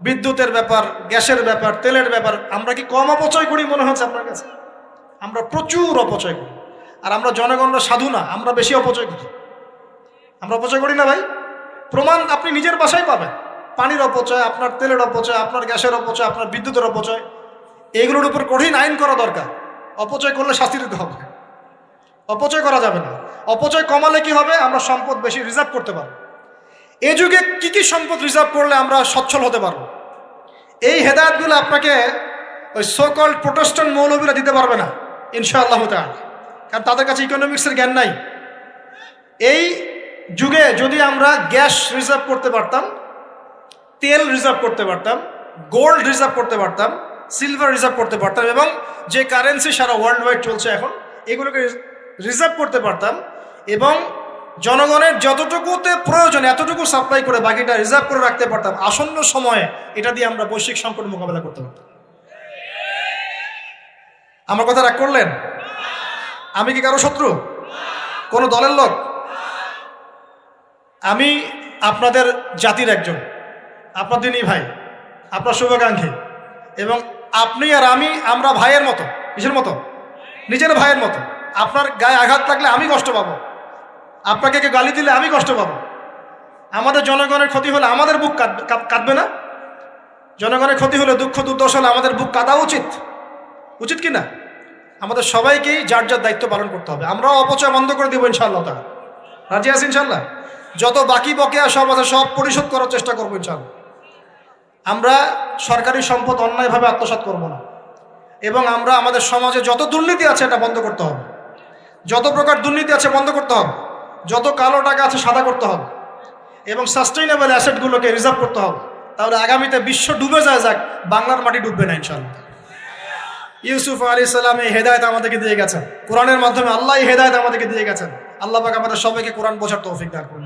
বিদ্যুতের ব্যাপার, গ্যাসের ব্যাপার, তেলের ব্যাপার, আমরা কি কম অপচয় করি মনে হচ্ছে আপনার কাছে? আমরা প্রচুর অপচয় করি। আর আমরা জনগণরা সাধু না, আমরা বেশি অপচয় করি। আমরা অপচয় করি না ভাই? প্রমাণ আপনি নিজের বাসায় পাবেন। পানির অপচয়, আপনার তেলের অপচয়, আপনার গ্যাসের অপচয়, আপনার বিদ্যুতের অপচয়, এগুলোর উপর কঠিন আইন করা দরকার। অপচয় করলে শাস্তি দিতে হবে, অপচয় করা যাবে না। অপচয় কমালে কি হবে? আমরা সম্পদ বেশি রিজার্ভ করতে পারবো। এই যুগে কি কি সম্পদ রিজার্ভ করলে আমরা সচ্ছল হতে পারবো, এই হেদায়েতগুলো আপনাকে ওই সোকল প্রোটেস্ট্যান্ট মৌলবীরা দিতে পারবে না ইনশাআল্লাহ তাআলা, কারণ তাদের কাছে ইকোনমিক্সের জ্ঞান নাই। এই যুগে যদি আমরা গ্যাস রিজার্ভ করতে পারতাম, তেল রিজার্ভ করতে পারতাম, গোল্ড রিজার্ভ করতে পারতাম, সিলভার রিজার্ভ করতে পারতাম, এবং যে কারেন্সি সারা ওয়ার্ল্ড ওয়াইড চলছে এখন, এগুলোকে রিজার্ভ করতে পারতাম, এবং জনগণের যতটুকুতে প্রয়োজন এতটুকু সাপ্লাই করে বাকিটা রিজার্ভ করে রাখতে পারতাম, আসন্ন সময়ে এটা দিয়ে আমরা বৈশ্বিক সংকট মোকাবেলা করতে পারতাম। আমার কথা রাগ করলেন? আমি কি কারো শত্রু? কোন দলের লোক? আমি আপনাদের জাতির একজন, আপনাদেরই ভাই, আপনার শুভাকাঙ্ক্ষী, এবং আপনি আর আমরা ভাইয়ের মতো। কিসের মতো? নিজের ভাইয়ের মতো। আপনার গায়ে আঘাত লাগলে আমি কষ্ট পাবো, আপনাকে কে গালি দিলে আমি কষ্ট পাবো। আমাদের জনগণের ক্ষতি হলে আমাদের বুক কাঁদবে না? জনগণের ক্ষতি হলে, দুঃখ দুর্দশা হলে আমাদের বুক কাঁদা উচিত, উচিত কি না? আমাদের সবাইকেই যার যার দায়িত্ব পালন করতে হবে। আমরাও অপচয় বন্ধ করে দেবো ইনশাআল্লাহ। তা রাজি আছি ইনশাআল্লাহ? যত বাকি বকেয়া সব আছে সব পরিশোধ করার চেষ্টা করবো ইনশাআল্লাহ। আমরা সরকারি সম্পদ অন্যায়ভাবে আত্মসাৎ করব না, এবং আমরা আমাদের সমাজে যত দুর্নীতি আছে এটা বন্ধ করতে হবে, যত প্রকার দুর্নীতি আছে বন্ধ করতে হবে, যত কালো টাকা আছে সাদা করতে হবে, এবং সাস্টেইনেবল অ্যাসেটগুলোকে রিজার্ভ করতে হবে। তাহলে আগামীতে বিশ্ব ডুবে যায়, যাক, বাংলার মাটি ডুববে না ইনশাআল্লাহ। ইউসুফ আলাইহিস সালাম এই হেদায়েত আমাদেরকে দিয়ে গেছেন, কোরআনের মাধ্যমে আল্লাহ এই হেদায়েত আমাদেরকে দিয়ে গেছেন। আল্লাহ পাক আমাদের সবাইকে কোরআন বোঝার তৌফিক দান করুন।